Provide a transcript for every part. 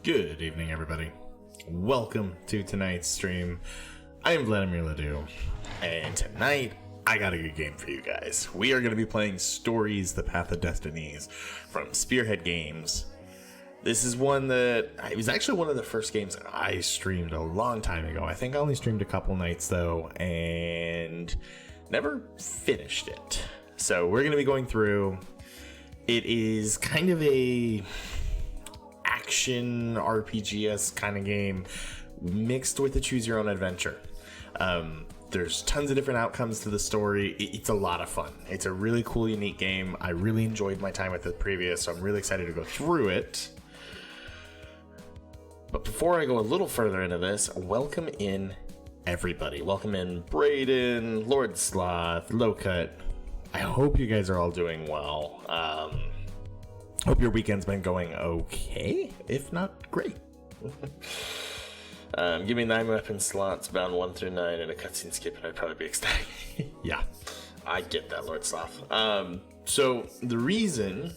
Good evening, everybody. Welcome to tonight's stream. I am Vladimir Ledoux, and tonight I got a good game for you guys. We are going to be playing Stories, The Path of Destinies from Spearhead Games. This is one that, it was actually one of the first games that I streamed a long time ago. I think I only streamed a couple nights though, and never finished it. So we're going to be going through. It is kind of a action RPG-esque kind of game mixed with a choose your own adventure. There's tons of different outcomes to the story. It's a lot of fun. It's a really cool, unique game. I really enjoyed my time with the previous, so I'm really excited to go through it. But before I go a little further into this, welcome in everybody. Welcome in Braden, Lord Sloth, Lowcut. I hope you guys are all doing well. Hope your weekend's been going okay, if not great. Give me 9 weapon slots, bound 1 through 9, and a cutscene skip, and I'd probably be ecstatic. Yeah, I get that, Lord Sloth. So the reason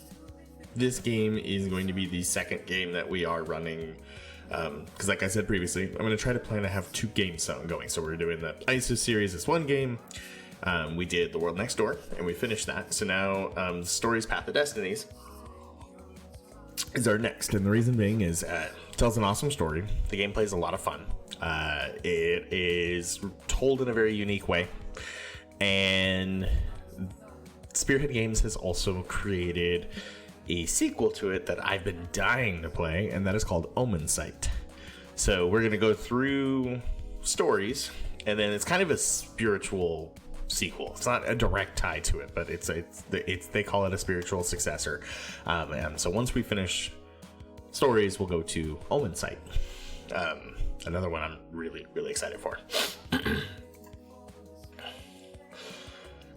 this game is going to be the second game that we are running, because like I said previously, I'm going to try to plan to have 2 games going. So we're doing the ISO series as one game. We did The World Next Door, and we finished that. So now Stories, Path of Destinies is our next. And the reason being is it tells an awesome story. The gameplay is a lot of fun. It is told in a very unique way. And Spearhead Games has also created a sequel to it that I've been dying to play, and that is called Omen Sight. So we're going to go through stories, and then it's kind of a spiritual sequel. It's not a direct tie to it, but it's they call it a spiritual successor. And so once we finish stories, we'll go to Omen Sight. Another one I'm really excited for.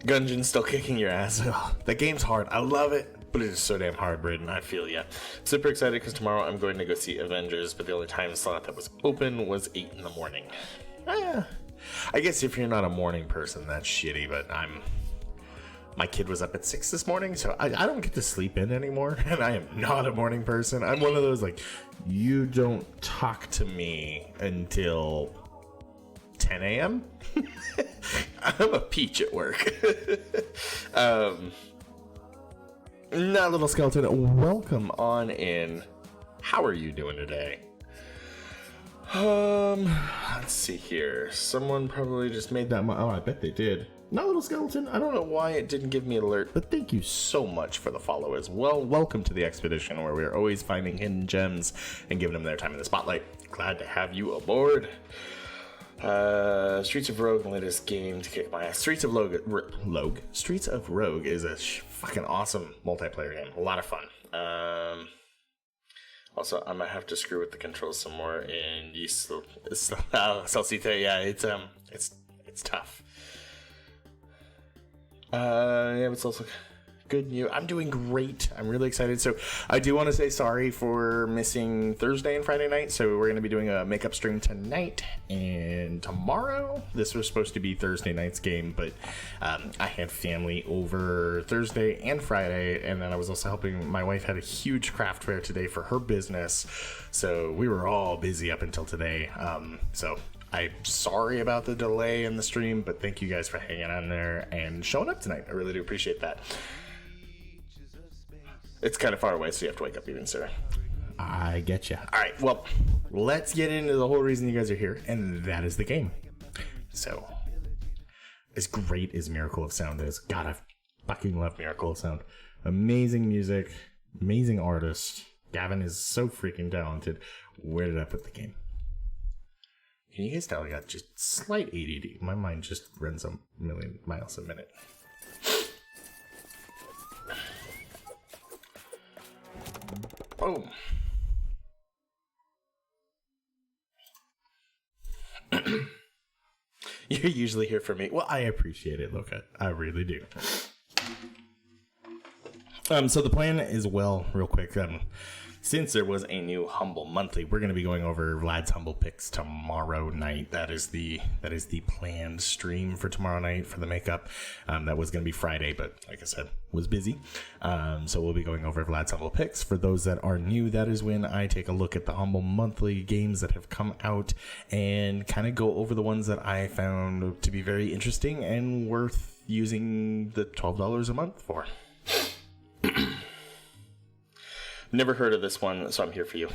Gungeon's still kicking your ass. Oh, that game's hard. I love it, but it is so damn hard, Braden. I feel ya. Super excited because tomorrow I'm going to go see Avengers, but the only time slot that was open was 8 in the morning. I guess if you're not a morning person, that's shitty, but my kid was up at 6 this morning, so I don't get to sleep in anymore, and I am not a morning person. I'm one of those, like, you don't talk to me until 10 a.m. I'm a peach at work. Not Little Skeleton, welcome on in. How are you doing today? Let's see here. Someone probably just made that. Oh, I bet they did. Not Little Skeleton. I don't know why it didn't give me an alert, but thank you so much for the follow as well. Welcome to the expedition where we are always finding hidden gems and giving them their time in the spotlight. Glad to have you aboard. Streets of Rogue, the latest game to kick my ass. Streets of Rogue is a fucking awesome multiplayer game. A lot of fun. Also, I might have to screw with the controls some more in Salsita. Yeah, it's tough. Yeah, it's also good news. I'm doing great. I'm really excited. So I do want to say sorry for missing Thursday and Friday night. So we're going to be doing a makeup stream tonight and tomorrow. This was supposed to be Thursday night's game, but I had family over Thursday and Friday, and then I was also helping. My wife had a huge craft fair today for her business, so we were all busy up until today. So I'm sorry about the delay in the stream, but thank you guys for hanging on there and showing up tonight. I really do appreciate that. It's kind of far away, so you have to wake up even sooner. I get you. All right, well, let's get into the whole reason you guys are here, and that is the game. So, as great as Miracle of Sound is, God, I fucking love Miracle of Sound. Amazing music, amazing artist. Gavin is so freaking talented. Where did I put the game? Can you guys tell I got just slight ADD? My mind just runs a million miles a minute. Oh. You're usually here for me. Well, I appreciate it, Loka. I really do. So the plan is, well, real quick, since there was a new Humble Monthly, we're going to be going over Vlad's Humble Picks tomorrow night. That is the planned stream for tomorrow night for the makeup. That was going to be Friday, but like I said, was busy. So we'll be going over Vlad's Humble Picks. For those that are new, that is when I take a look at the Humble Monthly games that have come out and kind of go over the ones that I found to be very interesting and worth using the $12 a month for. Never heard of this one, so I'm here for you.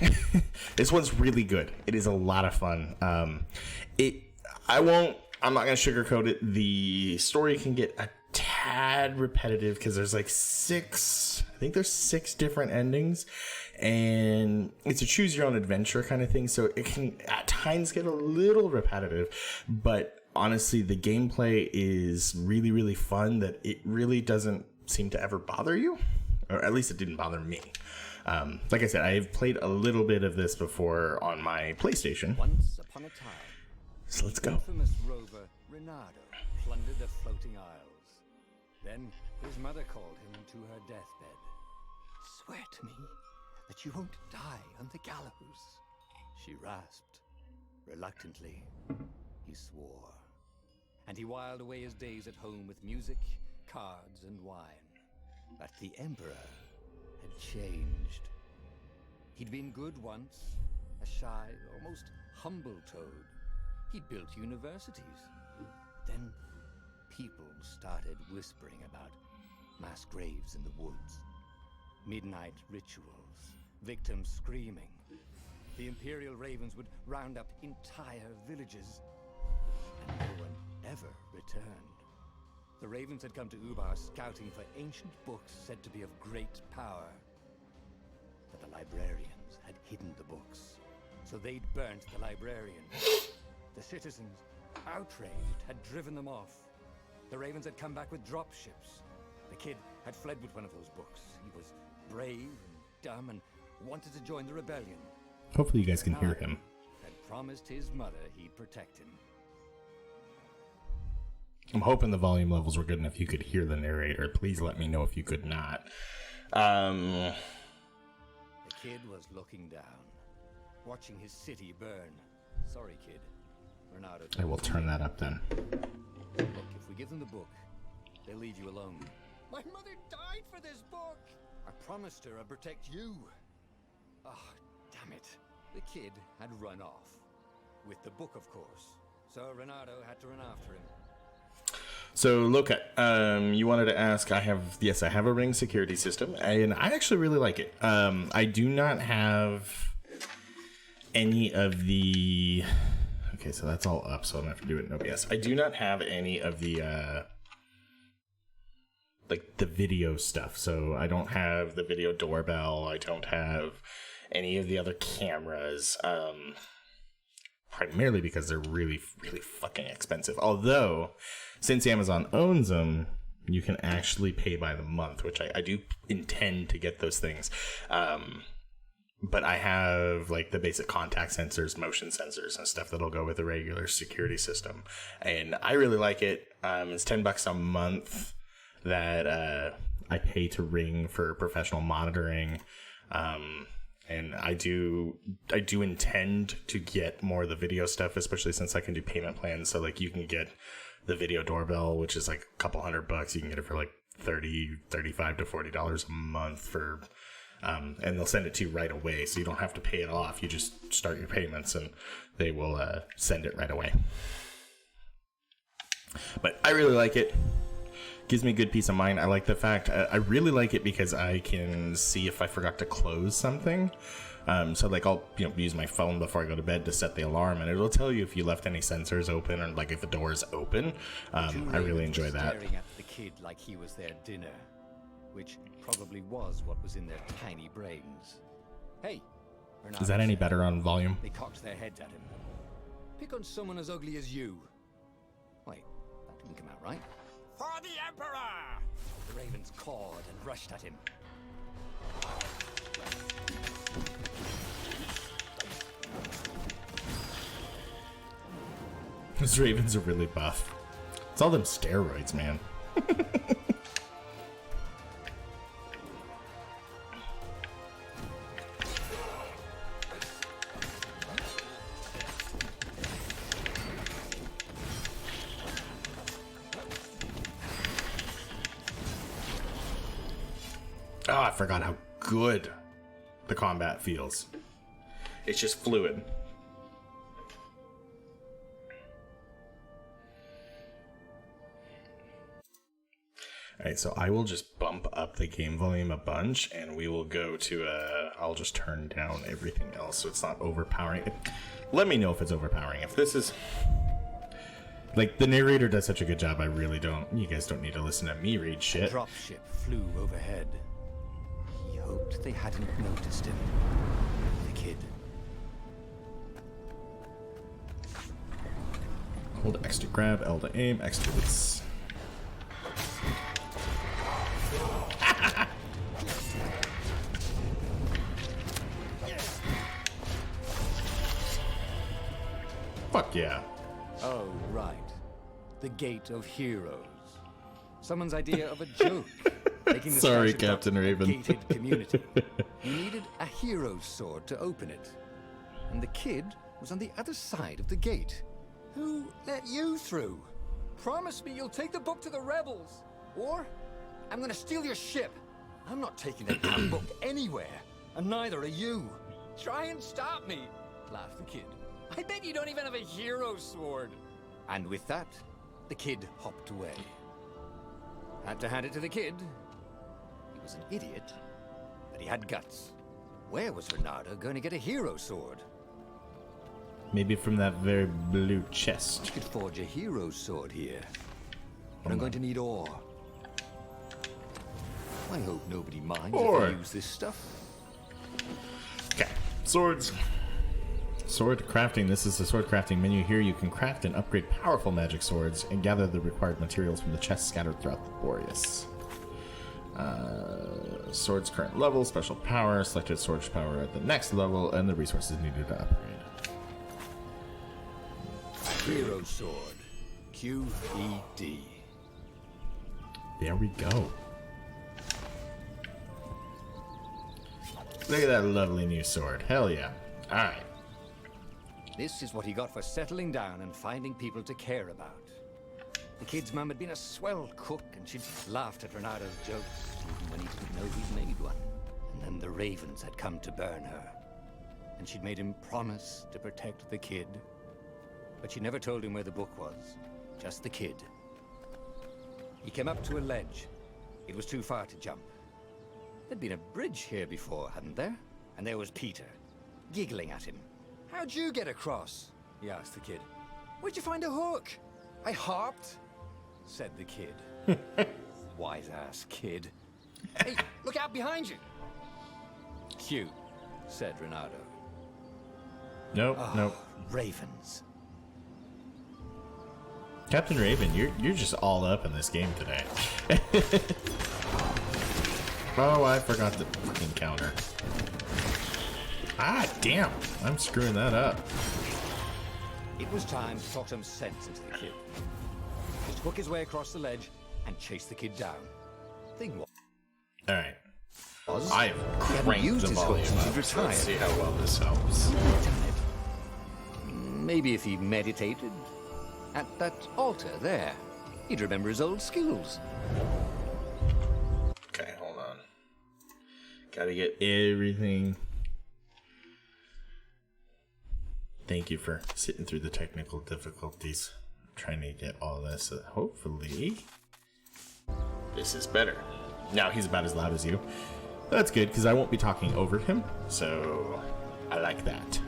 This one's really good. It is a lot of fun. I'm not going to sugarcoat it. The story can get a tad repetitive because there's like six different endings, and it's a choose your own adventure kind of thing. So it can at times get a little repetitive, but honestly, the gameplay is really, really fun that it really doesn't seem to ever bother you, or at least it didn't bother me. Like I said, I've played a little bit of this before on my PlayStation. Once upon a time, So let's go. infamous rover Reynardo plundered the floating isles. Then his mother called him to her deathbed. "Swear to me that you won't die on the gallows," she rasped. Reluctantly, he swore. And he whiled away his days at home with music, cards, and wine. But the Emperor had changed. He'd been good once, a shy, almost humble toad. He'd built universities. Then people started whispering about mass graves in the woods, midnight rituals, victims screaming. The Imperial Ravens would round up entire villages, and no one ever returned. The Ravens had come to Ubar scouting for ancient books said to be of great power. But the librarians had hidden the books, so they'd burnt the librarian. The citizens, outraged, had driven them off. The Ravens had come back with dropships. The kid had fled with one of those books. He was brave and dumb and wanted to join the rebellion. Hopefully you guys can hear him. Had promised his mother he'd protect him. I'm hoping the volume levels were good enough you could hear the narrator. Please let me know if you could not. The kid was looking down, watching his city burn. "Sorry, kid." Reynardo I will turn that up then. "Look, if we give them the book, they'll leave you alone." "My mother died for this book!" "I promised her I'd protect you." "Oh, damn it." The kid had run off. With the book, of course. So Reynardo had to run after him. So, Loka, you wanted to ask, I have a Ring security system, and I actually really like it. I do not have any of the... Okay, so that's all up, so I'm going to have to do it in OBS. I do not have any of the, the video stuff. So I don't have the video doorbell. I don't have any of the other cameras. Primarily because they're really, really fucking expensive. Although, since Amazon owns them, you can actually pay by the month, which I do intend to get those things. But I have like the basic contact sensors, motion sensors, and stuff that'll go with the regular security system. And I really like it. It's $10 a month that I pay to Ring for professional monitoring. And I do intend to get more of the video stuff, especially since I can do payment plans. So like you can get the video doorbell, which is like a couple $100. You can get it for like $35 to $40 a month for, and they'll send it to you right away. So you don't have to pay it off. You just start your payments and they will send it right away. But I really like it. Gives me good peace of mind. I like the fact, I really like it because I can see if I forgot to close something. So like I'll use my phone before I go to bed to set the alarm, and it'll tell you if you left any sensors open or like if the door is open. I really enjoy that. Staring at the kid like he was their dinner, which probably was what was in their tiny brains. "Hey," Is that any better on volume? They cocked their heads at him. "Pick on someone as ugly as you." Wait, that didn't come out right. "For the Emperor!" The ravens cawed and rushed at him. Those ravens are really buff. It's all them steroids, man. Oh, I forgot how good the combat feels. It's just fluid. Alright, so I will just bump up the game volume a bunch, and we will go to I'll just turn down everything else so it's not overpowering. Let me know if it's overpowering. If this is... Like, the narrator does such a good job, I really don't... You guys don't need to listen to me read shit. A dropship flew overhead. He hoped they hadn't noticed him. The kid. Hold X to grab, L to aim, X to release. Fuck yeah. Oh, right. The Gate of Heroes. Someone's idea of a joke. Making the Sorry, Starship Dock Captain a Raven. gated community. You needed a hero's sword to open it. And the kid was on the other side of the gate. Who let you through? Promise me you'll take the book to the rebels. Or I'm gonna steal your ship. I'm not taking that damn book anywhere. And neither are you. Try and stop me, laughed the kid. I bet you don't even have a hero sword. And with that, the kid hopped away. Had to hand it to the kid. He was an idiot, but he had guts. Where was Renato going to get a hero sword? Maybe from that very blue chest. You could forge a hero sword here. But I'm going to need ore. I hope nobody minds if I use this stuff. Okay, swords. Sword crafting. This is the sword crafting menu. Here you can craft and upgrade powerful magic swords and gather the required materials from the chests scattered throughout the Boreas. Sword's current level, special power, selected sword's power at the next level, and the resources needed to upgrade. Hero sword. QED. There we go. Look at that lovely new sword. Hell yeah. Alright. This is what he got for settling down and finding people to care about. The kid's mum had been a swell cook, and she'd laughed at Renato's jokes, even when he didn't know he'd made one. And then the ravens had come to burn her. And she'd made him promise to protect the kid. But she never told him where the book was. Just the kid. He came up to a ledge. It was too far to jump. There'd been a bridge here before, hadn't there? And there was Peter, giggling at him. How'd you get across? He asked the kid. Where'd you find a hook? I hopped, said the kid. Wise-ass kid. Hey, look out behind you. Cute, said Renato. Nope, nope. Ravens. Captain Raven, you're just all up in this game today. Oh, I forgot the fucking counter. Ah, damn. I'm screwing that up. It was time to talk some sense into the kid. Just hook his way across the ledge and chase the kid down. Thing was, Alright. I have he hadn't cranked used the his volume hook since up, he'd so let's retired. see how well this helps. Maybe if he meditated at that altar there, he'd remember his old skills. Okay, hold on. Gotta get everything. Thank you for sitting through the technical difficulties. I'm trying to get all this. Hopefully, this is better. Now he's about as loud as you. That's good, because I won't be talking over him, so I like that.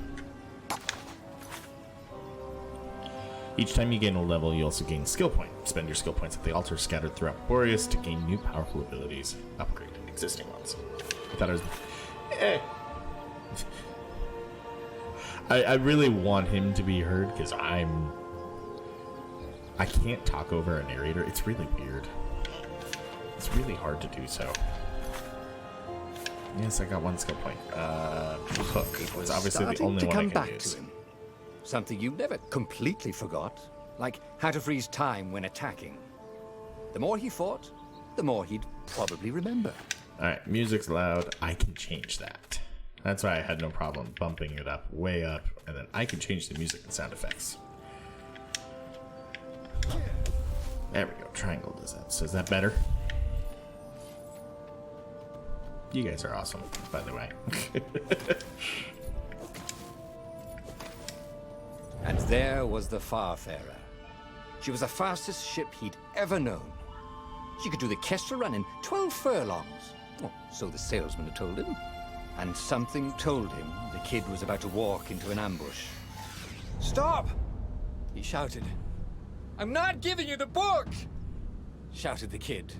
Each time you gain a level, you also gain skill point. Spend your skill points at the altar scattered throughout Boreas to gain new powerful abilities. Upgrade existing ones. I thought it was... I really want him to be heard, because I can't talk over a narrator. It's really weird. It's really hard to do so. Yes, I got one skill point. Hook. It was obviously the starting only to one I come can back use. to him. Something you never completely forgot, like how to freeze time when attacking. The more he fought, the more he'd probably remember. Alright, music's loud. I can change that. That's why I had no problem bumping it up, way up, and then I can change the music and sound effects. There we go. Triangle does that. So is that better? You guys are awesome, by the way. And there was the Farfarer. She was the fastest ship he'd ever known. She could do the Kestrel run in 12 furlongs. Oh, so the salesman had told him. And something told him the kid was about to walk into an ambush. "Stop!" he shouted. "I'm not giving you the book!" shouted the kid,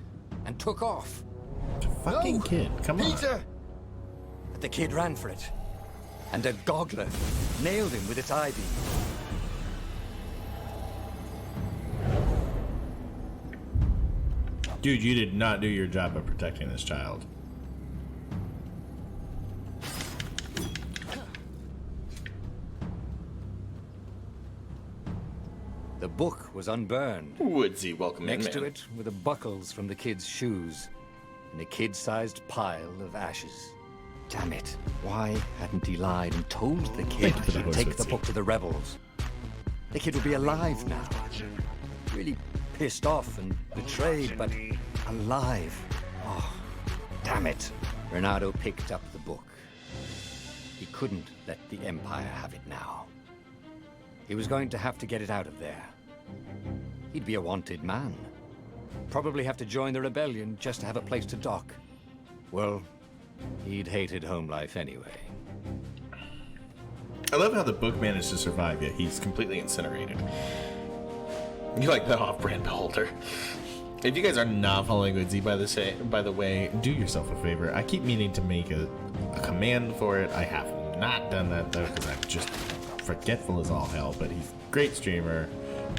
and took off. The fucking kid, come on. Peter! But the kid ran for it, and a goggler nailed him with its eye-beam. Dude, you did not do your job of protecting this child. The book was unburned. Woodsy, welcome Next in, to man. it were the buckles from the kid's shoes, and a kid-sized pile of ashes. Damn it. Why hadn't he lied and told the kid Thank you for the he'd voice, take the Woodsy. book to the rebels? The kid would be alive now. Really pissed off and betrayed, but alive. Oh, damn it. Renato picked up the book. He couldn't let the Empire have it now. He was going to have to get it out of there. He'd be a wanted man. Probably have to join the rebellion just to have a place to dock. Well, he'd hated home life anyway. I love how the book managed to survive, yet he's completely incinerated. You like the off-brand beholder. If you guys are not following Woodsy, by the way, do yourself a favor. I keep meaning to make a command for it. I have not done that, though, because I'm just forgetful as all hell, but he's a great streamer,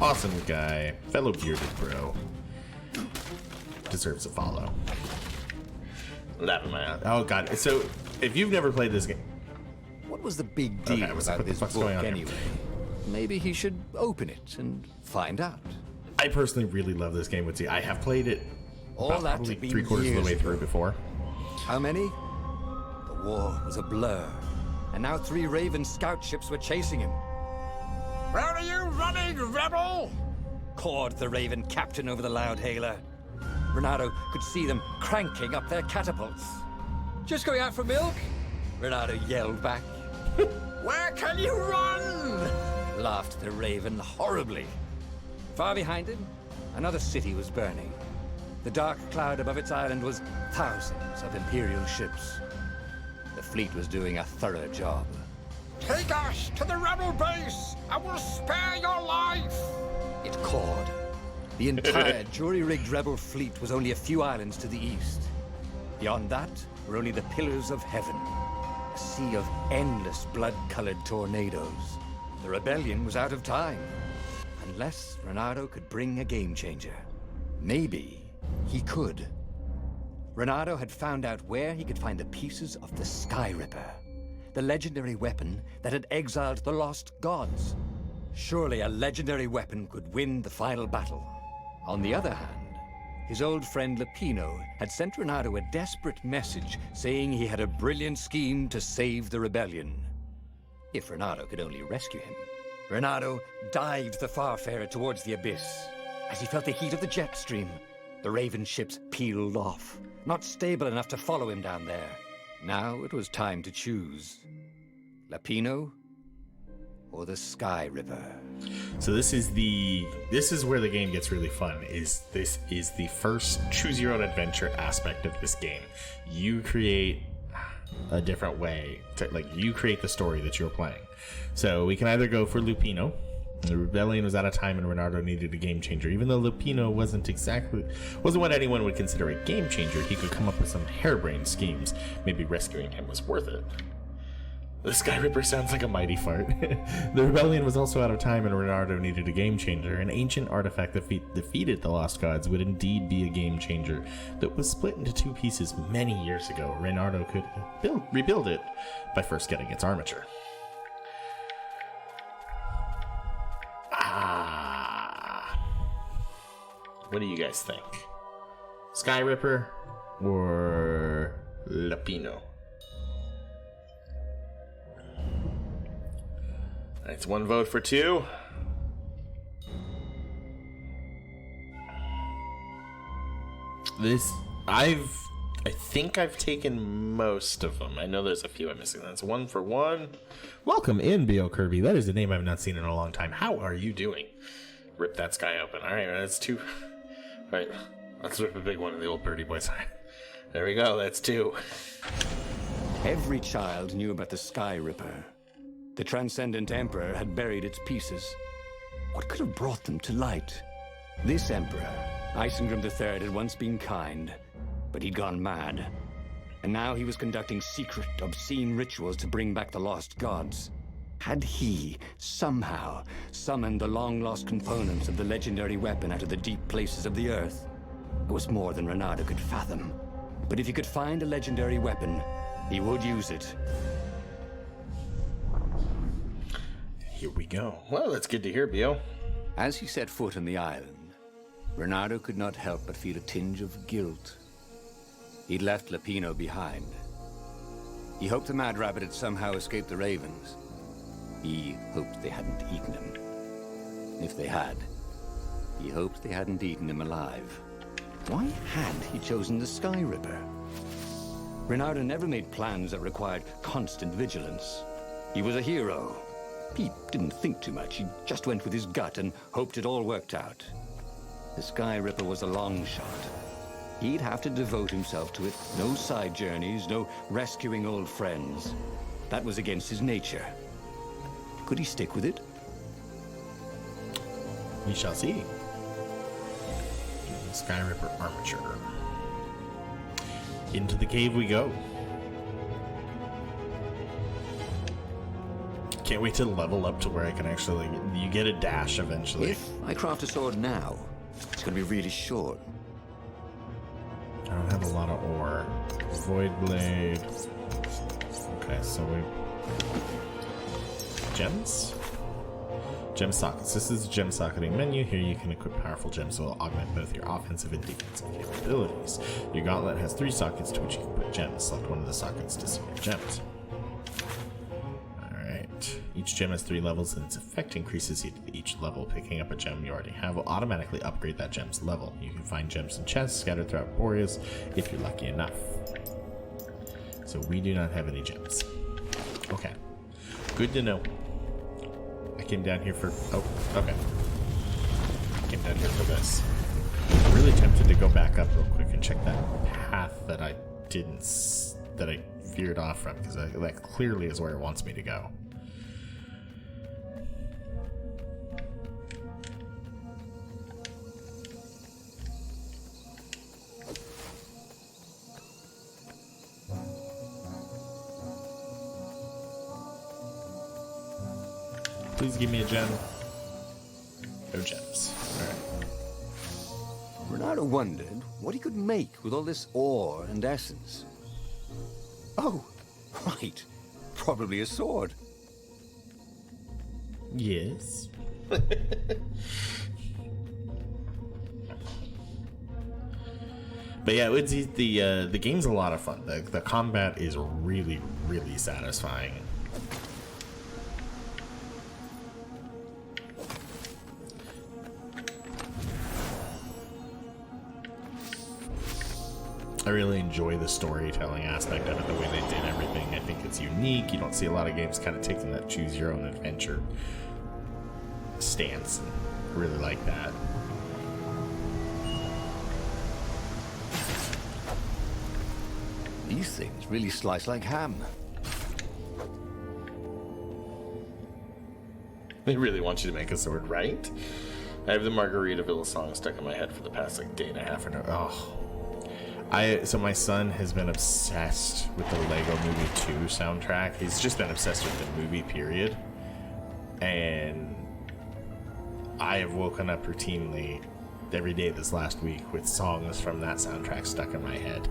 awesome guy, fellow bearded bro. Deserves a follow. Laughing my ass. Oh god. So if you've never played this game, What was the big deal Okay, what about the this fuck's book going on here? anyway? Maybe he should open it and find out. I personally really love this game. Woodsy, I have played it All about that probably to be 3/4 of the years way ago. through before. How many? The war was a blur, and now 3 Raven scout ships were chasing him. "Where are you running, rebel?" cawed the Raven captain over the loud hailer. Renato could see them cranking up their catapults. "Just going out for milk?" Renato yelled back. "Where can you run?" laughed the Raven horribly. Far behind him, another city was burning. The dark cloud above its island was thousands of Imperial ships. The fleet was doing a thorough job. "Take us to the rebel base! I will spare your life!" it cawed. The entire jury-rigged rebel fleet was only a few islands to the east. Beyond that were only the pillars of heaven, a sea of endless blood-colored tornadoes. The rebellion was out of time, unless Renato could bring a game-changer. Maybe he could. Renato had found out where he could find the pieces of the Sky Ripper, the legendary weapon that had exiled the lost gods. Surely a legendary weapon could win the final battle. On the other hand, his old friend Lapino had sent Renato a desperate message saying he had a brilliant scheme to save the rebellion. If Renato could only rescue him. Renato dived the Farfarer towards the abyss. As he felt the heat of the jet stream, the Raven ships peeled off, not stable enough to follow him down there. Now it was time to choose. Lapino or the Sky Ripper? So this is where the game gets really fun. This is the first choose your own adventure aspect of this game. You create a different way to, like, you create the story that you're playing. So we can either go for Lupino. The rebellion was out of time and Renato needed a game changer. Even though Lupino wasn't what anyone would consider a game changer, he could come up with some harebrained schemes. Maybe rescuing him was worth it. The Sky Ripper sounds like a mighty fart. The rebellion was also out of time and Renato needed a game changer. An ancient artifact that defeated the Lost Gods would indeed be a game changer that was split into 2 pieces many years ago. Renato could rebuild it by first getting its armature. What do you guys think? Sky Ripper or Lapino? It's 1 vote for 2. I think I've taken most of them. I know there's a few I'm missing. That's 1 for 1. Welcome in, B.O. Kirby. That is a name I've not seen in a long time. How are you doing? Rip that sky open. All right, that's 2. All right, let's rip a big one in the old birdie boys. There we go, that's 2. Every child knew about the Sky Ripper. The Transcendent Emperor had buried its pieces. What could have brought them to light? This Emperor, Isengrim III, had once been kind, but he'd gone mad. And now he was conducting secret, obscene rituals to bring back the lost gods. Had he, somehow, summoned the long-lost components of the legendary weapon out of the deep places of the earth? It was more than Renato could fathom. But if he could find a legendary weapon, he would use it. Here we go. Well, that's good to hear, Bio. As he set foot on the island, Renato could not help but feel a tinge of guilt. He'd left Lapino behind. He hoped the Mad Rabbit had somehow escaped the Ravens. He hoped they hadn't eaten him. If they had, he hoped they hadn't eaten him alive. Why had he chosen the Sky Ripper? Renato never made plans that required constant vigilance. He was a hero. He didn't think too much. He just went with his gut and hoped it all worked out. The Sky Ripper was a long shot. He'd have to devote himself to it. No side journeys, no rescuing old friends. That was against his nature. Could he stick with it? We shall see. Sky Ripper armature. Into the cave we go. Can't wait to level up to where I can actually... You get a dash eventually. If I craft a sword now, it's going to be really short. I don't have a lot of ore. Void blade. Okay, so we... Gems? Gem sockets. This is the gem socketing menu. Here you can equip powerful gems that will augment both your offensive and defensive capabilities. Your gauntlet has 3 sockets to which you can put gems. Select one of the sockets to see your gems. Alright. Each gem has 3 levels and its effect increases each level. Picking up a gem you already have will automatically upgrade that gem's level. You can find gems in chests scattered throughout Boreas if you're lucky enough. So we do not have any gems. Okay. Good to know. I came down here for... Oh, okay. I came down here for this. I'm really tempted to go back up real quick and check that path that I didn't... that I veered off from, because that clearly is where it wants me to go. Please give me a gem. No gems. Alright. Renato wondered what he could make with all this ore and essence. Oh, right. Probably a sword. Yes. But yeah, it's the game's a lot of fun. The combat is really, really satisfying. I really enjoy the storytelling aspect of it, the way they did everything. I think it's unique. You don't see a lot of games kind of taking that choose your own adventure stance. I really like that. These things really slice like ham. They really want you to make a sword, right? I have the Margaritaville song stuck in my head for the past like day and a half or no. Oh. So my son has been obsessed with the Lego Movie 2 soundtrack. He's just been obsessed with the movie, period. And I have woken up routinely every day this last week with songs from that soundtrack stuck in my head.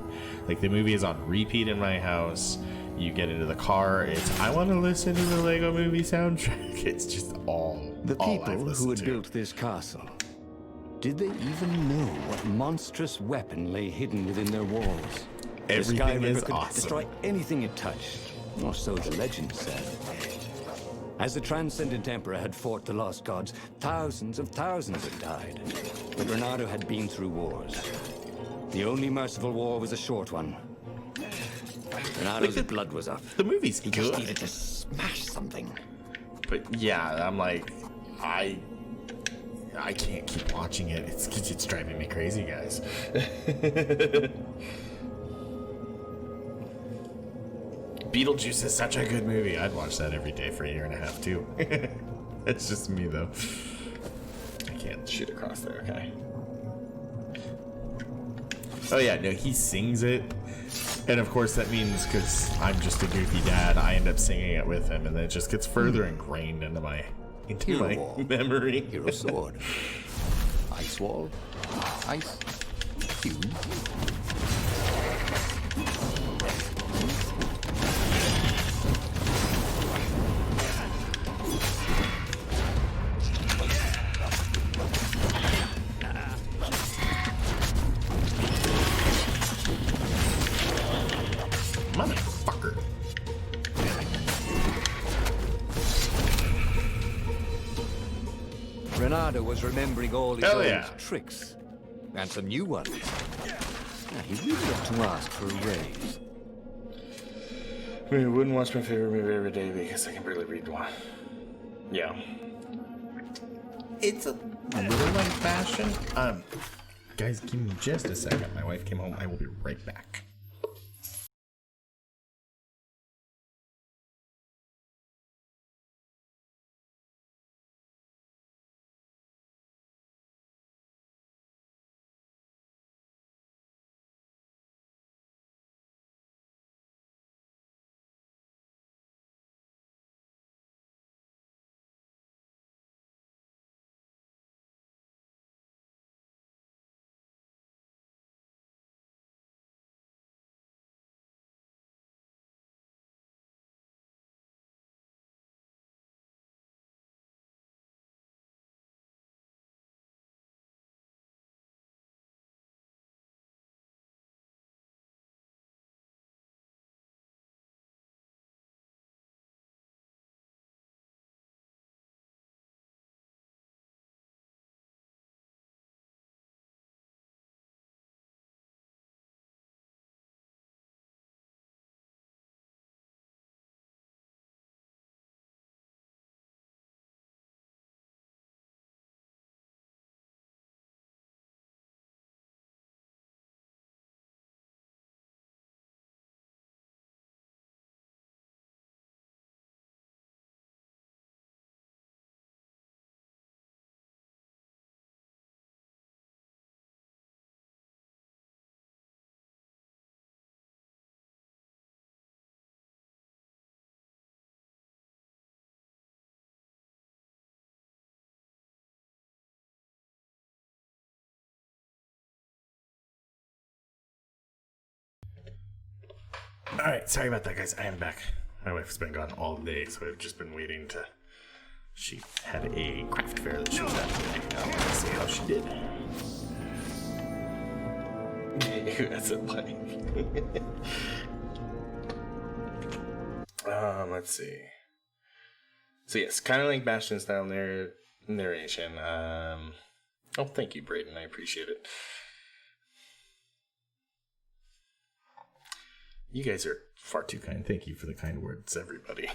Like, the movie is on repeat in my house. You get into the car, it's, I want to listen to the Lego Movie soundtrack. It's just all The people who had to. built this castle, did they even know what monstrous weapon lay hidden within their walls? Everything the Sky is Ripper could awesome. destroy anything it touched, or so the legend said. As the Transcendent Emperor had fought the lost gods, thousands of thousands had died. But Renato had been through wars. The only merciful war was a short one. Renado's blood was up. The movie's He good. just needed to smash something. But yeah, I'm like, I can't keep watching it. It's driving me crazy, guys. Beetlejuice is such a good movie. I'd watch that every day for a year and a half too. It's just me though. I can't shoot across there, okay? Oh yeah, no, he sings it. And of course that means, because I'm just a goofy dad, I end up singing it with him, and then it just gets further ingrained into my memory. Hero sword. Ice wall. Ice cube. Motherfucker. Renado was remembering all his Hell old yeah. tricks. And some new ones. Yeah, he really ought to ask for a raise. I mean, I wouldn't watch my favorite movie every day because I can barely read one. Yeah. It's a little like fashion. Guys, give me just a second. My wife came home. I will be right back. Alright, sorry about that, guys. I am back. My wife's been gone all day, so I've just been waiting to... She had a craft fair that she was at today. I want to see how she did. That's a funny. Let's see. So yes, kind of like Bastion's down there narration. Oh, thank you, Brayden. I appreciate it. You guys are far too kind. Thank you for the kind words, everybody.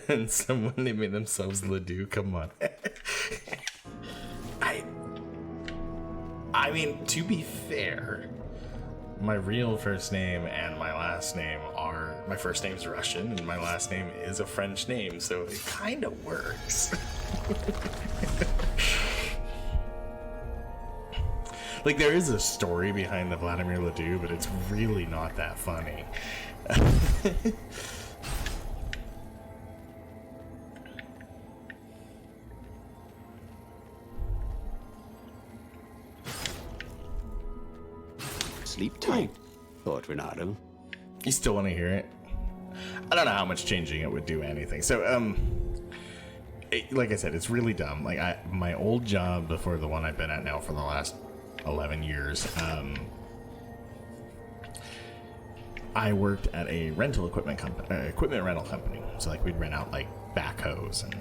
And someone named themselves Ledoux. Come on. I mean, to be fair, my real first name and my last name are... My first name's Russian, and my last name is a French name, so it kind of works. Like, there is a story behind the Vladimir Ledoux, but it's really not that funny. Sleep tight, thought Renado. You still want to hear it? I don't know how much changing it would do anything. So, like I said, it's really dumb. Like, my old job before the one I've been at now for the last 11 years, I worked at a rental equipment rental company. So, like, we'd rent out, like, backhoes and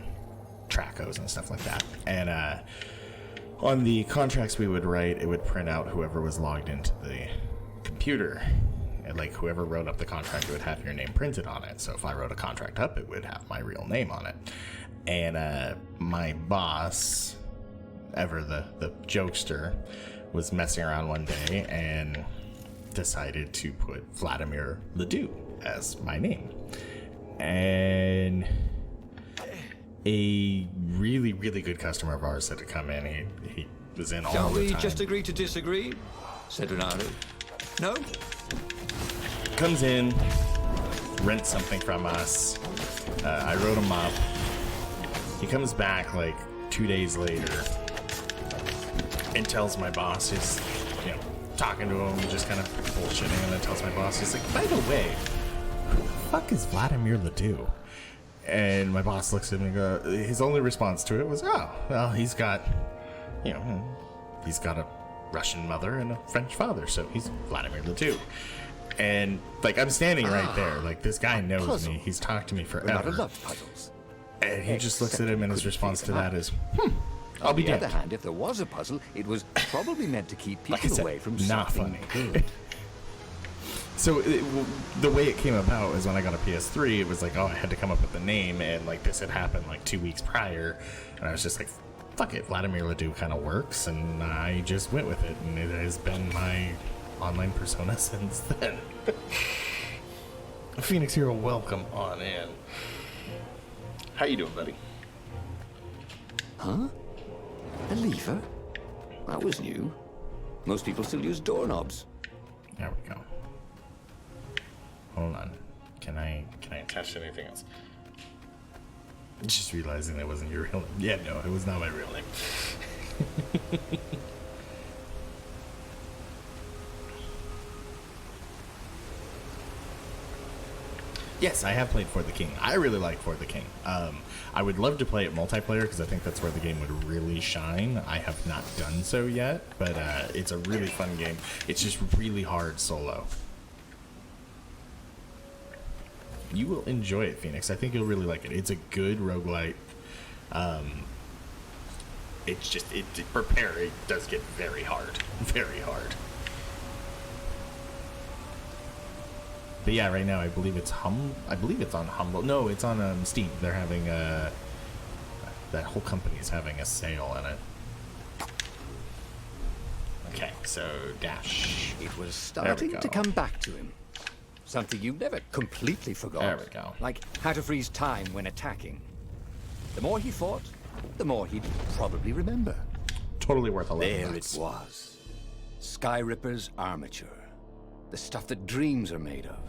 track hose and stuff like that. And on the contracts we would write, it would print out whoever was logged into the computer. And like whoever wrote up the contract would have your name printed on it. So if I wrote a contract up, it would have my real name on it. And my boss, Ever the jokester, was messing around one day and decided to put Vladimir Ledoux as my name. And a really, really good customer of ours had to come in. He was in all the time. Shall we just agree to disagree? Said Renato. No? Comes in, rents something from us. I wrote him up. He comes back like 2 days later and tells my boss, he's, talking to him, just kind of bullshitting, and then tells my boss, he's like, by the way, who the fuck is Vladimir Ledoux? And my boss looks at him and goes, his only response to it was, oh, well, he's got a Russian mother and a French father, so he's Vladimir Ledoux. And, like, I'm standing right there. Like, this guy knows me. He's talked to me forever. Loved puzzles. And he just looks at him, and his response to that is, I'll be dead. On the other hand, if there was a puzzle, it was probably meant to keep people away from not something funny. good. So the way it came about is when I got a PS3, it was like, oh, I had to come up with a name, and like this had happened like 2 weeks prior, and I was just like, fuck it, Vladimir Ledoux kind of works, and I just went with it, and it has been my online persona since then. Phoenix Hero, welcome on in. How you doing, buddy? Huh? A lever? That was new. Most people still use doorknobs. There we go. Hold on. Can I attach anything else? Just realizing that wasn't your real name. Yeah, no, it was not my real name. Yes, I have played For the King. I really like For the King. I would love to play it multiplayer because I think that's where the game would really shine. I have not done so yet, but it's a really fun game. It's just really hard solo. You will enjoy it, Phoenix. I think you'll really like it. It's a good roguelite. It's just, prepare, it does get very hard. Very hard. But yeah, right now I believe it's on Humble. No, it's on Steam. They're having that whole company is having a sale in it. Okay, so Dash. It was starting to come back to him. Something you never completely forgot. There we go. Like how to freeze time when attacking. The more he fought, the more he'd probably remember. Totally worth $11. There it was. Sky Ripper's armature. The stuff that dreams are made of.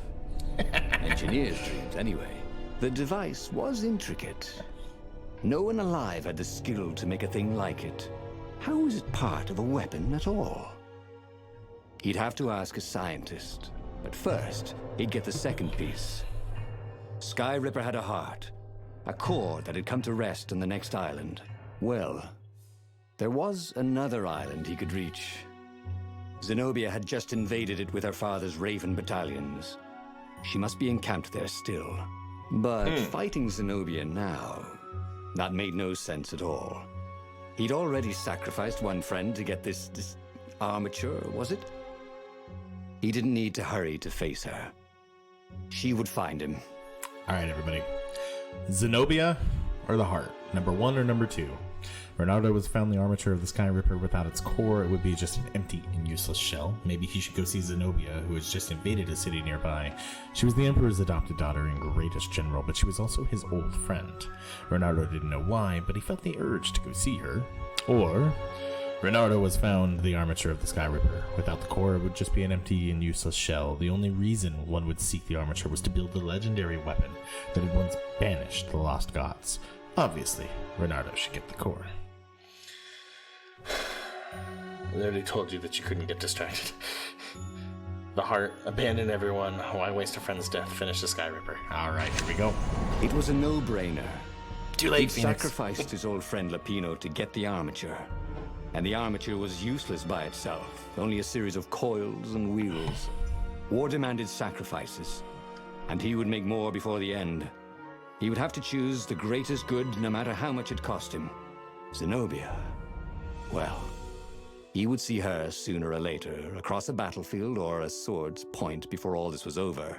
Engineers' dreams, anyway. The device was intricate. No one alive had the skill to make a thing like it. How was it part of a weapon at all? He'd have to ask a scientist. But first, he'd get the second piece. Sky Ripper had a heart. A core that had come to rest on the next island. Well, there was another island he could reach. Zenobia had just invaded it with her father's Raven battalions. She must be encamped there still. But fighting Zenobia now, that made no sense at all. He'd already sacrificed one friend to get this armature, was it? He didn't need to hurry to face her. She would find him. All right, everybody. Zenobia or the heart? Number 1 or number 2? Ronaldo was found the armature of the Sky Ripper. Without its core, it would be just an empty and useless shell. Maybe he should go see Zenobia, who has just invaded a city nearby. She was the Emperor's adopted daughter and greatest general, but she was also his old friend. Ronaldo didn't know why, but he felt the urge to go see her. Or Ronaldo was found the armature of the Sky Ripper. Without the core, it would just be an empty and useless shell. The only reason one would seek the armature was to build the legendary weapon that had once banished the lost gods. Obviously, Ronaldo should get the core. I already told you that you couldn't get distracted. The heart, abandon everyone. Why waste a friend's death? Finish the Sky Ripper. All right, here we go. It was a no-brainer. Too late, He'd Phoenix. sacrificed his old friend Lapino to get the armature. And the armature was useless by itself, only a series of coils and wheels. War demanded sacrifices, and he would make more before the end. He would have to choose the greatest good no matter how much it cost him. Zenobia. Well, he would see her sooner or later, across a battlefield or a sword's point before all this was over.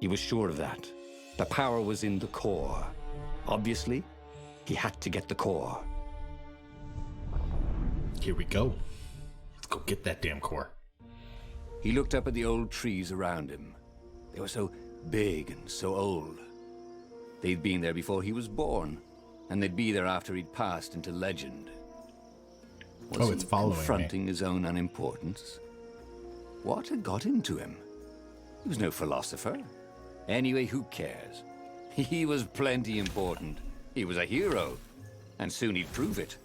He was sure of that. The power was in the core. Obviously, he had to get the core. Here we go. Let's go get that damn core. He looked up at the old trees around him. They were so big and so old. They'd been there before he was born, and they'd be there after he'd passed into legend. Was it's he following confronting his own unimportance? What had got into him? He was no philosopher. Anyway, who cares? He was plenty important. He was a hero, and soon he'd prove it.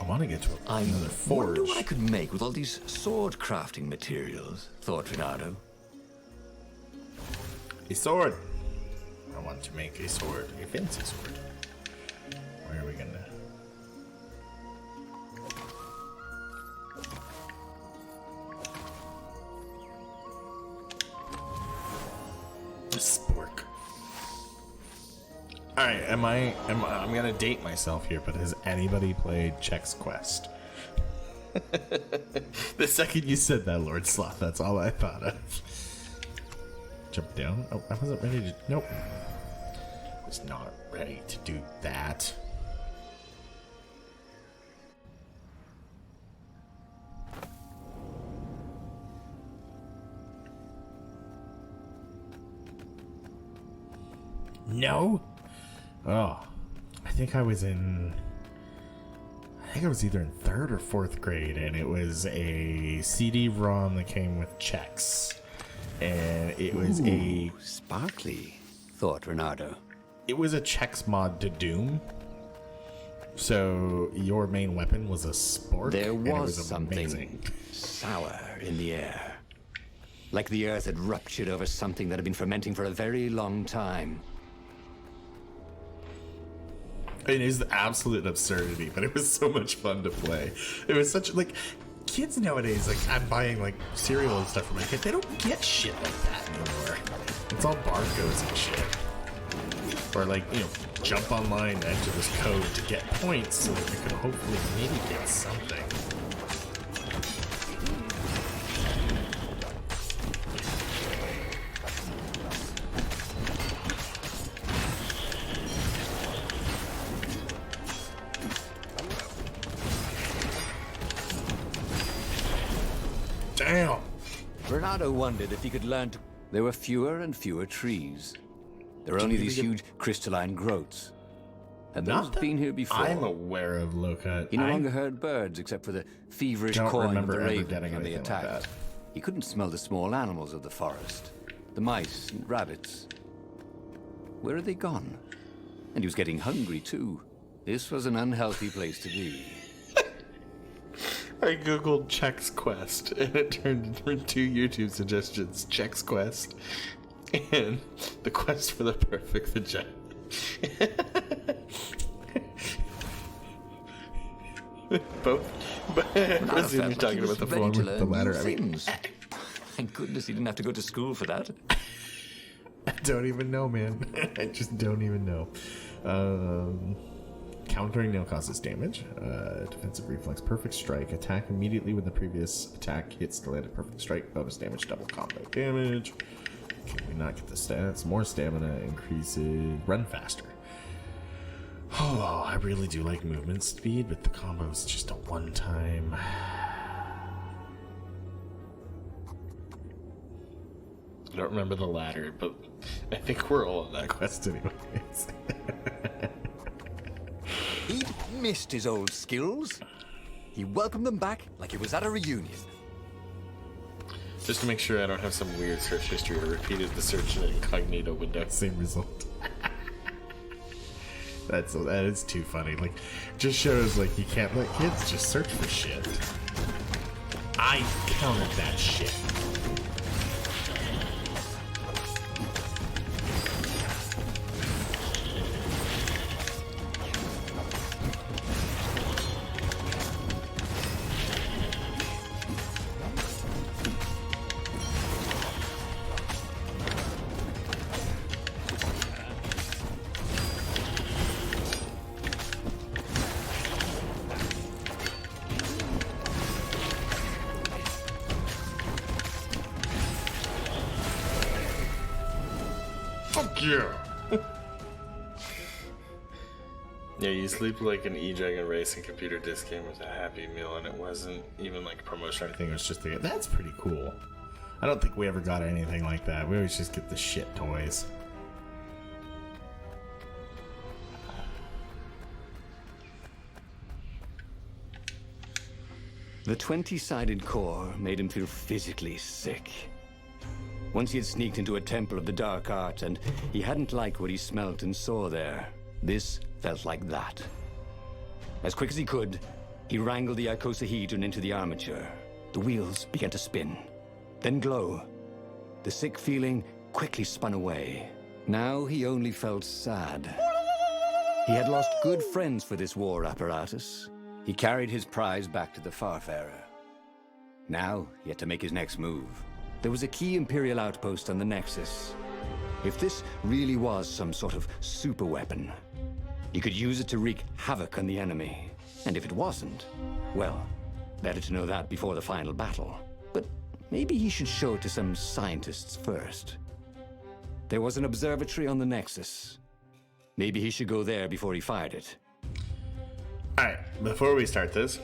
I want to get to another forge. I wonder what I could make with all these sword crafting materials, thought Renato. A sword. I want to make a sword, a fancy sword. Where are we gonna? Spork. All right, I'm gonna date myself here, but has anybody played Chex Quest? The second you said that, Lord Sloth, that's all I thought of. Jump down. Oh, I wasn't ready to. Nope. I was not ready to do that. No. Oh, I think I was either in 3rd or 4th grade, and it was a CD-ROM that came with Chex. And it was sparkly, thought Renato. It was a Chex mod to Doom. So your main weapon was a spork. There and it was something amazing. sour in the air. Like the earth had ruptured over something that had been fermenting for a very long time. It is the absolute absurdity, but it was so much fun to play. It was such like kids nowadays, like I'm buying like cereal and stuff for my kid. They don't get shit like that anymore. It's all barcodes and shit. Or like, jump online and enter this code to get points so that you can hopefully maybe get something. Damn! Renato wondered if he could learn to... There were fewer and fewer trees. There were only these huge crystalline growths. Had those been here before? I'm aware of Loka. He no longer heard birds except for the feverish cawing of the raven when they attacked. He couldn't smell the small animals of the forest. The mice and rabbits. Where had they gone? And he was getting hungry too. This was an unhealthy place to be. I googled Chex Quest and it turned into 2 YouTube suggestions: Chex Quest and the quest for the perfect vagina. Both, but I presume you're talking about the form with the latter. I mean, thank goodness he didn't have to go to school for that. I don't even know, man. I just don't even know. Countering nail causes damage. Defensive reflex, perfect strike. Attack immediately when the previous attack hits the landed perfect strike. Bonus damage, double combo damage. Can we not get the stats? More stamina increases. Run faster. Oh, I really do like movement speed, but the combo is just a one-time. I don't remember the latter, but I think we're all on that quest anyways. He'd missed his old skills. He welcomed them back like it was at a reunion. Just to make sure I don't have some weird search history, I repeated the search in an incognito window. Same result. That is too funny. Like, just shows like you can't let kids just search for shit. I counted that shit. Yeah. Yeah, you sleep like an E-Dragon racing computer disc game with a Happy Meal, and it wasn't even like a promotion or I think it was just that's pretty cool. I don't think we ever got anything like that. We always just get the shit toys. The 20-sided core made him feel physically sick. Once he had sneaked into a temple of the dark art, and he hadn't liked what he smelt and saw there. This felt like that. As quick as he could, he wrangled the icosahedron into the armature. The wheels began to spin, then glow. The sick feeling quickly spun away. Now he only felt sad. He had lost good friends for this war apparatus. He carried his prize back to the Farfarer. Now he had to make his next move. There was a key Imperial outpost on the Nexus. If this really was some sort of super weapon, he could use it to wreak havoc on the enemy. And if it wasn't, well, better to know that before the final battle. But maybe he should show it to some scientists first. There was an observatory on the Nexus. Maybe he should go there before he fired it. Alright, before we start this,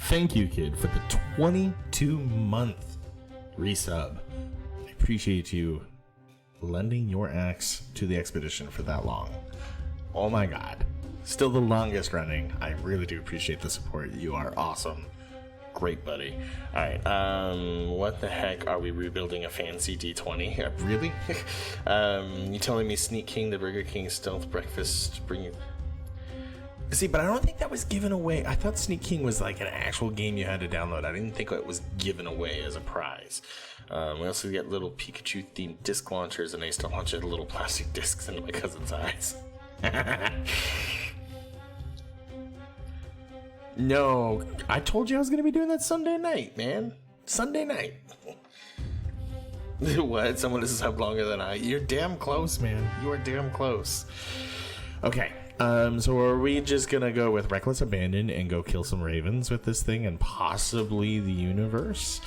thank you, kid, for the 22-month resub. I appreciate you lending your axe to the expedition for that long. Oh my god. Still the longest running. I really do appreciate the support. You are awesome. Great, buddy. Alright, what the heck are we rebuilding a fancy D20? Really? You telling me Sneak King, the Burger King stealth breakfast, bring you... See, but I don't think that was given away. I thought Sneak King was like an actual game you had to download. I didn't think it was given away as a prize. We also get little Pikachu-themed disc launchers, and I used to launch little plastic discs into my cousin's eyes. No, I told you I was going to be doing that Sunday night, man. Sunday night. What? Someone has slept longer than I. You're damn close, man. You are damn close. Okay. So are we just gonna go with Reckless Abandon and go kill some ravens with this thing and possibly the universe?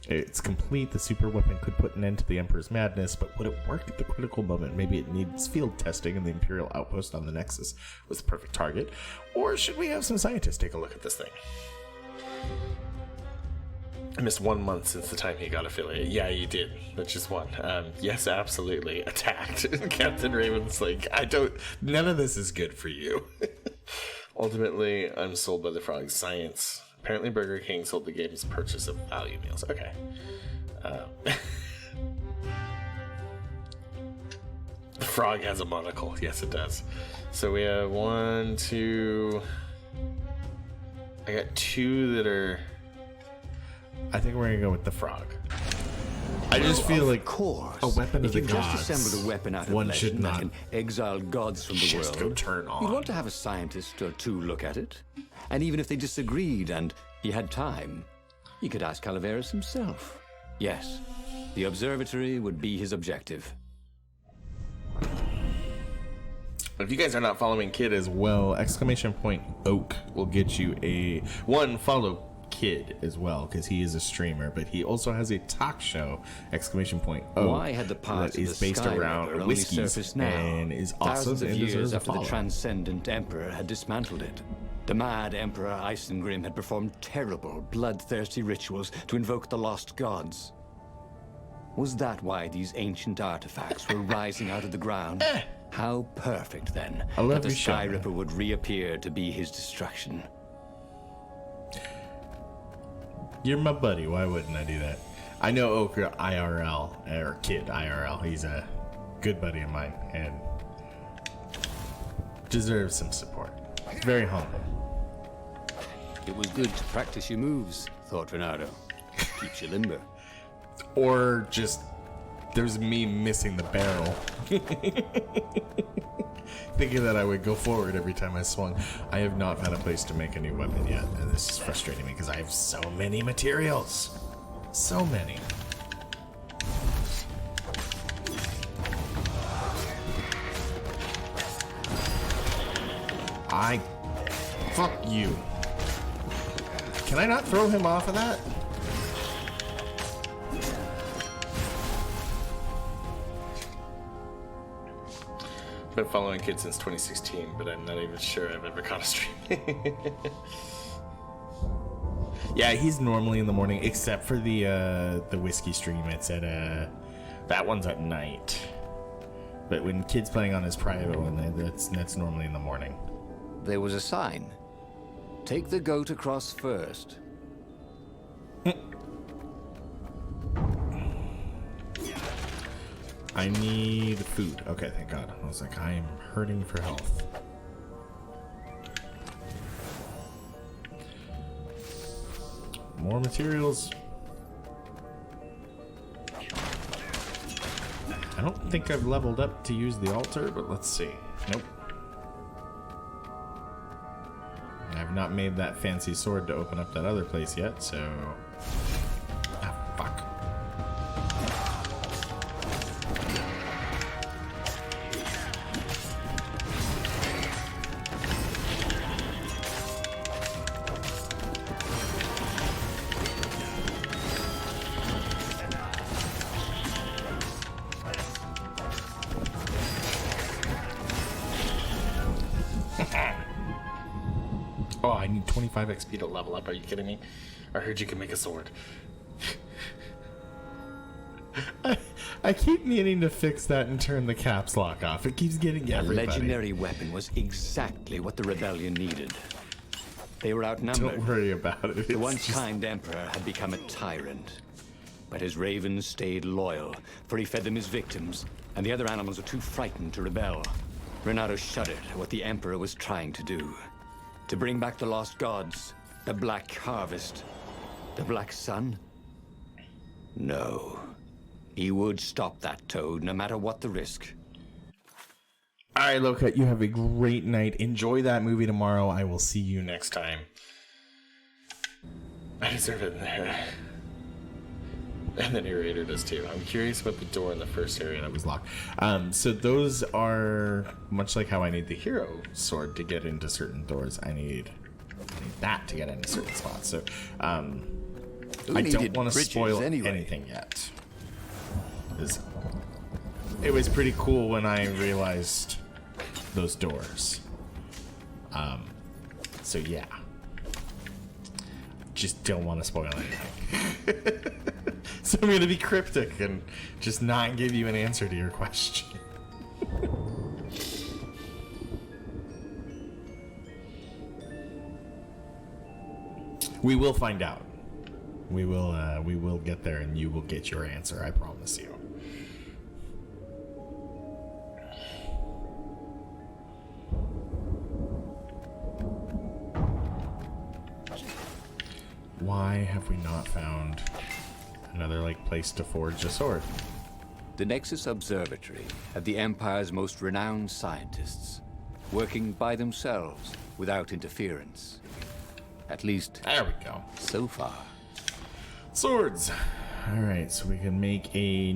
It's complete. The super weapon could put an end to the Emperor's madness, but would it work at the critical moment? Maybe it needs field testing, and the Imperial outpost on the Nexus was the perfect target. Or should we have some scientists take a look at this thing? I missed 1 month since the time he got affiliate. Yeah, you did. That's just one. Yes, absolutely. Attacked. Captain Raven's like, none of this is good for you. Ultimately, I'm sold by the frog's science. Apparently, Burger King sold the game's purchase of value meals. Okay. The frog has a monocle. Yes, it does. So we have 1, 2... I got 2 that are... I think we're gonna go with the frog. I just feel like a weapon of the gods. If you've just assembled a weapon out of one should legend that not can exile gods from the just world, go turn on. you'd want to have a scientist or two look at it. And even if they disagreed and he had time, he could ask Calaveras himself. Yes, the observatory would be his objective. If you guys are not following Kid as well, !Oak will get you a follow Kid as well, because he is a streamer, but he also has a talk show, !Oak. Why had the parts that of is the based Sky around River only whiskeys surfaced now, and is awesome thousands of and years deserves a after the follow. transcendent emperor had dismantled it? The mad Emperor Isengrim had performed terrible, bloodthirsty rituals to invoke the lost gods. Was that why these ancient artifacts were rising out of the ground? How perfect, then, that the Sky Ripper would reappear to be his destruction. You're my buddy. Why wouldn't I do that? I know Oak IRL, or Kid IRL. He's a good buddy of mine and deserves some support. Very humble. It was good to practice your moves, thought Renato. Keeps you limber. Or just, there's me missing the barrel. Thinking that I would go forward every time I swung. I have not found a place to make a new weapon yet, and this is frustrating me because I have so many materials. So many. Fuck you. Can I not throw him off of that? been following kids since 2016, but I'm not even sure I've ever caught a stream. Yeah, he's normally in the morning, except for the whiskey stream. It's at that one's at night. But when Kid's playing on his private one, that's normally in the morning. There was a sign. Take the goat across first. I need food. Okay, thank God. I was like, I am hurting for health. More materials. I don't think I've leveled up to use the altar, but let's see. Nope. I've not made that fancy sword to open up that other place yet, so... Ah, fuck. Oh, I need 25 XP to level up. Are you kidding me? I heard you can make a sword. I keep needing to fix that and turn the caps lock off. It keeps getting everybody. A legendary weapon was exactly what the rebellion needed. They were outnumbered. Don't worry about it. The once kind emperor had become a tyrant. But his ravens stayed loyal, for he fed them his victims, and the other animals were too frightened to rebel. Renato shuddered at what the emperor was trying to do. To bring back the lost gods, the Black Harvest, the Black Sun? No. He would stop that toad, no matter what the risk. All right, Loka, you have a great night. Enjoy that movie tomorrow. I will see you next time. I deserve it there. And the narrator does too. I'm curious about the door in the first area that was locked. So those are much like how I need the hero sword to get into certain doors. I need that to get into certain spots. So I don't want to spoil anything yet. It was pretty cool when I realized those doors. So yeah, just don't want to spoil anything. So I'm going to be cryptic and just not give you an answer to your question. We will find out. We will get there and you will get your answer, I promise you. Why have we not found another place to forge a sword? The Nexus Observatory had the Empire's most renowned scientists, working by themselves without interference. At least, there we go. So far. Swords. All right, so we can make a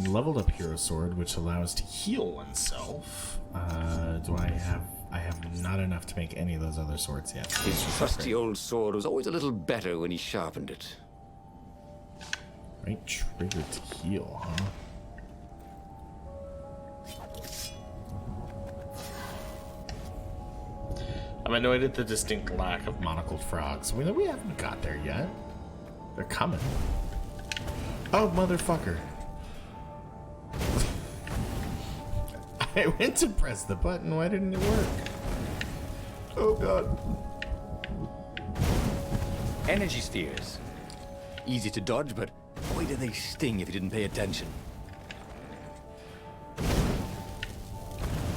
leveled up hero sword, which allows to heal oneself. Do I have not enough to make any of those other swords yet. His trusty old sword was always a little better when he sharpened it. Right trigger to heal, huh? I'm annoyed at the distinct lack of monocled frogs. We haven't got there yet. They're coming. Oh, motherfucker. I went to press the button. Why didn't it work? Oh, God. Energy spheres. Easy to dodge, but boy, do they sting if you didn't pay attention.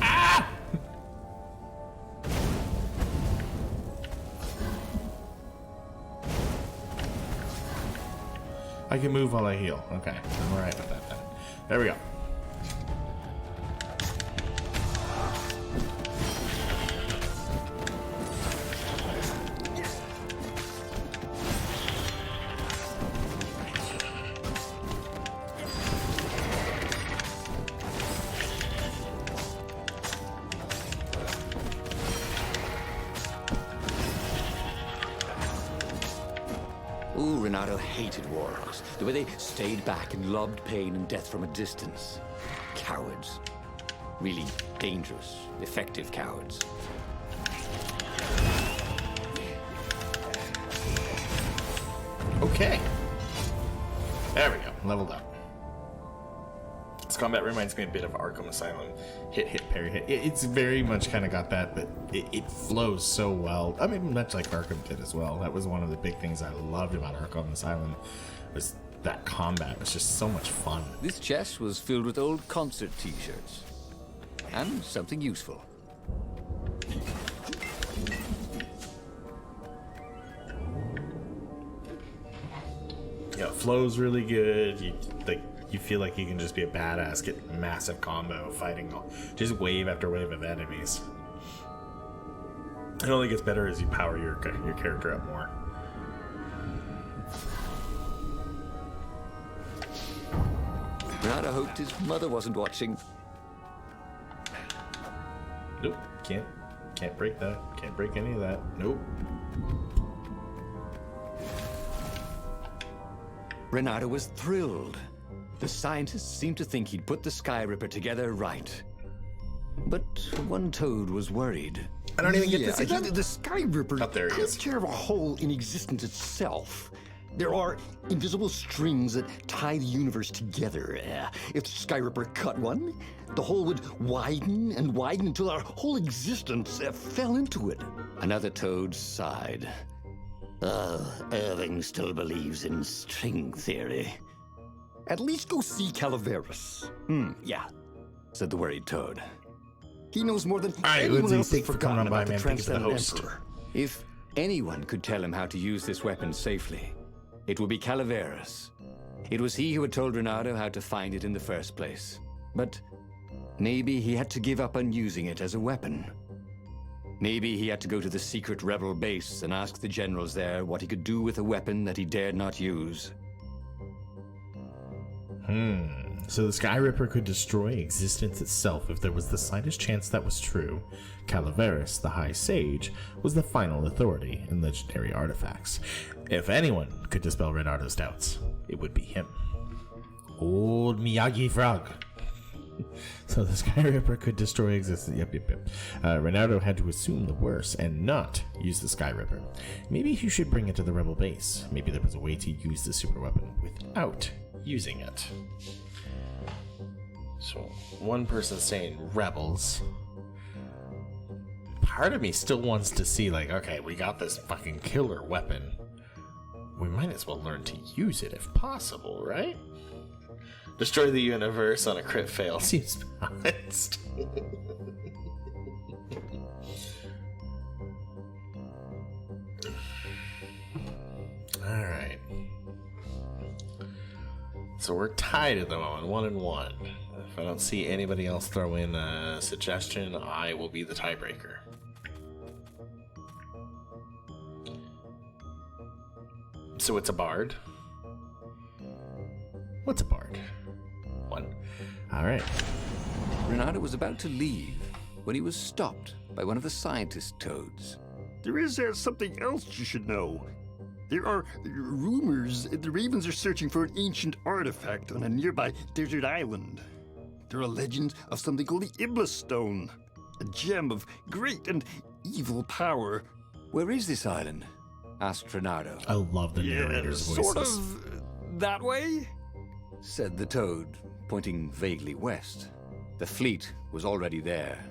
Ah! I can move while I heal. Okay, I'm alright with that then. There we go. Ooh, Renato hated warlocks. The way they stayed back and lobbed pain and death from a distance. Cowards. really dangerous, effective cowards. Okay. There we go. Leveled up. This combat reminds me a bit of Arkham Asylum. Hit, hit, parry, hit. It's very much kind of got that, but it flows so well. I mean, much like Arkham did as well. That was one of the big things I loved about Arkham Asylum, was that combat was just so much fun. This chest was filled with old concert t-shirts. And something useful. Yeah, it flows really good. You feel like you can just be a badass, get massive combo fighting, just wave after wave of enemies. It only gets better as you power your character up more. Renato hoped his mother wasn't watching. Nope, can't break that. Can't break any of that. Nope. Renato was thrilled. The scientists seemed to think he'd put the Sky Ripper together right. But one toad was worried. I don't even get this Yeah, again. the Sky Ripper Oh, there he takes is. care of a hole in existence itself. There are invisible strings that tie the universe together. If the Sky Ripper cut one, the hole would widen and widen until our whole existence fell into it. Another toad sighed. Irving still believes in string theory. At least go see Calaveras. Yeah, said the worried toad. He knows more than right, anyone Lindsay, else has thanks for coming forgotten on by, about the man. Thank you for the Transcendent host. Emperor. If anyone could tell him how to use this weapon safely, it would be Calaveras. It was he who had told Renato how to find it in the first place. But maybe he had to give up on using it as a weapon. Maybe he had to go to the secret rebel base and ask the generals there what he could do with a weapon that he dared not use. So the Sky Ripper could destroy existence itself if there was the slightest chance that was true. Calaveras, the High Sage, was the final authority in legendary artifacts. If anyone could dispel Renato's doubts, it would be him. Old Miyagi Frog. So the Sky Ripper could destroy existence. Yep. Renato had to assume the worst and not use the Sky Ripper. Maybe he should bring it to the rebel base. Maybe there was a way to use the super weapon without using it. So one person saying rebels. Part of me still wants to see, like, okay, we got this fucking killer weapon. We might as well learn to use it if possible, right? Destroy the universe on a crit fail seems balanced. Alright. So we're tied at the moment, 1-1. If I don't see anybody else throw in a suggestion, I will be the tiebreaker. So it's a bard. What's a bard? 1. Alright. Renato was about to leave when he was stopped by one of the scientist toads. There is something else you should know. There are rumors the Ravens are searching for an ancient artifact on a nearby desert island. There are legends of something called the Iblis Stone, a gem of great and evil power. Where is this island? Asked Renato. I love the narrator's voices. Sort of that way? Said the toad, pointing vaguely west. The fleet was already there.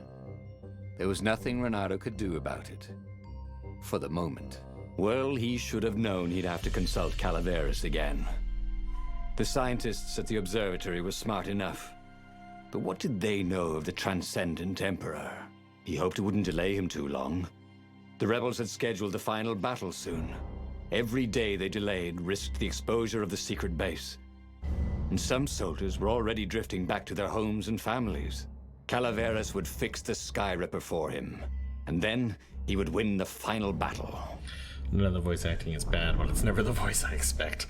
There was nothing Renato could do about it. For the moment. Well, he should have known he'd have to consult Calaveras again. The scientists at the observatory were smart enough. But what did they know of the Transcendent Emperor? He hoped it wouldn't delay him too long. The rebels had scheduled the final battle soon. Every day they delayed risked the exposure of the secret base. And some soldiers were already drifting back to their homes and families. Calaveras would fix the Sky Ripper for him. And then he would win the final battle. None of the voice acting is bad, but it's never the voice I expect.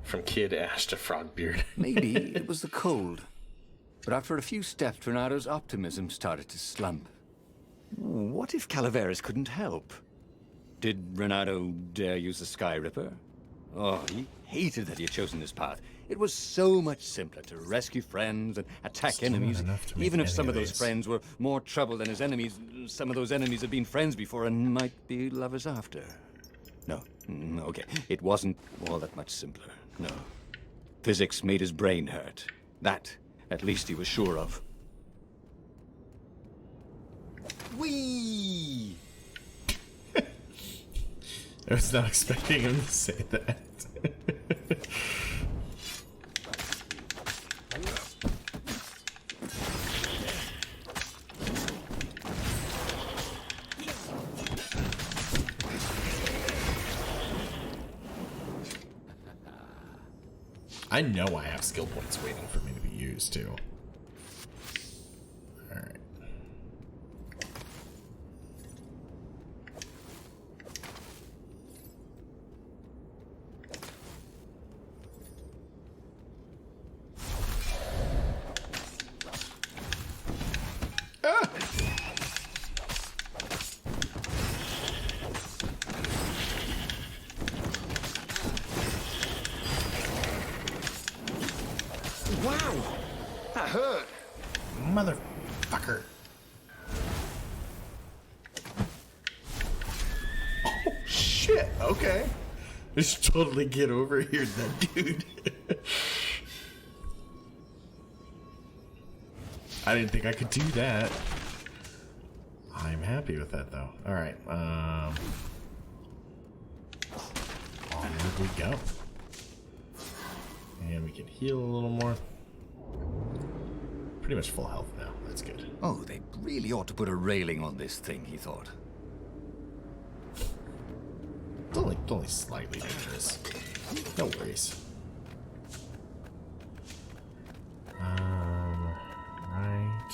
From Kid Ash to Frogbeard. Maybe it was the cold. But after a few steps, Renato's optimism started to slump. What if Calaveras couldn't help? Did Renato dare use the Sky Ripper? Oh, he hated that he had chosen this path. It was so much simpler to rescue friends and attack Still not enemies. enough to make Even if any some of of those these. friends were more trouble than his enemies, some of those enemies had been friends before and might be lovers after. No, okay, it wasn't all that much simpler, no. Physics made his brain hurt. That, at least he was sure of. Whee! I was not expecting him to say that. I know I have skill points waiting for me to be used too. Alright. Wow! That hurt! Motherfucker. Oh, shit. Okay. Just totally get over here, that dude. I didn't think I could do that. I'm happy with that, though. Alright, onward we go. And we can heal a little more. Pretty much full health now. That's good. Oh, they really ought to put a railing on this thing, he thought. It's only slightly dangerous. No worries. Right.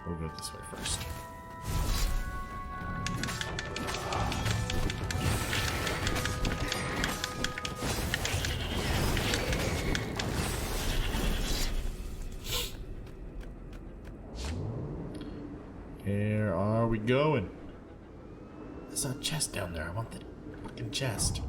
We'll go this way first. Where are we going? There's a chest down there. I want the fucking chest.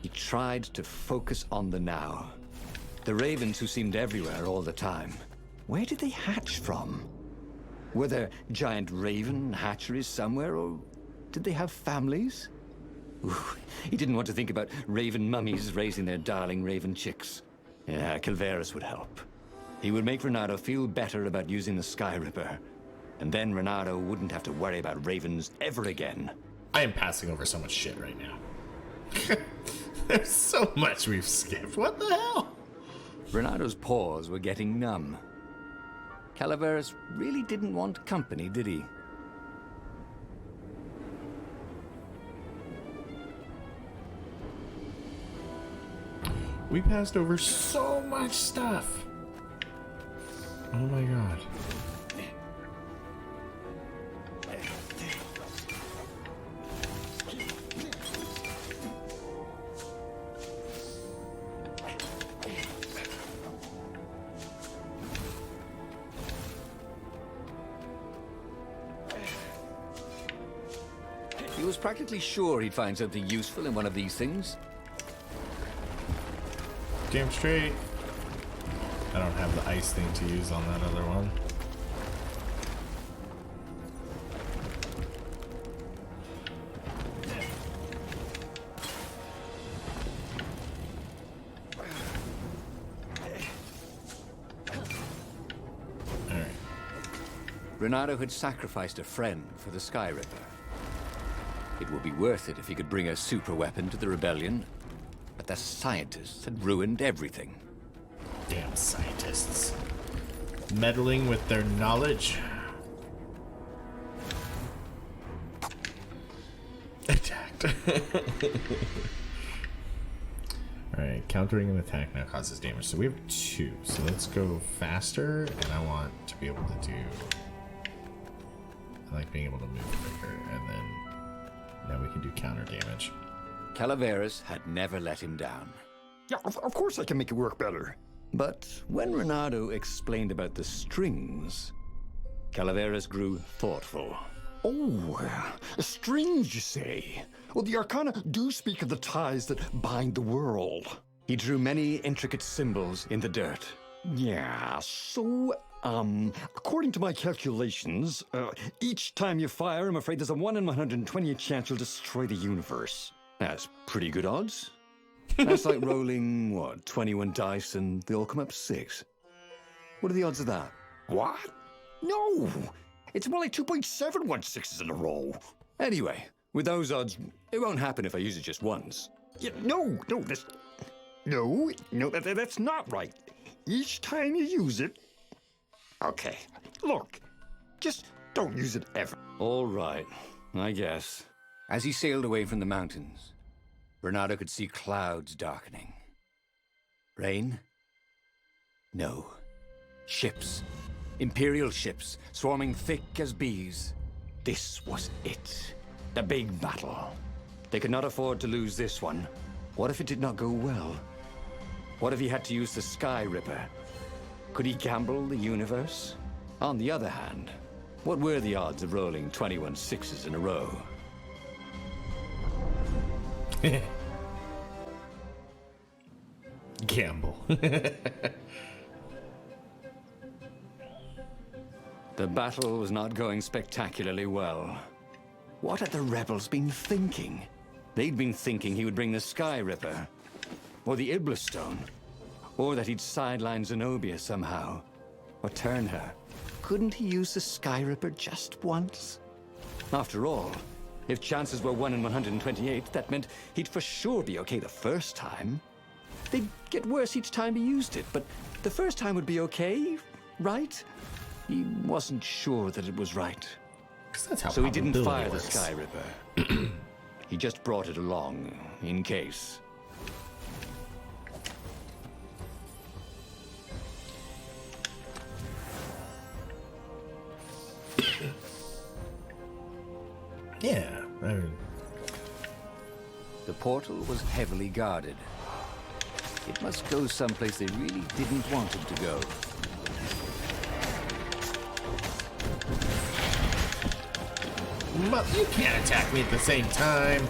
He tried to focus on the now. The ravens who seemed everywhere all the time. Where did they hatch from? Were there giant raven hatcheries somewhere, or did they have families? Ooh, he didn't want to think about raven mummies raising their darling raven chicks. Yeah, Calvaris would help. He would make Renato feel better about using the Sky Ripper. And then Renato wouldn't have to worry about ravens ever again. I am passing over so much shit right now. There's so much we've skipped. What the hell? Renato's paws were getting numb. Calaveras really didn't want company, did he? We passed over so much stuff. Oh my god. He was practically sure he'd find something useful in one of these things. Damn straight. I don't have the ice thing to use on that other one. Alright. Renato had sacrificed a friend for the Sky Ripper. It would be worth it if he could bring a super weapon to the rebellion, but the scientists had ruined everything. Damn scientists. Meddling with their knowledge. Attacked. Alright, countering an attack now causes damage. So we have 2. So let's go faster, and I want to be able to do... I like being able to move quicker, and then now we can do counter damage. Calaveras had never let him down. Yeah, of course I can make it work better. But when Renato explained about the strings, Calaveras grew thoughtful. Oh, strings, you say? Well, the Arcana do speak of the ties that bind the world. He drew many intricate symbols in the dirt. Yeah, so, according to my calculations, each time you fire, I'm afraid there's a 1 in 128 chance you'll destroy the universe. That's pretty good odds. That's like rolling, 21 dice and they all come up 6. What are the odds of that? What? No! It's more like 2.716s in a row. Anyway, with those odds, it won't happen if I use it just once. Yeah, no, that's not right. Each time you use it... Okay, look, just don't use it ever. All right, I guess. As he sailed away from the mountains, Renato could see clouds darkening. Rain? No. Ships. Imperial ships, swarming thick as bees. This was it. The big battle. They could not afford to lose this one. What if it did not go well? What if he had to use the Sky Ripper? Could he gamble the universe? On the other hand, what were the odds of rolling 21 6s in a row? Gamble. The battle was not going spectacularly well. What had the rebels been thinking? They'd been thinking he would bring the Sky Ripper, or the Iblis Stone, or that he'd sideline Zenobia somehow, or turn her. Couldn't he use the Sky Ripper just once? After all, if chances were 1 in 128, that meant he'd for sure be okay the first time. They'd get worse each time he used it, but the first time would be okay, right? He wasn't sure that it was right. That's how So he didn't fire works. the Sky Ripper. He just brought it along, in case. Yeah, I mean... The portal was heavily guarded. It must go someplace they really didn't want it to go. But you can't attack me at the same time.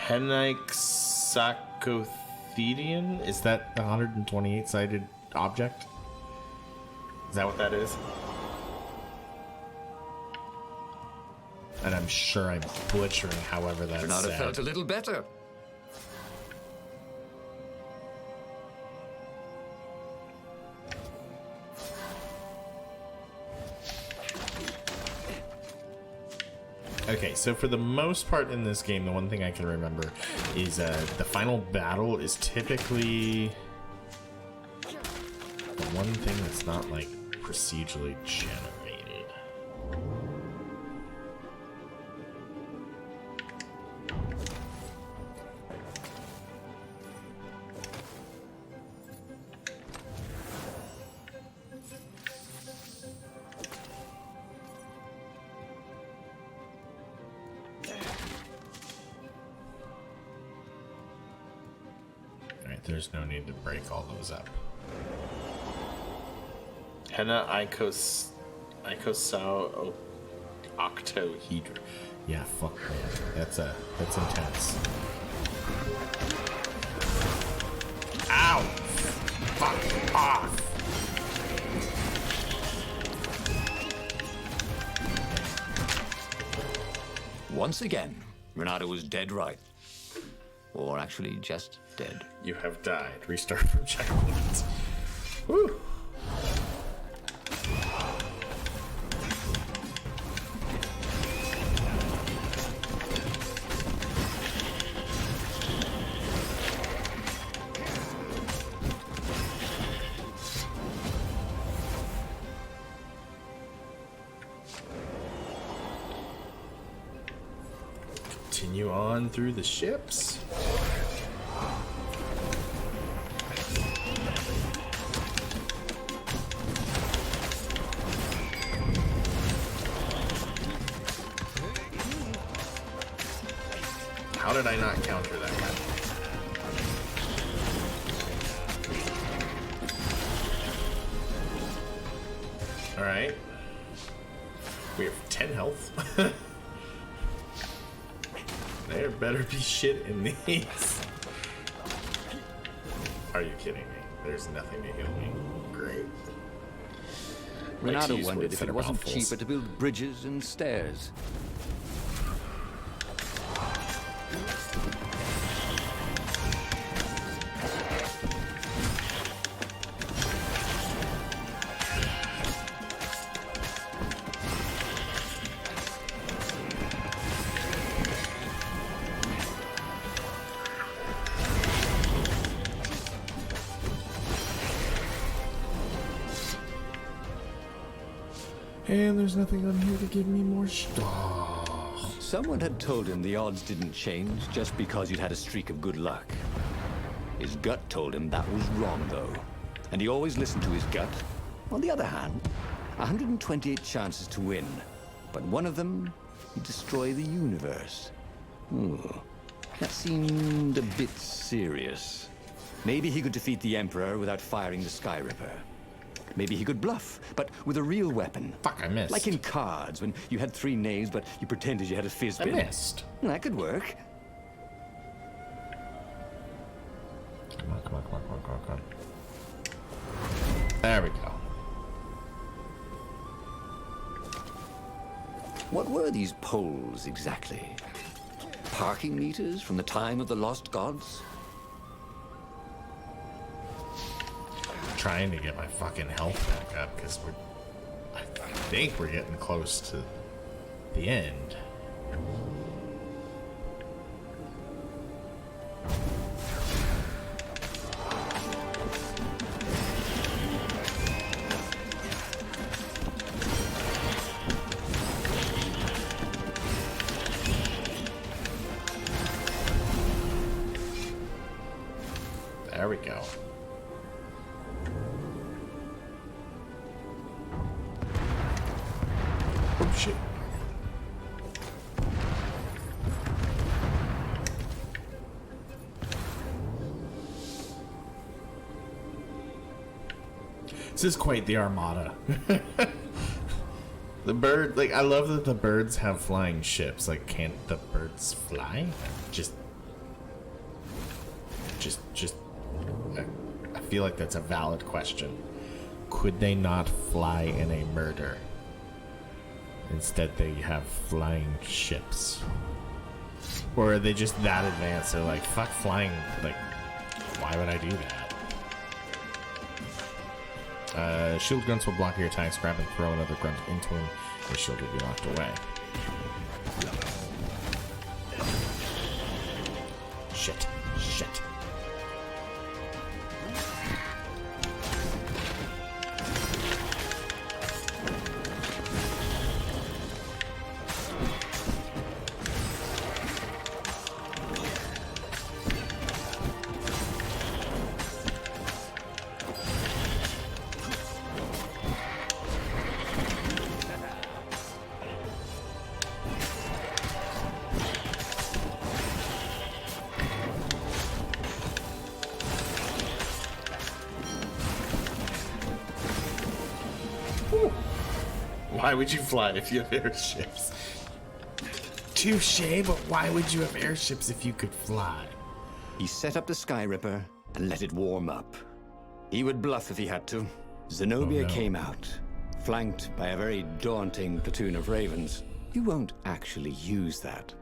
Henike Sacothedian? Is that the 128-sided object? Is that what that is? And I'm sure I'm butchering however that's Renato said. felt a little better. Okay, so for the most part in this game, the one thing I can remember is the final battle is typically the one thing that's not, like, procedurally generated. There's no need to break all those up. Henna Icosao Octohedra. Yeah, fuck man. That's intense. Ow! Fuck off! Once again, Renato was dead right. Or actually just dead. You have died. Restart from checkpoint. Woo! continue on through the ships. How did I not counter that guy? Alright. We have 10 health. There better be shit in these. Are you kidding me? There's nothing to heal me. Great. Renato wondered if it wasn't cheaper to build bridges and stairs. And there's nothing on here to give me more stuff. Someone had told him the odds didn't change just because you'd had a streak of good luck. His gut told him that was wrong, though. And he always listened to his gut. On the other hand, 128 chances to win. But one of them, he'd destroy the universe. That seemed a bit serious. Maybe he could defeat the Emperor without firing the Sky Ripper. Maybe he could bluff, but with a real weapon. Fuck, I missed. Like in cards, when you had 3 knaves, but you pretended you had a fizz I bin. missed. That could work. Come on, come on, come on, come on, come on, come on. There we go. What were these poles exactly? Parking meters from the time of the lost gods? Trying to get my fucking health back up because I think we're getting close to the end. There we go. Oh shit. This is quite the armada. The bird, like, I love that the birds have flying ships. Like, can't the birds fly? I feel like that's a valid question. Could they not fly in a murder? Instead, they have flying ships. Or are they just that advanced? They're like, fuck flying. Like, why would I do that? Shield grunts will block your attacks. Grab and throw another grunt into him. Your shield will be knocked away. Shit. Shit. Why would you fly if you have airships? Touché, but why would you have airships if you could fly? He set up the Sky Ripper and let it warm up. He would bluff if he had to. Zenobia came out, flanked by a very daunting platoon of ravens. You won't actually use that,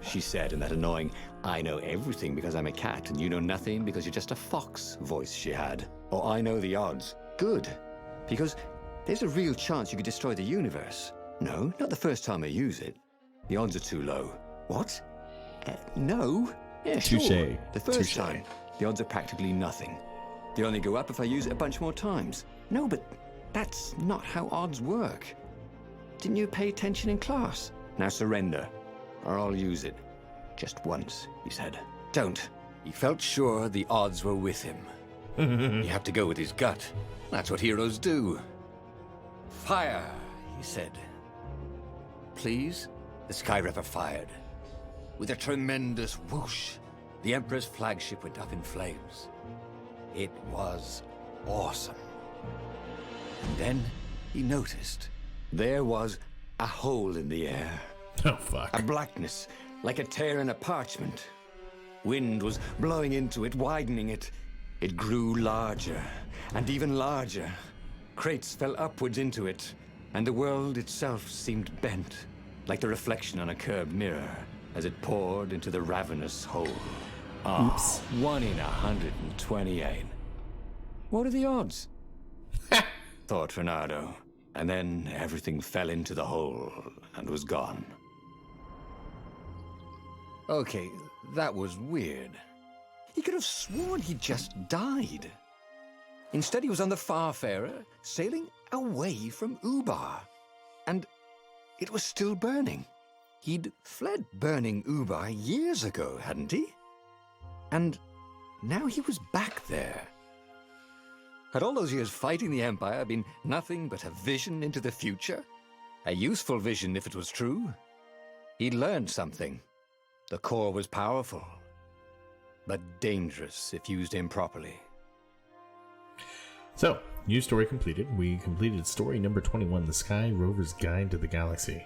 she said in that annoying, I know everything because I'm a cat and you know nothing because you're just a fox voice she had. Or I know the odds. Good, because there's a real chance you could destroy the universe. No, not the first time I use it. The odds are too low. What? No. Yeah, sure. Touché. The first Touché. time, the odds are practically nothing. They only go up if I use it a bunch more times. No, but that's not how odds work. Didn't you pay attention in class? Now surrender, or I'll use it. Just once, he said. Don't. He felt sure the odds were with him. He had to go with his gut. That's what heroes do. Fire, he said. Please? The Skyripper fired. With a tremendous whoosh, the Emperor's flagship went up in flames. It was awesome. And then he noticed there was a hole in the air. Oh, fuck. A blackness, like a tear in a parchment. Wind was blowing into it, widening it. It grew larger, and even larger. Crates fell upwards into it, and the world itself seemed bent, like the reflection on a curved mirror, as it poured into the ravenous hole. Oops. 1 in 128. What are the odds? Thought Reynardo. And then everything fell into the hole and was gone. Okay, that was weird. He could have sworn he just died. Instead, he was on the Farfarer, sailing away from Ubar. And it was still burning. He'd fled burning Ubar years ago, hadn't he? And now he was back there. Had all those years fighting the Empire been nothing but a vision into the future? A useful vision if it was true. He'd learned something. The core was powerful, but dangerous if used improperly. So, new story completed. We completed story number 21, The Sky Rover's Guide to the Galaxy.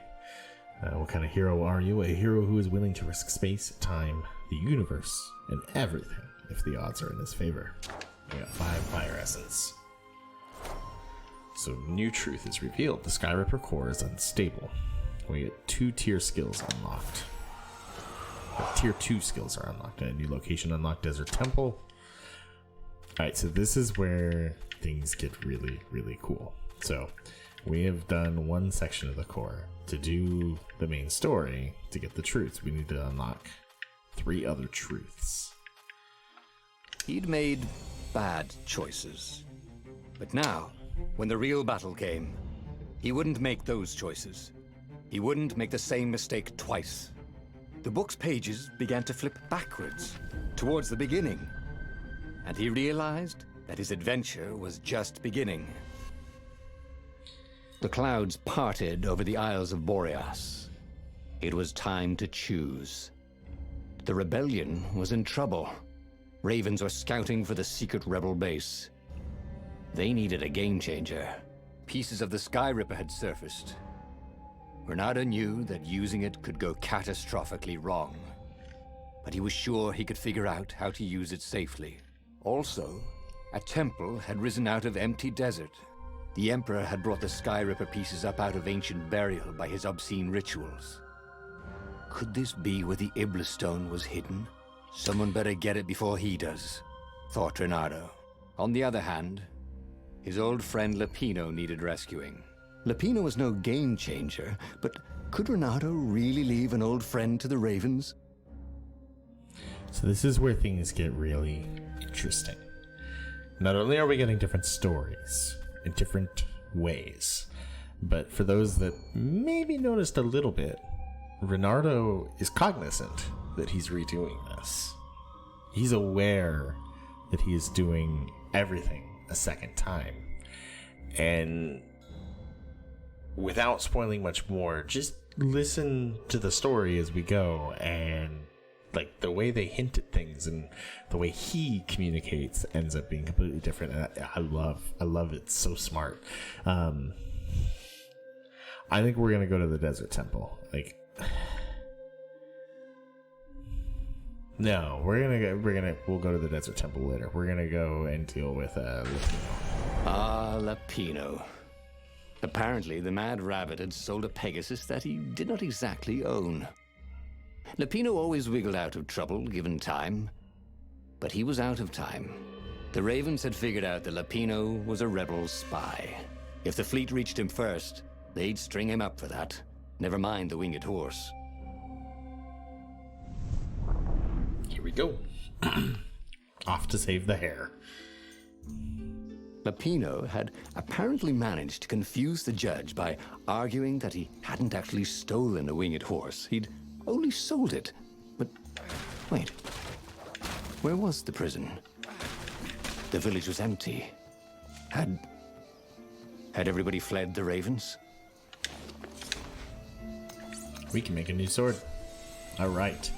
What kind of hero are you? A hero who is willing to risk space, time, the universe, and everything if the odds are in his favor. We got 5 fire essence. So, new truth is revealed. The Skyripper core is unstable. We get 2 tier skills unlocked. Tier 2 skills are unlocked. A new location unlocked, Desert Temple. Alright, so this is where things get really, really cool. So, we have done one section of the core. To do the main story, to get the truths, we need to unlock 3 other truths. He'd made bad choices. But now, when the real battle came, he wouldn't make those choices. He wouldn't make the same mistake twice. The book's pages began to flip backwards, towards the beginning. And he realized that his adventure was just beginning. The clouds parted over the Isles of Boreas. It was time to choose. The rebellion was in trouble. Ravens were scouting for the secret rebel base. They needed a game changer. Pieces of the Skyripper had surfaced. Reynardo knew that using it could go catastrophically wrong. But he was sure he could figure out how to use it safely. Also, a temple had risen out of empty desert. The Emperor had brought the Skyripper pieces up out of ancient burial by his obscene rituals. Could this be where the Iblis stone was hidden? Someone better get it before he does, thought Reynardo. On the other hand, his old friend Lapino needed rescuing. Lapino was no game changer, but could Reynardo really leave an old friend to the Ravens? So this is where things get really interesting. Not only are we getting different stories in different ways, but for those that maybe noticed a little bit, Reynardo is cognizant that he's redoing this. He's aware that he is doing everything a second time. And without spoiling much more, just listen to the story as we go, and like the way they hint at things and the way he communicates ends up being completely different. And I love it. It's so smart. I think we're gonna go to the Desert Temple. No, we'll go to the Desert Temple later. We're gonna go and deal with Lapino. Ah, Lapino. Apparently, the Mad Rabbit had sold a Pegasus that he did not exactly own. Lapino always wiggled out of trouble, given time. But he was out of time. The Ravens had figured out that Lapino was a rebel spy. If the fleet reached him first, they'd string him up for that. Never mind the winged horse. Here we go. Off to save the hare. Lapino had apparently managed to confuse the judge by arguing that he hadn't actually stolen a winged horse. He'd only sold it. But Wait. Where was the prison? The village was empty. Had everybody fled the ravens? We can make a new sword. All right.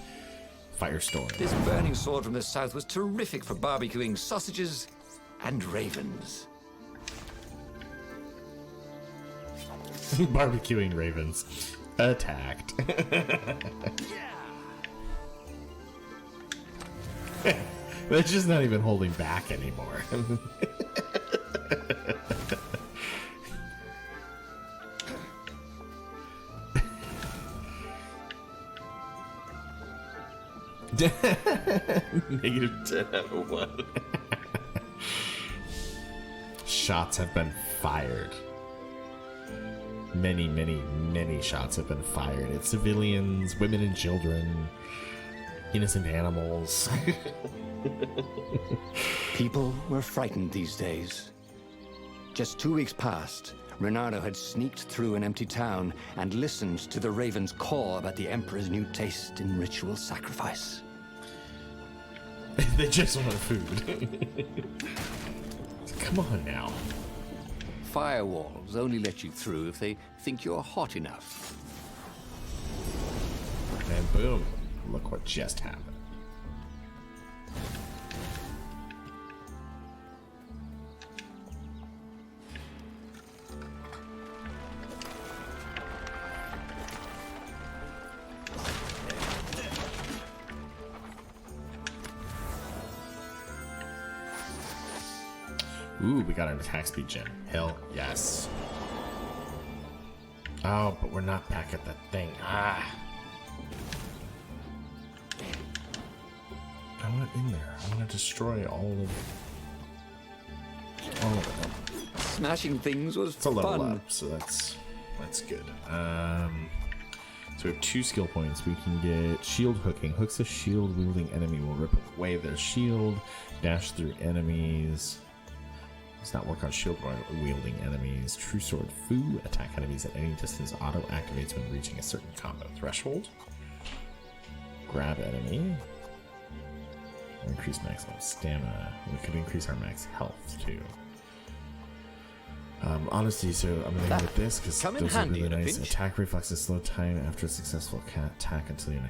Firestorm. This burning sword from the south was terrific for barbecuing sausages and ravens. Barbecuing ravens. Attacked. They're just not even holding back anymore. -10 out of 1. Shots have been fired. Many, many, many shots have been fired at civilians, women and children, innocent animals. People were frightened these days. Just 2 weeks past, Renato had sneaked through an empty town and listened to the ravens caw about the Emperor's new taste in ritual sacrifice. They just want food. Come on now. Firewalls only let you through if they think you're hot enough. And boom. Look what just happened. Ooh, we got an attack speed gem. Hell yes. Oh, but we're not back at the thing. Ah. I want it in there. I want to destroy all of them. Smashing things was It's a level fun. up, so that's good. So we have 2 skill points. We can get shield hooking. Hooks a shield wielding enemy will rip away their shield. Dash through enemies. Does not work on shield wielding enemies. True sword Fu. Attack enemies at any distance. Auto activates when reaching a certain combat threshold. Grab enemy. Increase maximum stamina. We could increase our max health too. Honestly, so I'm gonna go with this because come in those are handy really in a nice. pinch. Attack reflexes slow time after a successful attack until your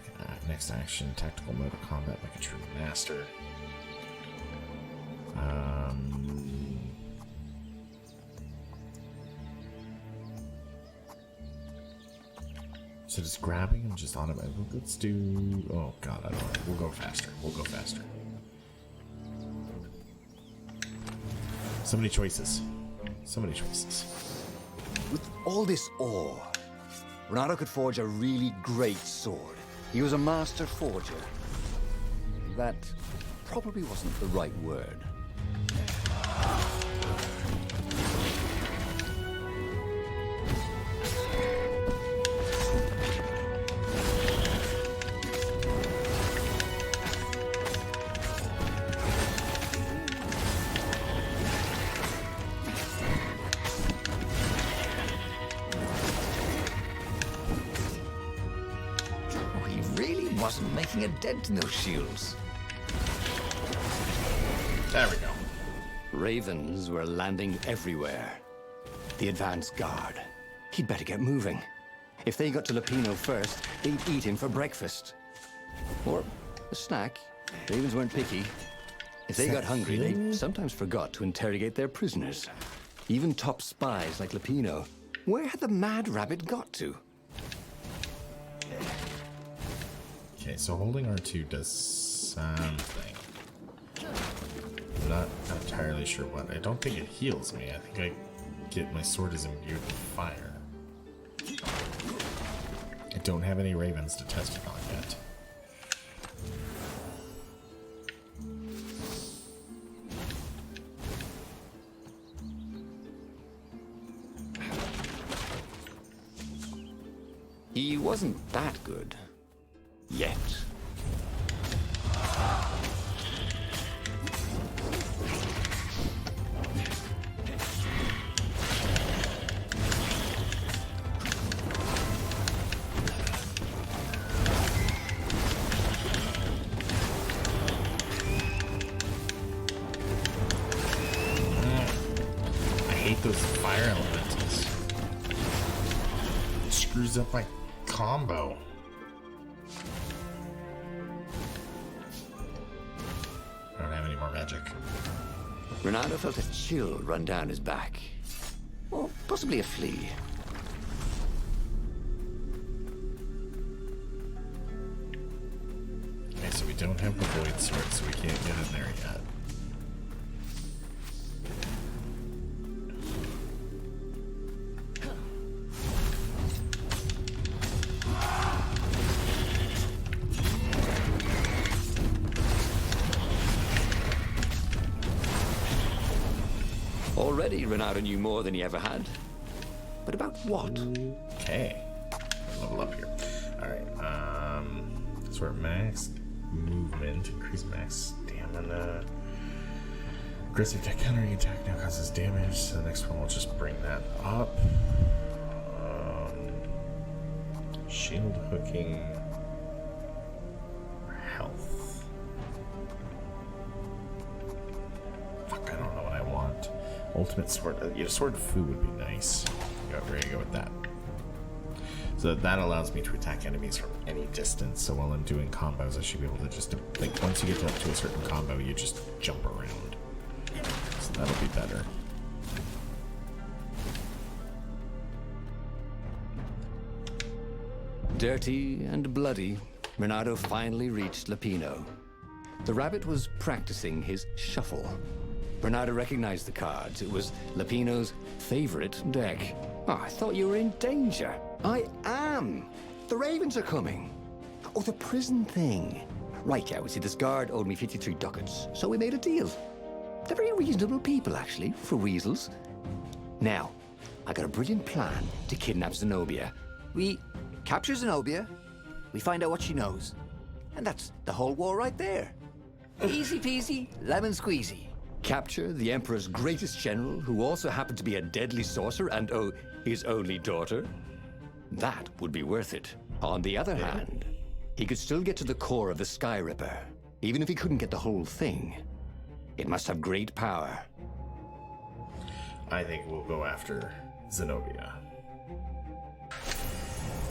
next action. Tactical mode of combat like a true master. So just grabbing and just automatic. Let's do. Oh god, I don't know. We'll go faster. We'll go faster. So many choices. So many choices. With all this ore, Renato could forge a really great sword. He was a master forger. That probably wasn't the right word. Wasn't making a dent in those shields. There we go. Ravens were landing everywhere. The advance guard. He'd better get moving. If they got to Lupino first, they'd eat him for breakfast. Or a snack. Ravens weren't picky. If they got hungry, they sometimes forgot to interrogate their prisoners. Even top spies like Lupino. Where had the mad rabbit got to? Okay, so holding R2 does something. I'm not entirely sure what. I don't think it heals me. I think I get my sword is imbued with fire. I don't have any ravens to test it on yet. He wasn't that good. Yet. screws up my combo. I don't have any more magic. Renato felt a chill run down his back. Or possibly a flea. Okay, so we don't have the Void Sword, so we can't get in there yet. Already, Renato knew more than he ever had. But about what? Okay. Level up here. Alright, sort of max movement, increase max stamina. Aggressive attack, countering attack now causes damage, so the next one will just bring that up. Shield hooking. Health. Fuck, I don't know what I want. Ultimate sword, sword of food would be nice. We're gonna go with that. So that allows me to attack enemies from any distance. So while I'm doing combos, I should be able to just, like, once you get up to a certain combo, you just jump around. So that'll be better. Dirty and bloody, Renato finally reached Lapino. The rabbit was practicing his shuffle. Renato recognized the cards. It was Lapino's favorite deck. Oh, I thought you were in danger. I am. The ravens are coming. Oh, the prison thing. Right, yeah, see, this guard owed me 53 ducats, so we made a deal. They're very reasonable people, actually, for weasels. Now, I got a brilliant plan to kidnap Zenobia. We capture Zenobia, we find out what she knows, and that's the whole war right there. Easy peasy, lemon squeezy. Capture the Emperor's greatest general, who also happened to be a deadly sorcerer and, oh, his only daughter. That would be worth it. On the other hand, he could still get to the core of the Sky Ripper, even if he couldn't get the whole thing. It must have great power. I think we'll go after Zenobia.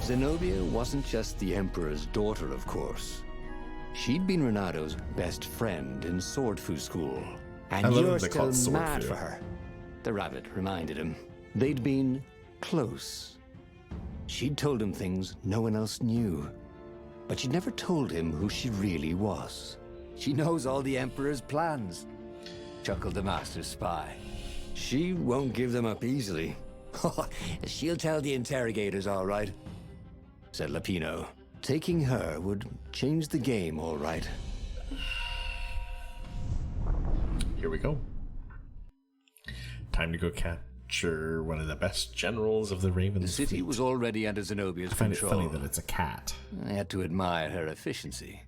Zenobia wasn't just the Emperor's daughter, of course. She'd been Renato's best friend in Sword Fu school. And you're still mad for her. The rabbit reminded him. They'd been close. She'd told him things no one else knew. But she'd never told him who she really was. She knows all the Emperor's plans, chuckled the master spy. She won't give them up easily. She'll tell the interrogators, all right, said Lapino. Taking her would change the game, all right. Here we go. Time to go capture one of the best generals of the Ravens. The city was already under Zenobia's control. I find it funny that it's a cat. I had to admire her efficiency.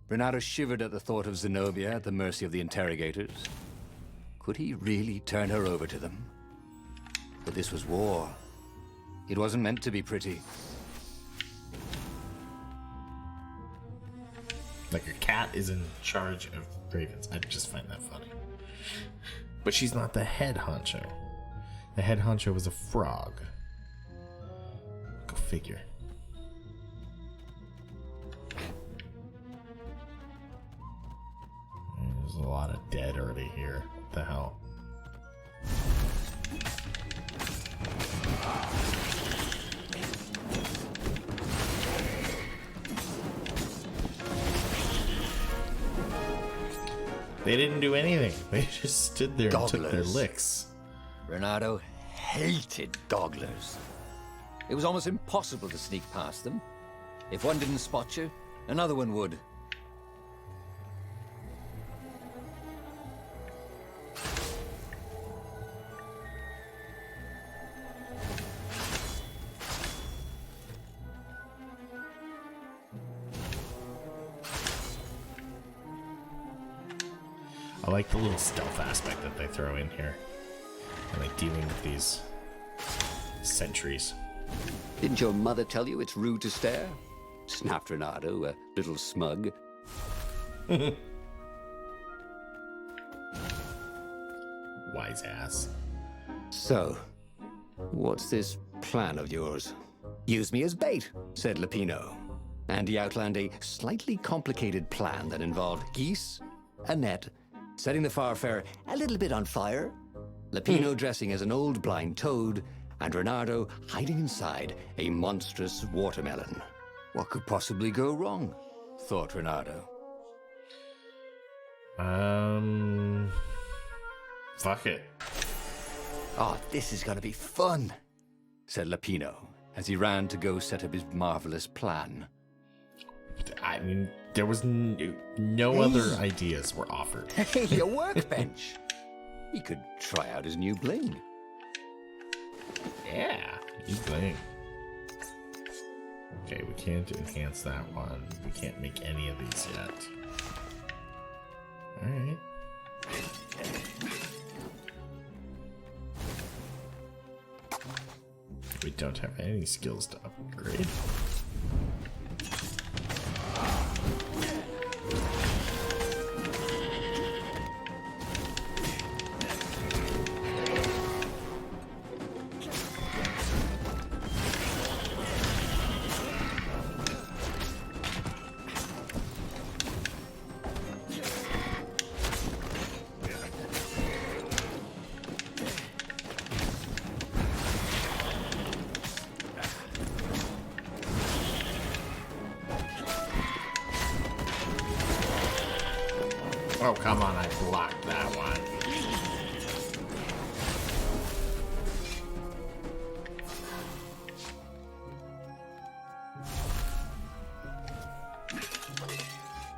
Renato shivered at the thought of Zenobia at the mercy of the interrogators. Could he really turn her over to them? But this was war. It wasn't meant to be pretty. Like a cat is in charge of ravens. I just find that funny. But she's not the head honcho. The head honcho was a frog. Go figure. There's a lot of dead already here. What the hell? They didn't do anything. They just stood there and took their licks. Renato hated gogglers. It was almost impossible to sneak past them. If one didn't spot you, another one would. I like the little stealth aspect that they throw in here. And like dealing with these sentries. Didn't your mother tell you it's rude to stare? Snapped Renato, a little smug. Wise ass. So, what's this plan of yours? Use me as bait, said Lupino. And he outlined a slightly complicated plan that involved geese, a net, setting the Farfarer a little bit on fire, Lupino dressing as an old blind toad, and Reynardo hiding inside a monstrous watermelon. What could possibly go wrong? Thought Reynardo. Fuck it. Oh, this is gonna be fun, said Lupino as he ran to go set up his marvelous plan. I mean, there was no other ideas were offered. Hey, a workbench! He could try out his new bling. Yeah, you bling. Okay, we can't enhance that one. We can't make any of these yet. Alright. We don't have any skills to upgrade. Oh, come on, I blocked that one.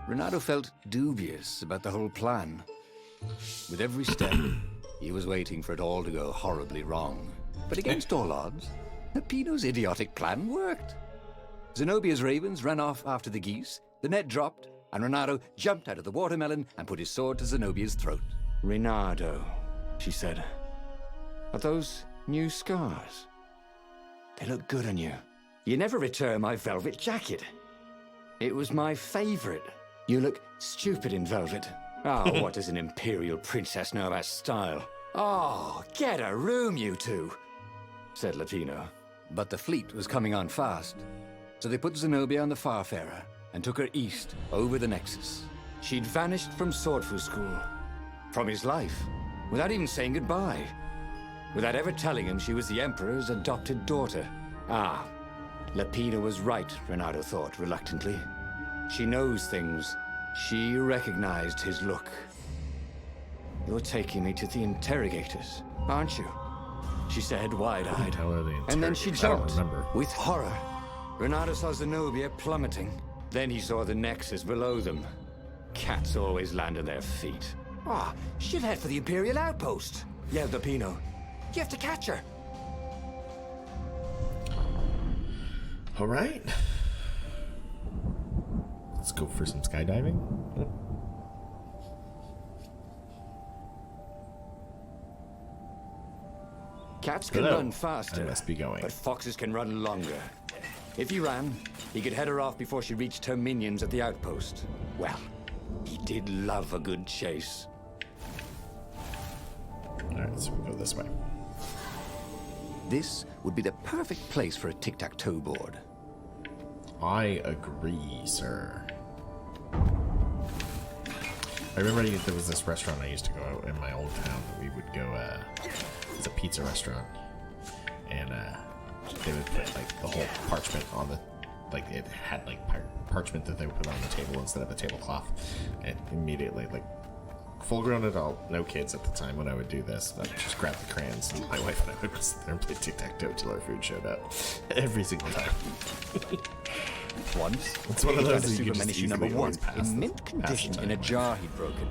Reynardo felt dubious about the whole plan. With every step, he was waiting for it all to go horribly wrong. But against all odds, Lupino's idiotic plan worked. Zenobia's ravens ran off after the geese, the net dropped, and Reynardo jumped out of the watermelon and put his sword to Zenobia's throat. Reynardo, she said, are those new scars? They look good on you. You never returned my velvet jacket. It was my favorite. You look stupid in velvet. Oh, what does an imperial princess know about style? Oh, get a room, you two, said Lupino. But the fleet was coming on fast, so they put Zenobia on the Farfarer and took her east, over the Nexus. She'd vanished from Swordfu School, from his life, without even saying goodbye, without ever telling him she was the Emperor's adopted daughter. Ah, Lupino was right, Reynardo thought reluctantly. She knows things. She recognized his look. You're taking me to the interrogators, aren't you? She said, wide-eyed. And then she jumped with horror. Reynardo saw Zenobia plummeting. Then he saw the Nexus below them. Cats always land on their feet. Ah, she'll head for the Imperial outpost, yelled Lupino. You have to catch her. All right. Let's go for some skydiving. Cats can run faster, I must be going. but foxes can run longer. If he ran, he could head her off before she reached her minions at the outpost. Well, he did love a good chase. Alright, so we go this way. This would be the perfect place for a tic-tac-toe board. I agree, sir. I remember there was this restaurant I used to go out in my old town. We would go, it's a pizza restaurant. And, they would put, like, the whole parchment on the, like, it had, like, parchment that they would put on the table instead of a tablecloth. And immediately, like, full-grown adult, no kids at the time when I would do this. I would just grab the crayons, and my wife and I would sit there and play tic-tac-toe till our food showed up. Every single time. Once, It's one of those that you Super can just Miniature number easily one always pass in the- mint pass the condition time in a with. jar he'd broken.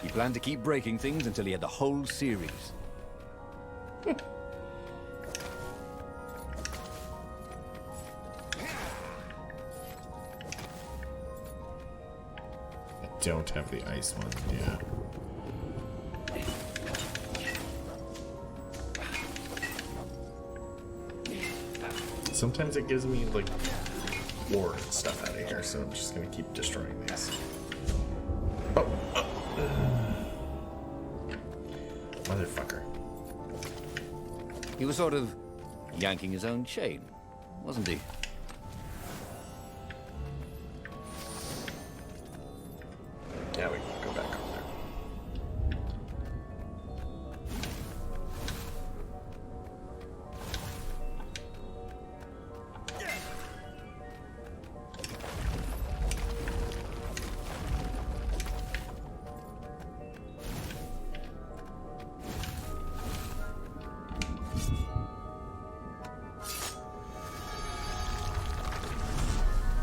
He planned to keep breaking things until he had the whole series. I don't have the ice one, yeah. Sometimes it gives me, like, ore and stuff out of here, so I'm just gonna keep destroying these. Oh! Motherfucker. He was sort of yanking his own chain. wasn't he? Yeah, we can go back over there.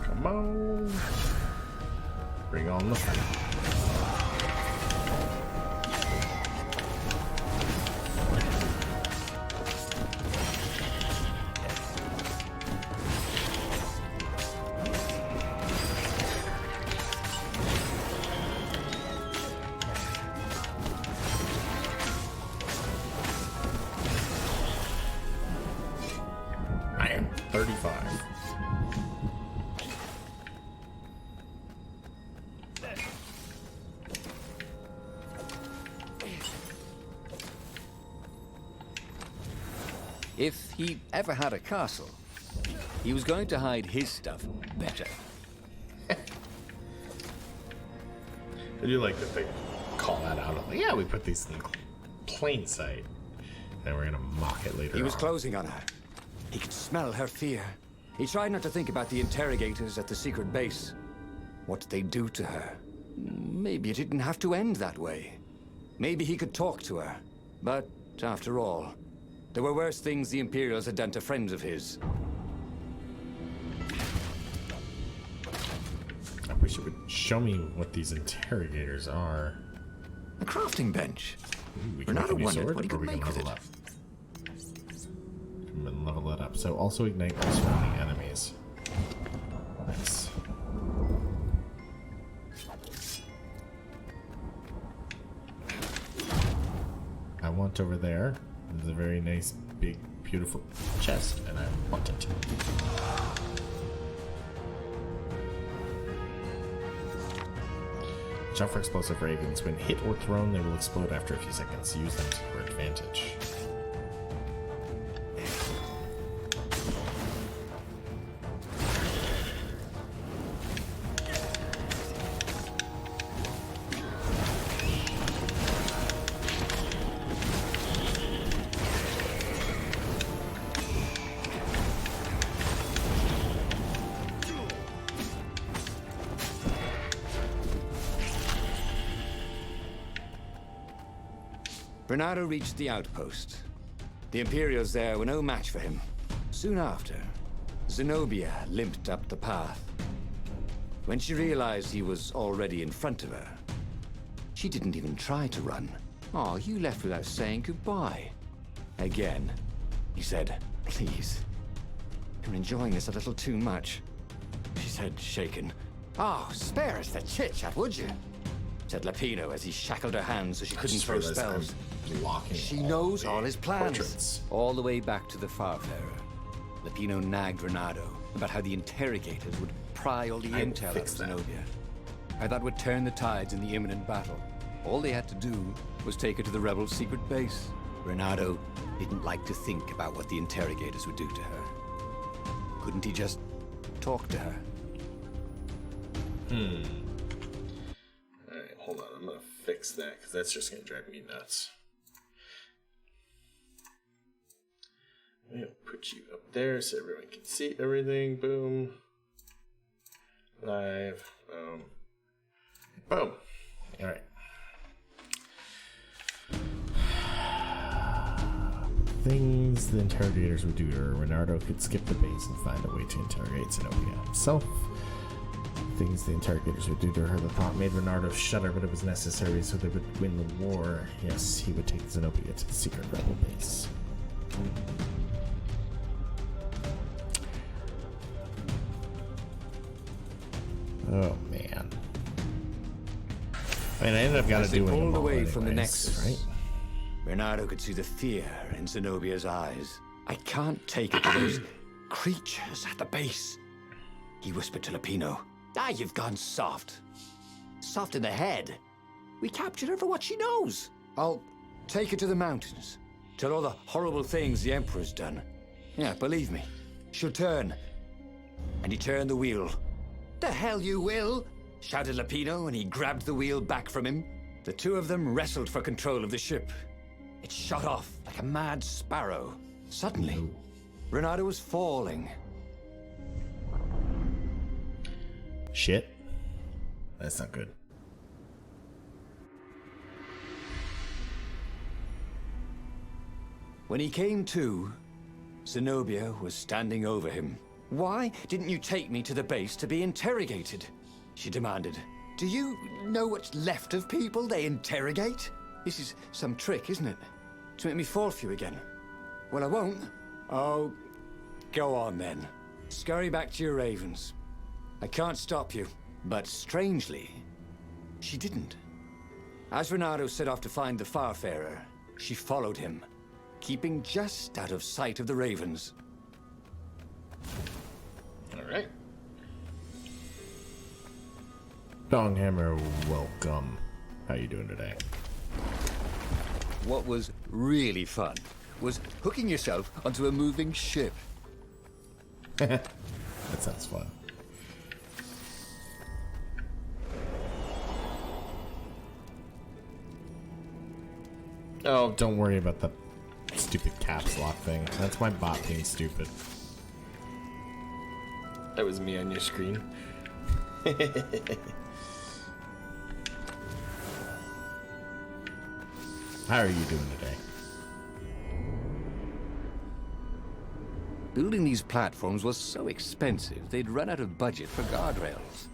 Come on. Bring on the fight. I am 35. If he ever had a castle, he was going to hide his stuff better. I do like that they call that out. Like, yeah, we put these in plain sight, and we're gonna mock it later. He was on. closing on her. He could smell her fear. He tried not to think about the interrogators at the secret base. What did they do to her? Maybe it didn't have to end that way. Maybe he could talk to her. But after all, there were worse things the Imperials had done to friends of his. I wish it would show me what these interrogators are. A crafting bench. Ooh, we can make Renato a new wondered sword, what he or could we can make with level it. up. And level it up. So also ignite all surrounding enemies. Nice. I want over there. There's a very nice, big, beautiful chest, and I want it. Watch out for explosive ravens. When hit or thrown, they will explode after a few seconds. Use them to your advantage. Renato reached the outpost. The Imperials there were no match for him. Soon after, Zenobia limped up the path. When she realized he was already in front of her, she didn't even try to run. Oh, you left without saying goodbye. Again, he said, "Please, you're enjoying this a little too much," she said, shaken. "Oh, spare us the chit-chat, would you?" said Lapino as he shackled her hands so she couldn't throw spells. Blocking She knows all his plans. portraits. All the way back to the Farfarer. Lapino nagged Renato about how the interrogators would pry all the I will intel out of fix that. Zenobia. How that would turn the tides in the imminent battle. All they had to do was take her to the rebels' secret base. Renato didn't like to think about what the interrogators would do to her. Couldn't he just talk to her? Alright, hold on. I'm gonna fix that because that's just gonna drive me nuts. I'm gonna put you up there so everyone can see everything. Boom. Live. Boom. Boom. Alright. Things the interrogators would do to her. Renardo could skip the base and find a way to interrogate Zenobia himself. Things the interrogators would do to her. The thought made Renardo shudder, but it was necessary so they would win the war. Yes, he would take Zenobia to the secret rebel base. Oh man. I mean, I ended up As they doing them pulled all away from the anyways, Nexus, right? Renato could see the fear in Zenobia's eyes. "I can't take it to those creatures at the base," he whispered to Lapino. "Ah, you've gone soft. Soft in the head. We captured her for what she knows. I'll take her to the mountains. Tell all the horrible things the Emperor's done. Yeah, believe me, She'll turn. And he turned the wheel. The hell you will! Shouted Lapino, and he grabbed the wheel back from him. The two of them wrestled for control of the ship. It shot off like a mad sparrow. Suddenly, Renato was falling. Shit. That's not good. When he came to, Zenobia was standing over him. Why didn't you take me to the base to be interrogated? She demanded. Do you know what's left of people they interrogate? This is some trick, isn't it? To make me fall for you again. Well, I won't. Oh, go on then. Scurry back to your ravens. I can't stop you. But strangely, she didn't. As Renato set off to find the Farfarer, she followed him, keeping just out of sight of the ravens. All right. Donghammer, welcome. How you doing today? What was really fun was hooking yourself onto a moving ship. That sounds fun. Oh, don't worry about the stupid caps lock thing. That's my bot being stupid. That was me on your screen. How are you doing today? Building these platforms was so expensive, they'd run out of budget for guardrails.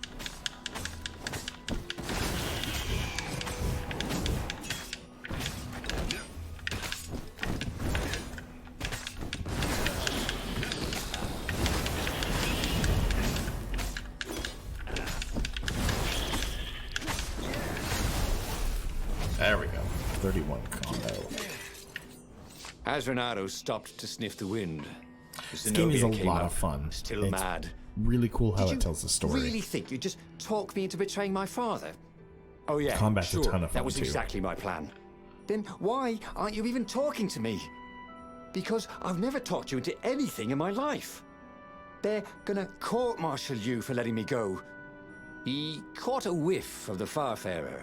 There we go. 31 combo. As Renato stopped to sniff the wind, This game is a Zenobia came lot up, of fun. Still It's mad. really cool how Did it you tells the story. really think you'd just talk me into betraying my father? Oh yeah, Combat's a sure, ton of fun, that was too. exactly my plan. Then why aren't you even talking to me? Because I've never talked you into anything in my life. They're gonna court-martial you for letting me go. He caught a whiff of the Farfarer.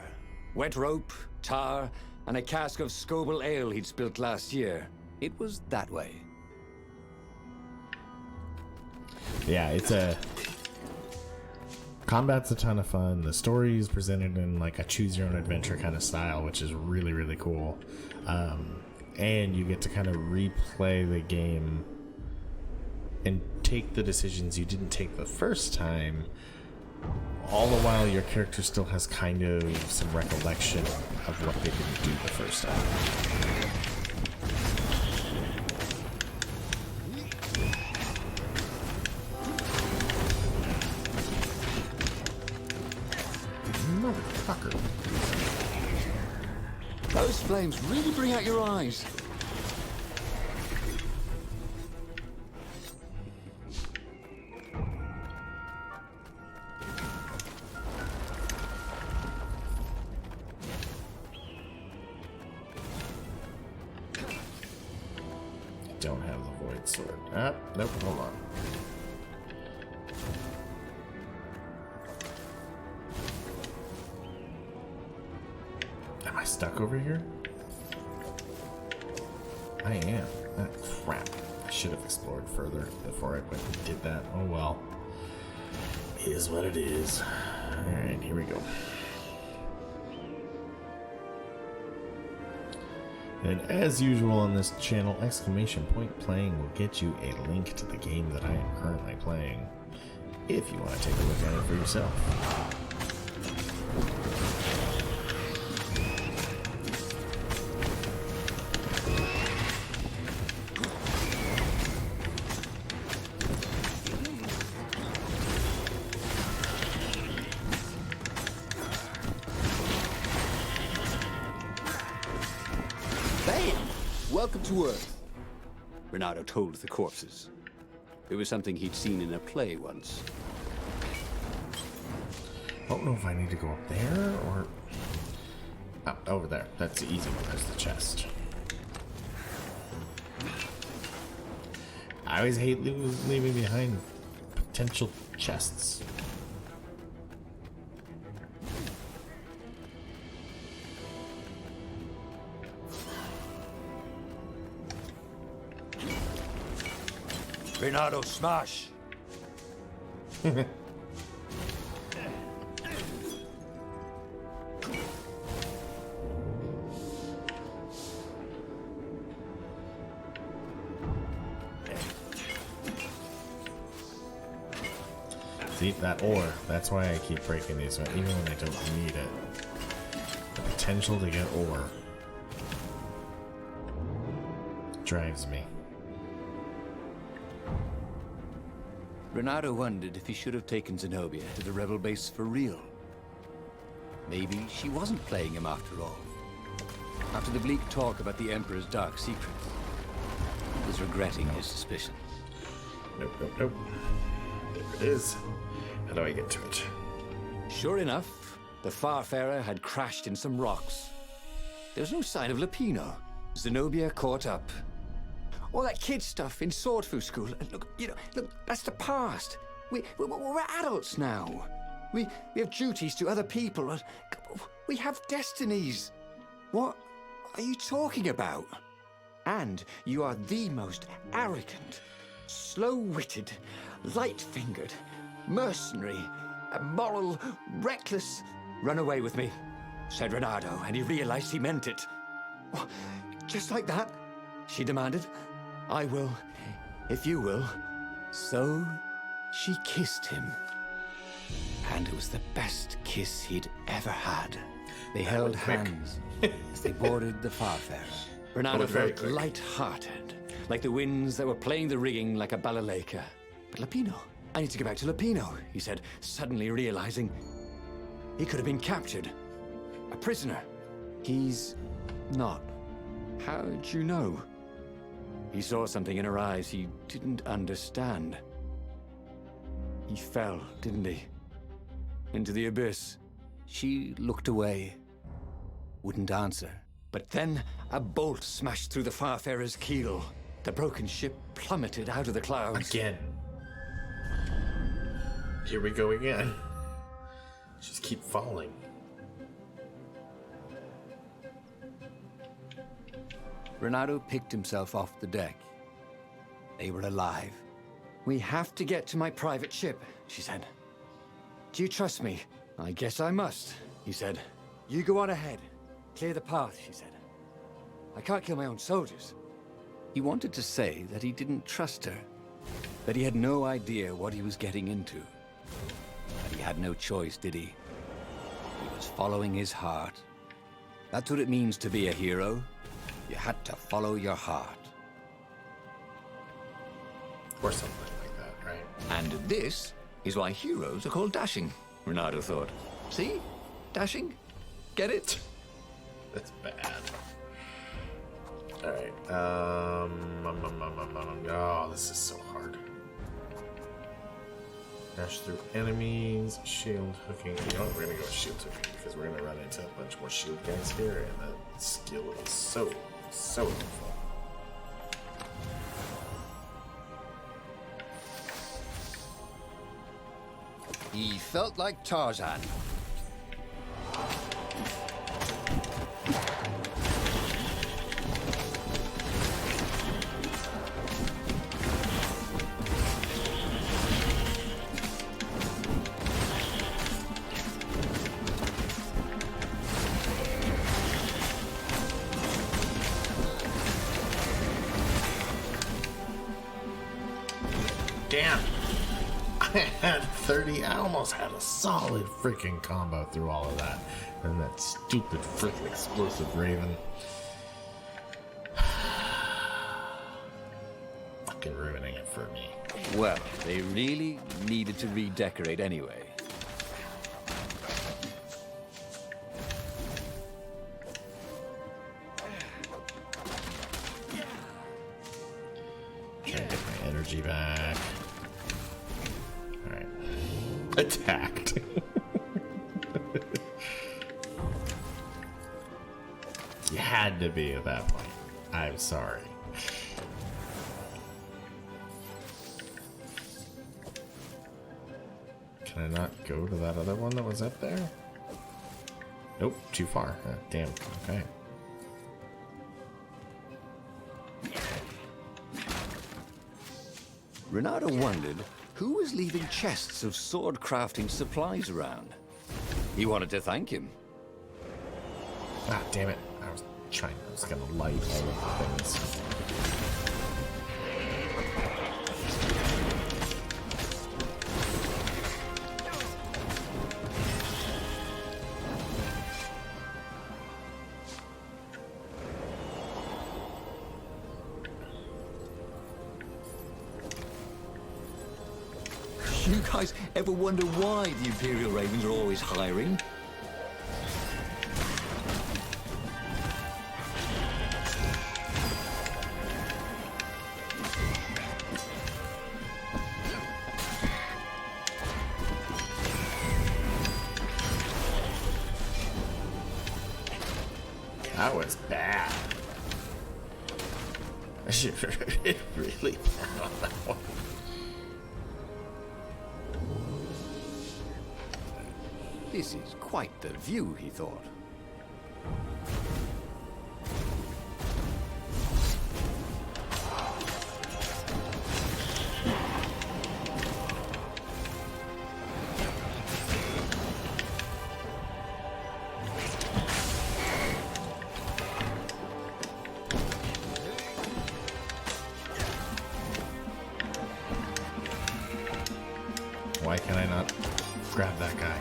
Wet rope, tar, and a cask of Scoble ale he'd spilt last year. It was that way. Yeah, it's a... Combat's a ton of fun. The story is presented in like a choose-your-own-adventure kind of style, which is really, really cool. And you get to kind of replay the game and take the decisions you didn't take the first time, all the while your character still has kind of some recollection of what they didn't do the first time. Motherfucker. Those flames really bring out your eyes. Don't have the void sword. Ah, nope, hold on. Am I stuck over here? I am. Ah, crap. I should have explored further before I went and did that. Oh well. It is what it is. Alright, here we go. And as usual on this channel, exclamation point playing will get you a link to the game that I am currently playing, if you want to take a look at it for yourself. Welcome to Earth, Renato told the corpses. It was something he'd seen in a play once. I don't know if I need to go up there or... Oh, over there. That's the easy one. There's the chest. I always hate leaving behind potential chests. Renato, smash! See, that ore. That's why I keep breaking these, even when I don't need it. The potential to get ore drives me. Renato wondered if he should have taken Zenobia to the rebel base for real. Maybe she wasn't playing him after all. After the bleak talk about the Emperor's dark secrets, he was regretting his suspicions. Nope, nope, nope. There it is. How do I get to it? Sure enough, the Farfarer had crashed in some rocks. There was no sign of Lupino. Zenobia caught up. All that kid stuff in Swordfu School. Look, that's the past. We're adults now. We have duties to other people. We have destinies. What are you talking about? And you are the most arrogant, slow-witted, light-fingered, mercenary, immoral, reckless. Run away with me, said Renato, and he realized he meant it. What, just like that? She demanded. I will, if you will. So she kissed him. And it was the best kiss he'd ever had. They held hands as they boarded the Farfarer. Renato felt light-hearted, like the winds that were playing the rigging like a balalaika. But Lupino, I need to get back to Lupino, he said, suddenly realizing he could have been captured. A prisoner. He's not. How'd you know? He saw something in her eyes he didn't understand. He fell, didn't he? Into the abyss. She looked away, wouldn't answer. But then a bolt smashed through the Farfarer's keel. The broken ship plummeted out of the clouds. Again. Here we go again. Just keep falling. Renato picked himself off the deck. They were alive. We have to get to my private ship, she said. Do you trust me? I guess I must, he said. You go on ahead. Clear the path, she said. I can't kill my own soldiers. He wanted to say that he didn't trust her, that he had no idea what he was getting into. But he had no choice, did he? He was following his heart. That's what it means to be a hero. You had to follow your heart. Or something like that, right? And this is why heroes are called dashing, Renato thought. See? Dashing? Get it? That's bad. Alright, oh, this is so hard. Dash through enemies, shield hooking. You know what? We're gonna go with shield hooking because we're gonna run into a bunch more shield guys here, and that skill is so helpful. He felt like Tarzan. Damn! I had 30. I almost had a solid freaking combo through all of that. And that stupid freaking explosive raven. Fucking ruining it for me. Well, they really needed to redecorate anyway. Trying to get my energy back. Alright. Attacked. You had to be at that point. I'm sorry. Can I not go to that other one that was up there? Nope, too far. Damn. Okay. Renato wondered who was leaving chests of sword crafting supplies around. He wanted to thank him. Ah, damn it. I was gonna light all of the things. You guys ever wonder why the Imperial Ravens are always hiring? That was bad. I should it really bad on that one. This is quite the view, he thought. Why can I not grab that guy?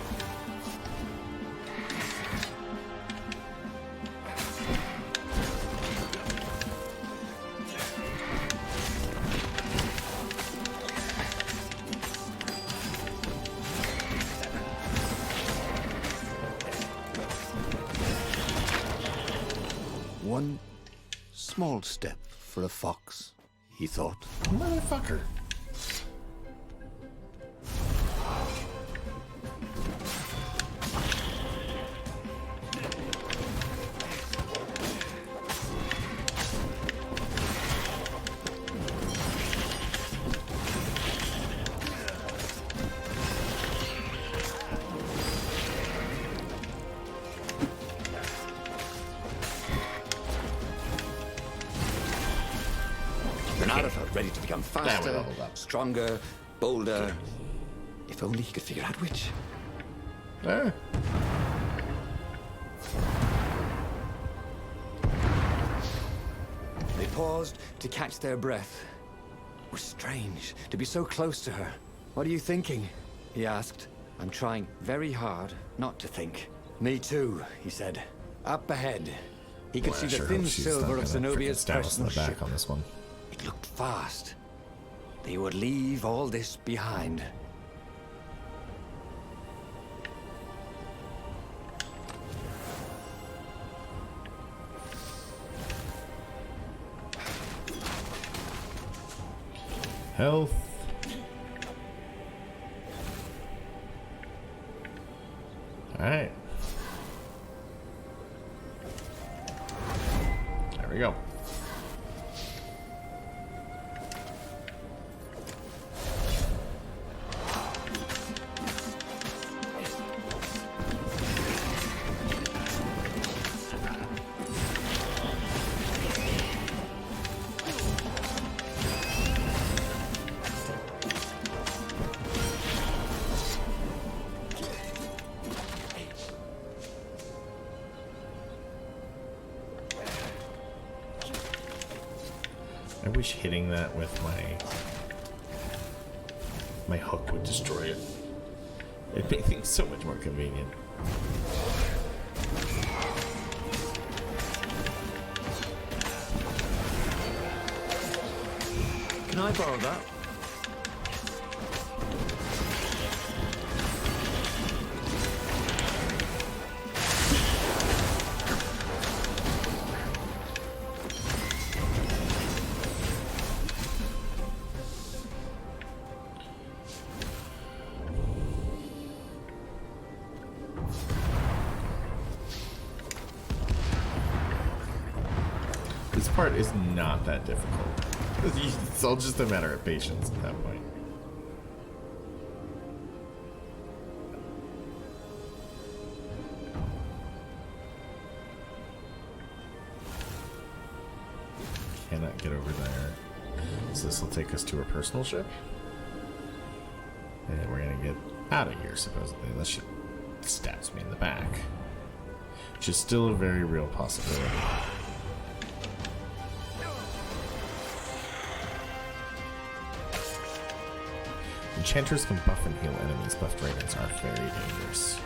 One small step for a fox, he thought. Motherfucker. Renato felt ready to become Now faster, we're leveled up. stronger, bolder. If only he could figure out which. Ah. They paused to catch their breath. It was strange to be so close to her. What are you thinking? He asked. I'm trying very hard not to think. Me too, he said. Up ahead. He could Boy, see I the sure thin hope she's silver not of gonna Zenobia's frickin' stab us in personal the back ship. on this one. It looked fast. They would leave all this behind. Health. Alright. There we go. I wish hitting that with my hook would destroy it. It'd make things so much more convenient. Can I borrow that? This part is not that difficult. It's all just a matter of patience at that point. cannot get over there. So this will take us to her personal ship. And we're gonna get out of here, supposedly, unless she stabs me in the back. Which is still a very real possibility. Enchanters can buff and heal enemies. Buffed ravens are very dangerous.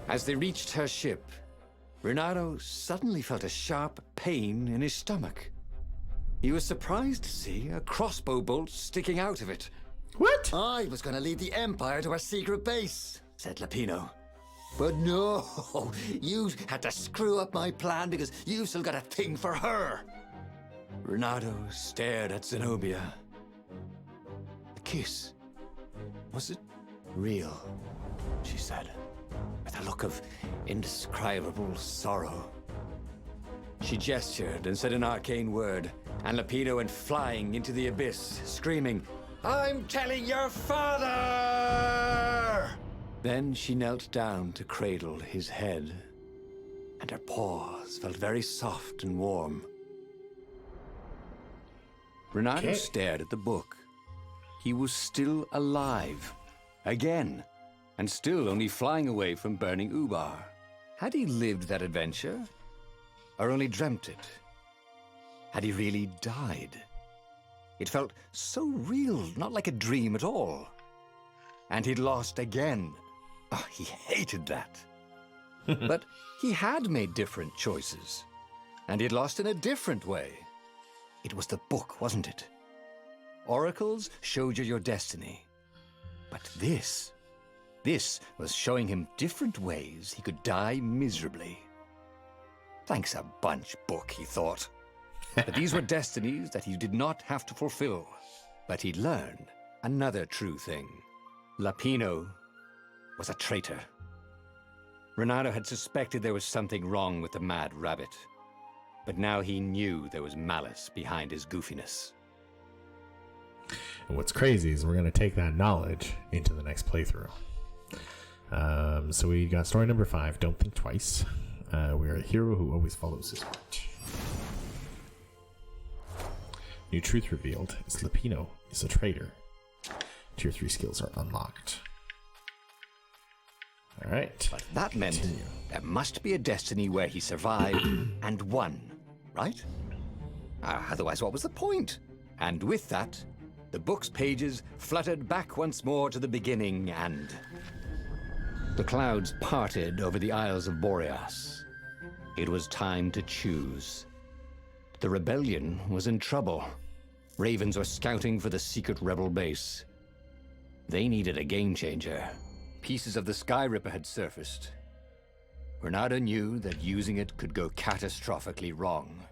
As they reached her ship, Renato suddenly felt a sharp pain in his stomach. He was surprised to see a crossbow bolt sticking out of it. What? I was going to lead the Empire to a secret base, said Lapino. But no, you had to screw up my plan because you've still got a thing for her. Renato stared at Zenobia. The kiss. Was it real? She said, with a look of indescribable sorrow. She gestured and said an arcane word, and Lapino went flying into the abyss, screaming, "I'm telling your father!" Then she knelt down to cradle his head, and her paws felt very soft and warm. Renato stared at the book. He was still alive. Again. And still only flying away from burning Ubar. Had he lived that adventure? Or only dreamt it? Had he really died? It felt so real, not like a dream at all. And he'd lost again. Oh, he hated that. But he had made different choices. And he'd lost in a different way. It was the book, wasn't it? Oracles showed you your destiny. But this was showing him different ways he could die miserably. Thanks a bunch, book, he thought. But these were destinies that he did not have to fulfill. But he'd learned another true thing. Lapino was a traitor. Renato had suspected there was something wrong with the mad rabbit. But now he knew there was malice behind his goofiness. And what's crazy is we're going to take that knowledge into the next playthrough. So we got story number 5, Don't Think Twice. We're a hero who always follows his heart. New truth revealed is Lapino is a traitor. Tier 3 skills are unlocked. Alright. But that meant there must be a destiny where he survived and won, right? Otherwise, what was the point? And with that, the book's pages fluttered back once more to the beginning, and the clouds parted over the Isles of Boreas. It was time to choose. The rebellion was in trouble. Ravens were scouting for the secret rebel base. They needed a game changer. Pieces of the Sky Ripper had surfaced. Renato knew that using it could go catastrophically wrong.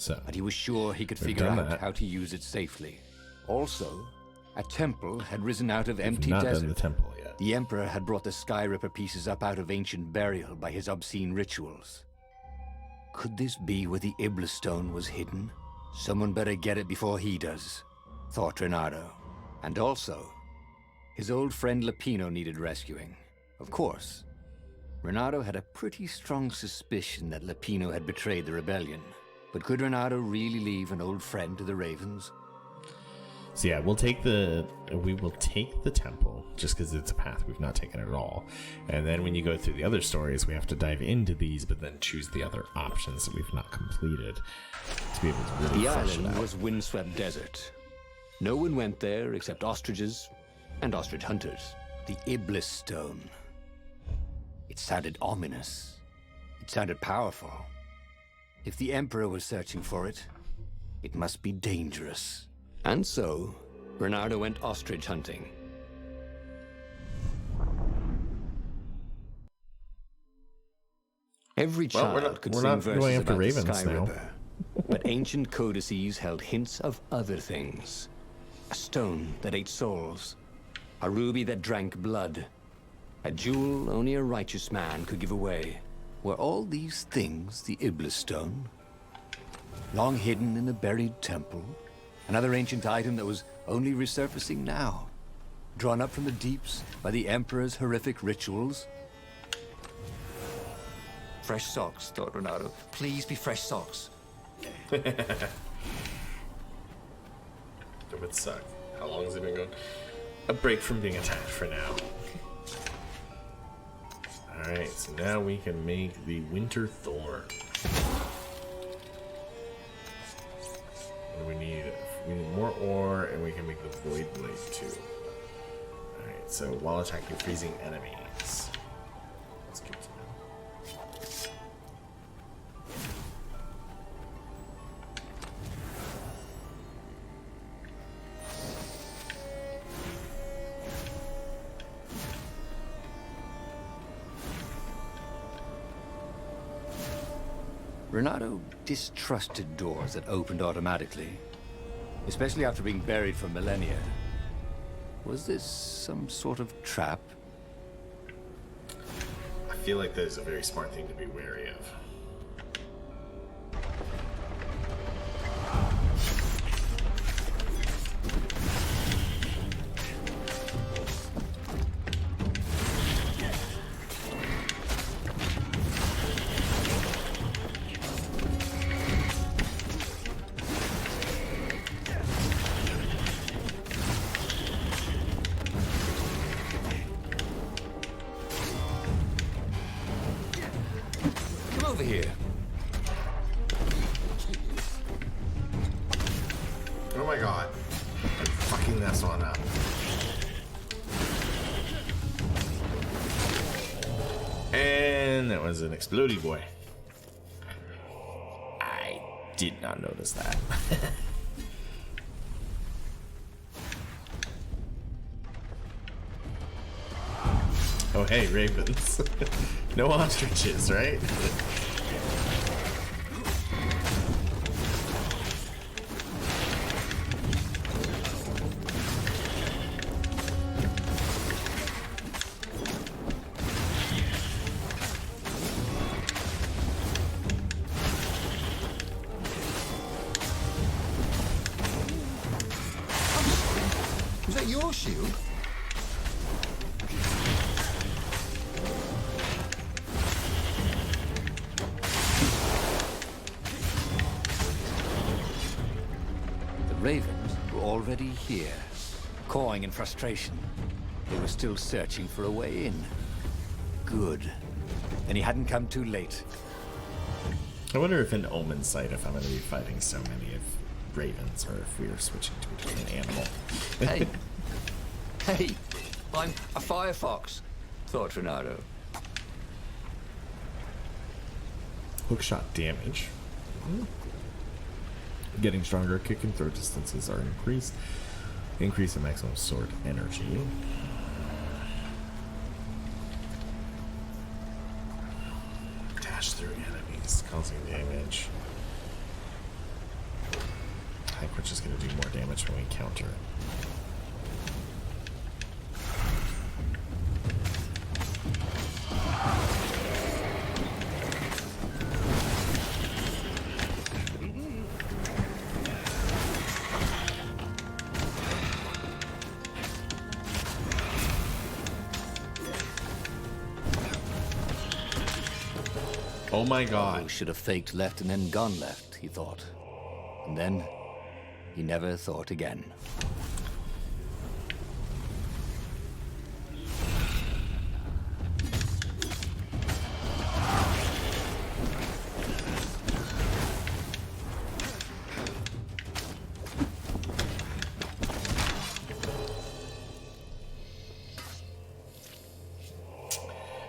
But he was sure he could figure out how to use it safely. Also, a temple had risen out of empty desert. The temple yet. The Emperor had brought the Sky Ripper pieces up out of ancient burial by his obscene rituals. Could this be where the Iblis stone was hidden? Someone better get it before he does, thought Renato. And also, his old friend Lapino needed rescuing. Of course, Renato had a pretty strong suspicion that Lapino had betrayed the rebellion. But could Renato really leave an old friend to the Ravens? So yeah, we will take the temple just because it's a path we've not taken at all. And then when you go through the other stories, we have to dive into these, but then choose the other options that we've not completed to be able to really flesh it out. The island was windswept desert. No one went there except ostriches and ostrich hunters. The Iblis stone. It sounded ominous. It sounded powerful. If the Emperor was searching for it, it must be dangerous. And so, Renato went ostrich hunting. Every Well, child could we're sing not verses going after about ravens the Sky now. Ripper, but ancient codices held hints of other things. A stone that ate souls, a ruby that drank blood, a jewel only a righteous man could give away. Were all these things the Iblis stone? Long hidden in a buried temple? Another ancient item that was only resurfacing now? Drawn up from the deeps by the Emperor's horrific rituals? Fresh socks, thought Renato. Please be fresh socks. It would suck. How long has it been going? A break from being attacked for now. Alright, so now we can make the Winter Thorn. What do we need? We need more ore, and we can make the Void Blade too. Alright, so while attacking freezing enemies. Let's get to them. Renato distrusted doors that opened automatically, especially after being buried for millennia. Was this some sort of trap? I feel like that is a very smart thing to be wary of. Come over here. Oh my god. I'm fucking this one up. And that was an explodey boy. I did not notice that. Oh hey, ravens. No ostriches, right? Was that your shield? The ravens were already here, cawing in frustration. They were still searching for a way in. Good. And he hadn't come too late. I wonder if in Omen's sight if I'm going to be fighting so many of ravens or if we are switching to a different animal. Hey. Hey. I'm a firefox, thought Renato. Hookshot damage. Getting stronger, kick and throw distances are increased. Increase in maximum sword energy. Dash through enemies, causing damage. I think we're just going to do more damage when we counter it. Oh my god. Should have faked left and then gone left, he thought. And then, he never thought again.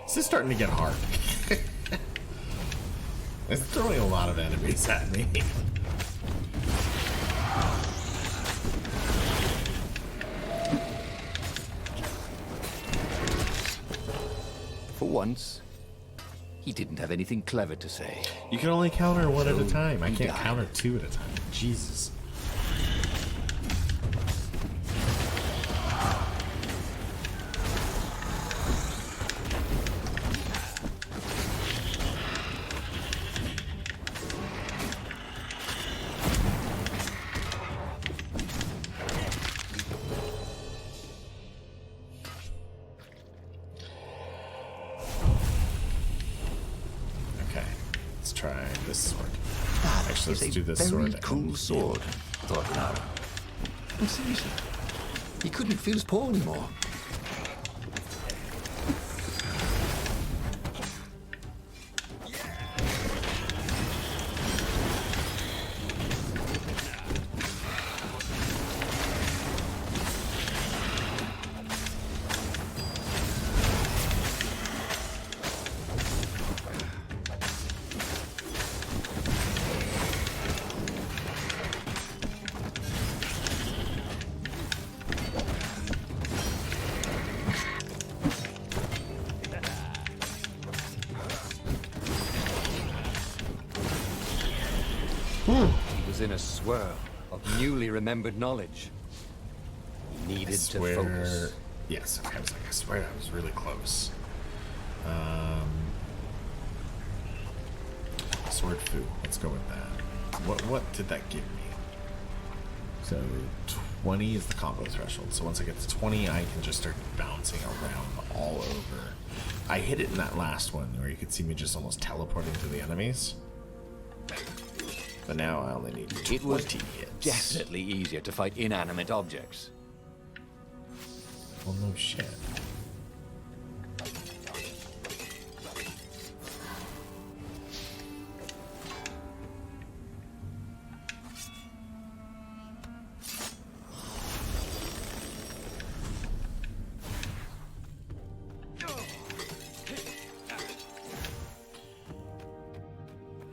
This is starting to get hard. It's throwing a lot of enemies at me. For once, He didn't have anything clever to say. You can only counter one at a time. I he can't died. counter two at a time. Jesus. Okay, let's try this sword. Actually, It's let's a do this very sword. cool sword, thought Lara. And seriously, he couldn't feel his paw anymore. He was in a swirl of newly remembered knowledge. He I needed to swear. focus. Yes, okay, I swear I was really close. Sword foo. Let's go with that. What did that give me? So 20 is the combo threshold. So once I get to 20, I can just start bouncing around all over. I hit it in that last one where you could see me just almost teleporting to the enemies. But now I only need 20 It was hits. definitely easier to fight inanimate objects. Well, no shit.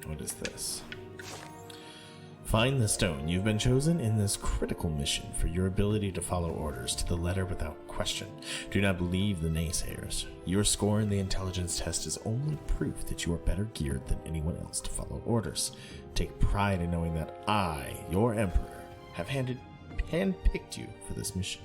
What is this? Find the stone. You've been chosen in this critical mission for your ability to follow orders to the letter without question. Do not believe the naysayers. Your score in the intelligence test is only proof that you are better geared than anyone else to follow orders. Take pride in knowing that I, your emperor, have handpicked you for this mission.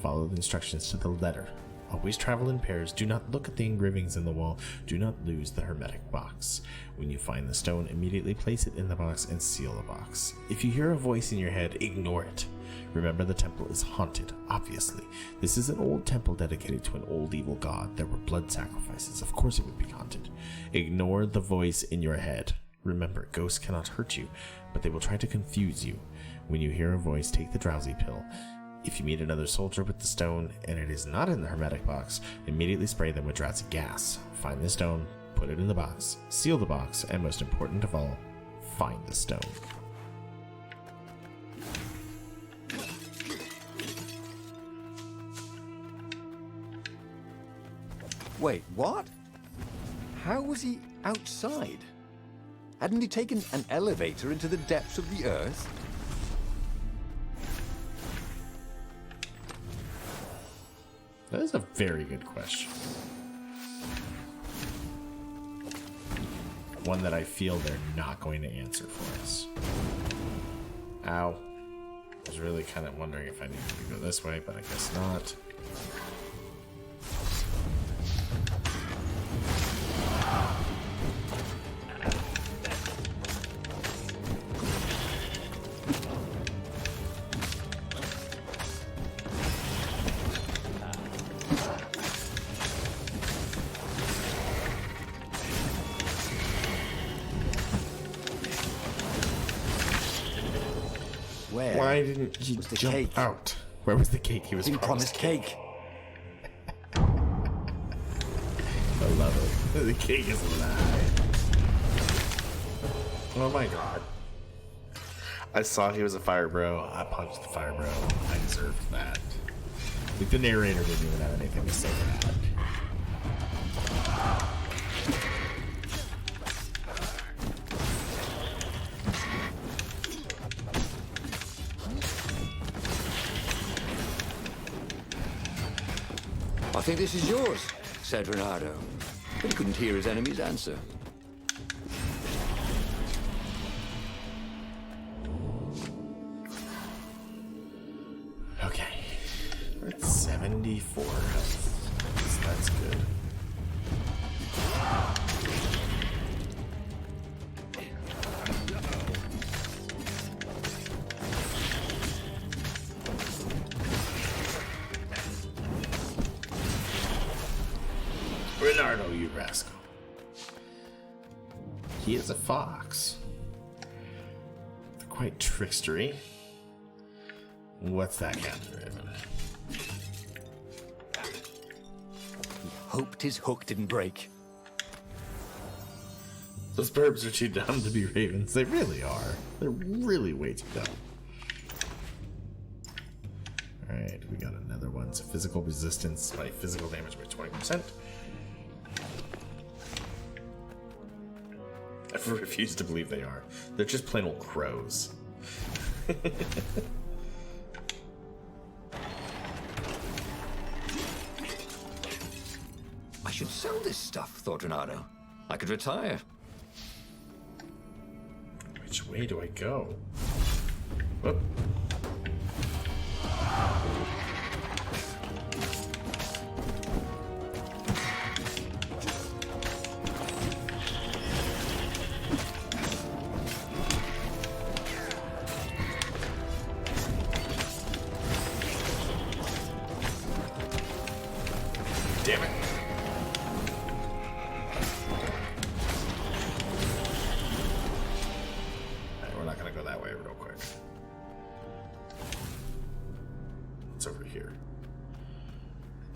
Follow the instructions to the letter. Always travel in pairs. Do not look at the engravings in the wall. Do not lose the hermetic box. When you find the stone, immediately place it in the box and seal the box. If you hear a voice in your head, ignore it. Remember, the temple is haunted, obviously. This is an old temple dedicated to an old evil god. There were blood sacrifices. Of course it would be haunted. Ignore the voice in your head. Remember, ghosts cannot hurt you, but they will try to confuse you. When you hear a voice, take the drowsy pill. If you meet another soldier with the stone and it is not in the hermetic box, immediately spray them with drowsy gas. Find the stone, put it in the box, seal the box, and most important of all, find the stone. Wait, what? How was he outside? Hadn't he taken an elevator into the depths of the earth? That is a very good question. One that I feel they're not going to answer for us. Ow. I was really kind of wondering if I needed to go this way, but I guess not. Where? Why didn't he was the jump cake? out? Where was the cake? He was He promised cake. I love it. The cake is alive. Oh my god. I saw he was a fire bro. I punched the fire bro. I deserved that. Like, the narrator didn't even have anything to say to that. I think this is yours, said Renato. but he couldn't hear his enemy's answer. Okay. We're at 74 health. So that's good. Renardo, you rascal. He is a fox. They're quite trickstery. What's that, Captain Raven? Hoped his hook didn't break. Those birds are too dumb to be ravens. They really are. They're really way too dumb. Alright, we got another one. So physical resistance by physical damage by 20%. I refuse to believe they are. They're just plain old crows. I should sell this stuff, thought Renato. I could retire. Which way do I go? Whoop. Damn it. Alright, we're not gonna go that way real quick. It's over here.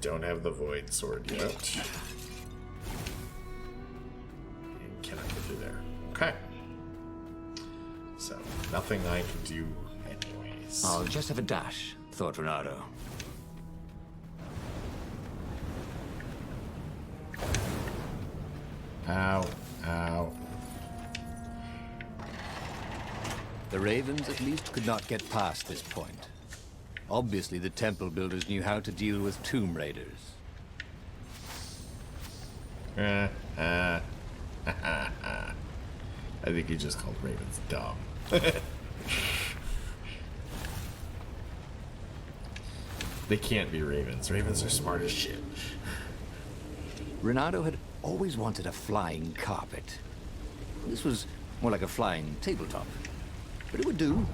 Don't have the void sword yet. And cannot get through there. Okay. So, nothing I can do anyways. I'll just have a dash, thought Renato. Ow, ow. The Ravens at least could not get past this point. Obviously, the temple builders knew how to deal with tomb raiders. I think you just called ravens dumb. They can't be ravens. Ravens are smart as shit. Renato had always wanted a flying carpet. This was more like a flying tabletop, but it would do.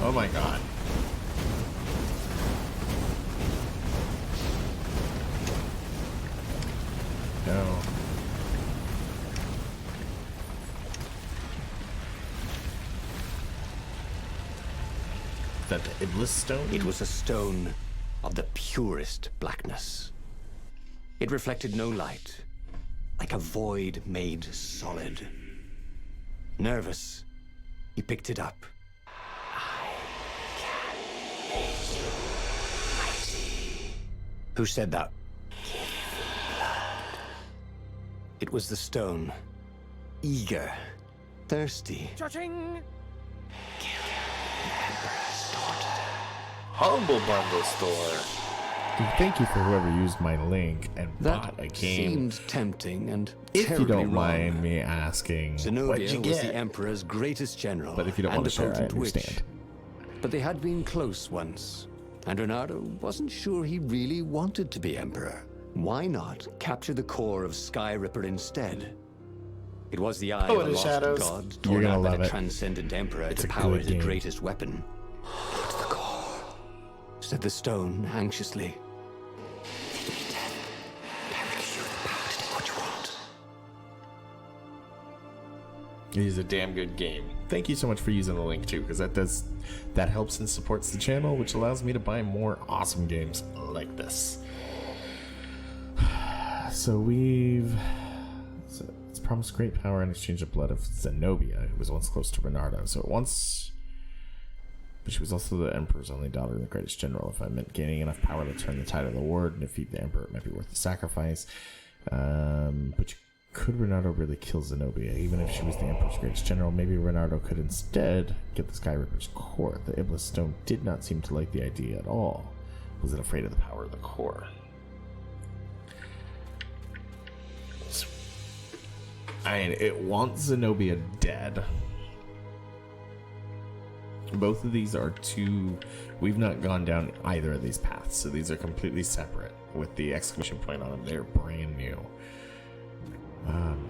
Oh my god. No. Is that the Iblis stone? It was a stone of the purest blackness. It reflected no light, like a void made solid. Nervous, he picked it up. Who said that? It was the stone. Eager, thirsty. Humble Bundle Store. Thank you for whoever used my link and bought a That game. seemed tempting and If you terribly don't wrong. mind me asking, Zenobia what'd you was get? the Emperor's greatest general. But if you don't and want to a share, I potent witch. understand. But they had been close once, and Renato wasn't sure he really wanted to be Emperor. Why not capture the core of Sky Ripper instead? It was the eye Poet of a of lost Shadows. god You're torn gonna out by love the it. transcendent Emperor It's to a power good his game. greatest weapon. What's the core? Said the stone anxiously. It is a damn good game. Thank you so much for using the link too, because that helps and supports the channel, which allows me to buy more awesome games like this. So it's promised great power in exchange of blood of Zenobia, who was once close to Bernardo. But she was also the Emperor's only daughter and the greatest general. If I meant gaining enough power to turn the tide of the war and defeat the Emperor, it might be worth the sacrifice. But you could Renato really kill Zenobia? Even if she was the Emperor's greatest general, maybe Renato could instead get the Skyripper's core. The Iblis Stone did not seem to like the idea at all. Was it afraid of the power of the core? I mean, it wants Zenobia dead. Both of these are two... We've not gone down either of these paths, so these are completely separate. With the exclamation point on them, they're brand new.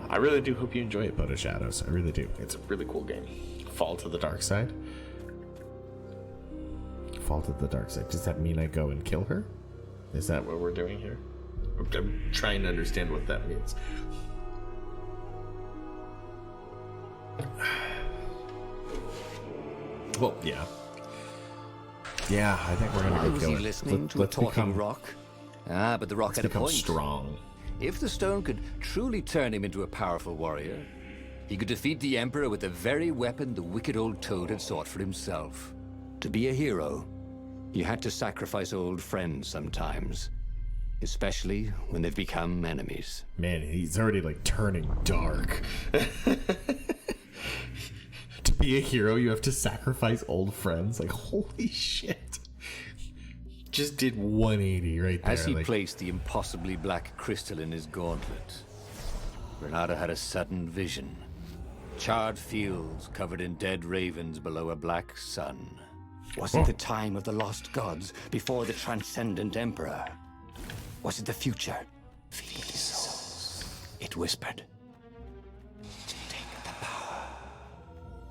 I really do hope you enjoy it, Boat of Shadows. I really do. It's a really cool game. Fall to the dark side. Fall to the dark side. Does that mean I go and kill her? Is that what we're doing here? I'm trying to understand what that means. Well, yeah. Yeah, I think we're gonna go Was kill he it. listening to a talking rock? Ah, but the rock had a Become point. strong. If the stone could truly turn him into a powerful warrior, he could defeat the Emperor with the very weapon the wicked old toad had sought for himself. To be a hero, you had to sacrifice old friends sometimes, especially when they've become enemies. Man, he's already like turning dark. To be a hero, you have to sacrifice old friends. Like, holy shit. Just did 180 right there. As he like, placed the impossibly black crystal in his gauntlet, Renato had a sudden vision. Charred fields covered in dead ravens below a black sun. Was it the time of the lost gods before the transcendent emperor? Was it the future? Feed his souls, it whispered. Take the power.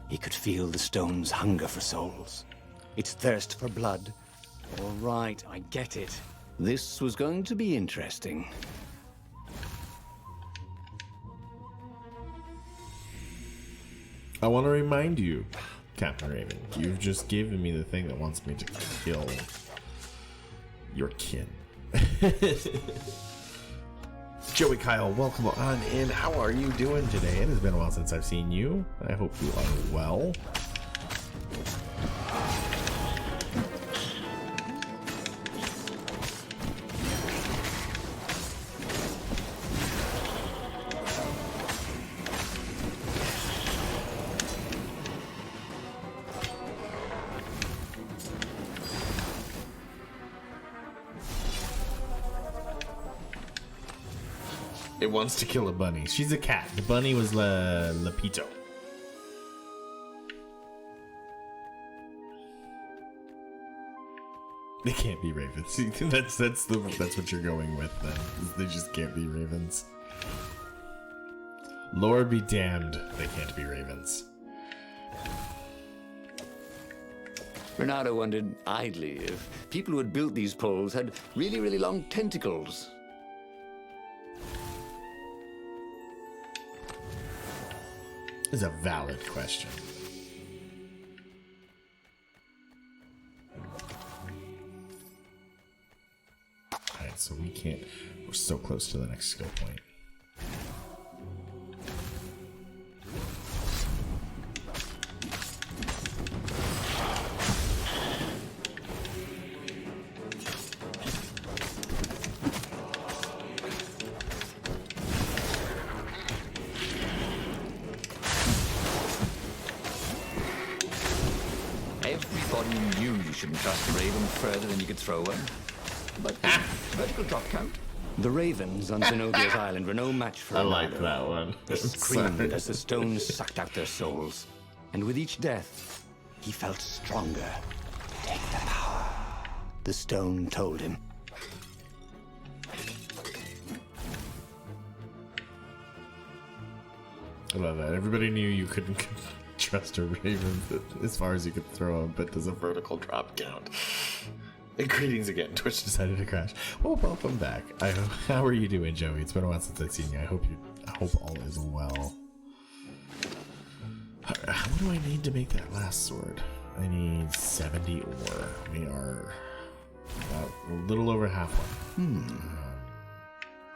He could feel the stone's hunger for souls, its thirst for blood. All right, I get it. This was going to be interesting. I want to remind you, Captain Raven, you've just given me the thing that wants me to kill your kin. Joey Kyle, welcome on in. How are you doing today? It has been a while since I've seen you. I hope you are well. It wants to kill a bunny. She's a cat. The bunny was Lapito. They can't be ravens. That's what you're going with then. They just can't be ravens. Lord be damned, they can't be ravens. Renato wondered idly if people who had built these poles had really, really long tentacles. Is a valid question. Alright, so we can't. We're so close to the next skill point. Everybody knew you shouldn't trust a raven further than you could throw one. But vertical drop count. The ravens on Zenobia's island were no match for I Renato. like that one. They screamed as the stones sucked out their souls. And with each death, he felt stronger. Take the power, the stone told him. I love that. Everybody knew you couldn't trust a raven as far as you could throw them, but does a vertical drop count? And greetings again. Twitch decided to crash. Well, welcome back. How are you doing, Joey? It's been a while since I've seen you. I hope all is well. What do I need to make that last sword? I need 70 ore. We are about a little over halfway.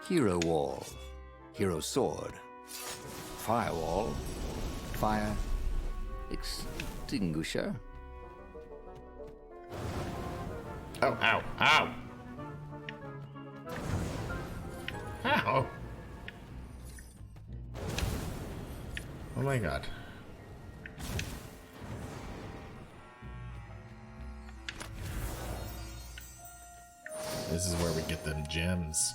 Hero wall, hero sword, firewall, fire extinguisher. Oh, ow, ow! Ow! Oh my god. This is where we get them gems.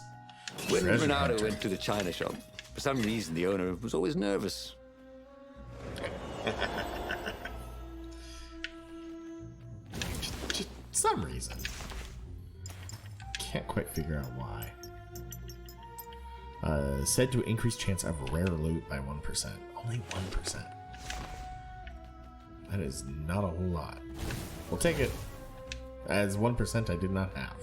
When Treasure Renato hunter. went to the china shop, for some reason the owner was always nervous. Just some reason. Can't quite figure out why. Said to increase chance of rare loot by 1%. Only 1%. That is not a whole lot. We'll take it. As 1% I did not have.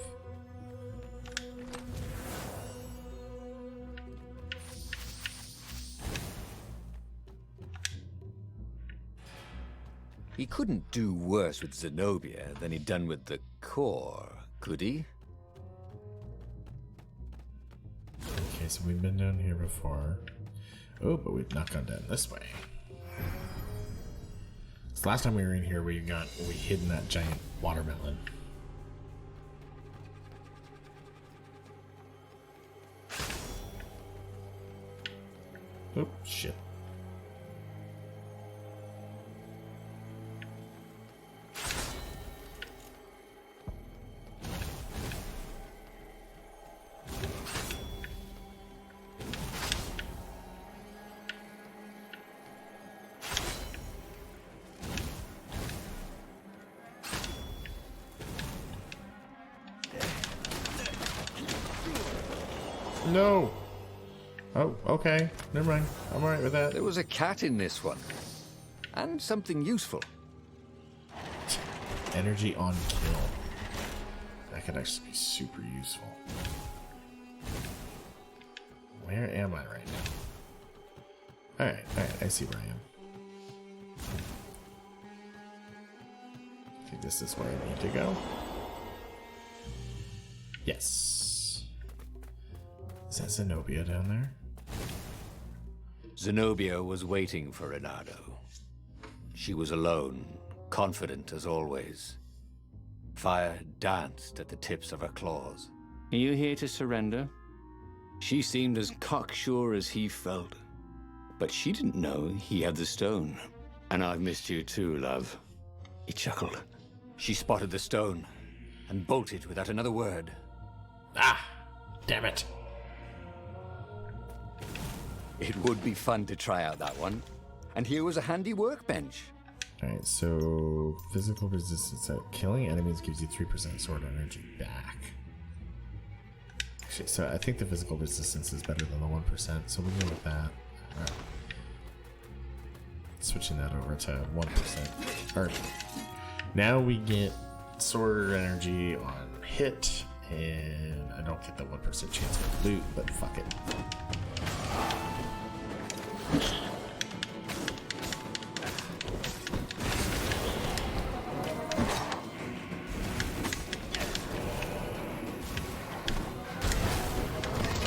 He couldn't do worse with Zenobia than he'd done with the core, could he? Okay, so we've been down here before. Oh, but we've not gone down this way. So last time we were in here, we hid in that giant watermelon. Oh, shit. No. Oh, okay. Never mind. I'm alright with that. There was a cat in this one. And something useful. Energy on kill. That could actually be super useful. Where am I right now? Alright, I see where I am. I think this is where I need to go. Yes. Is that Zenobia down there? Zenobia was waiting for Renato. She was alone, confident as always. Fire danced at the tips of her claws. Are you here to surrender? She seemed as cocksure as he felt. But she didn't know he had the stone. And I've missed you too, love. He chuckled. She spotted the stone and bolted without another word. Ah! Damn it! It would be fun to try out that one. And here was a handy workbench. Alright, so physical resistance. Killing enemies gives you 3% sword energy back. Actually, so I think the physical resistance is better than the 1%, so we'll go with that. Alright. Switching that over to 1%. Or, now we get sword energy on hit, and I don't get the 1% chance of loot, but fuck it.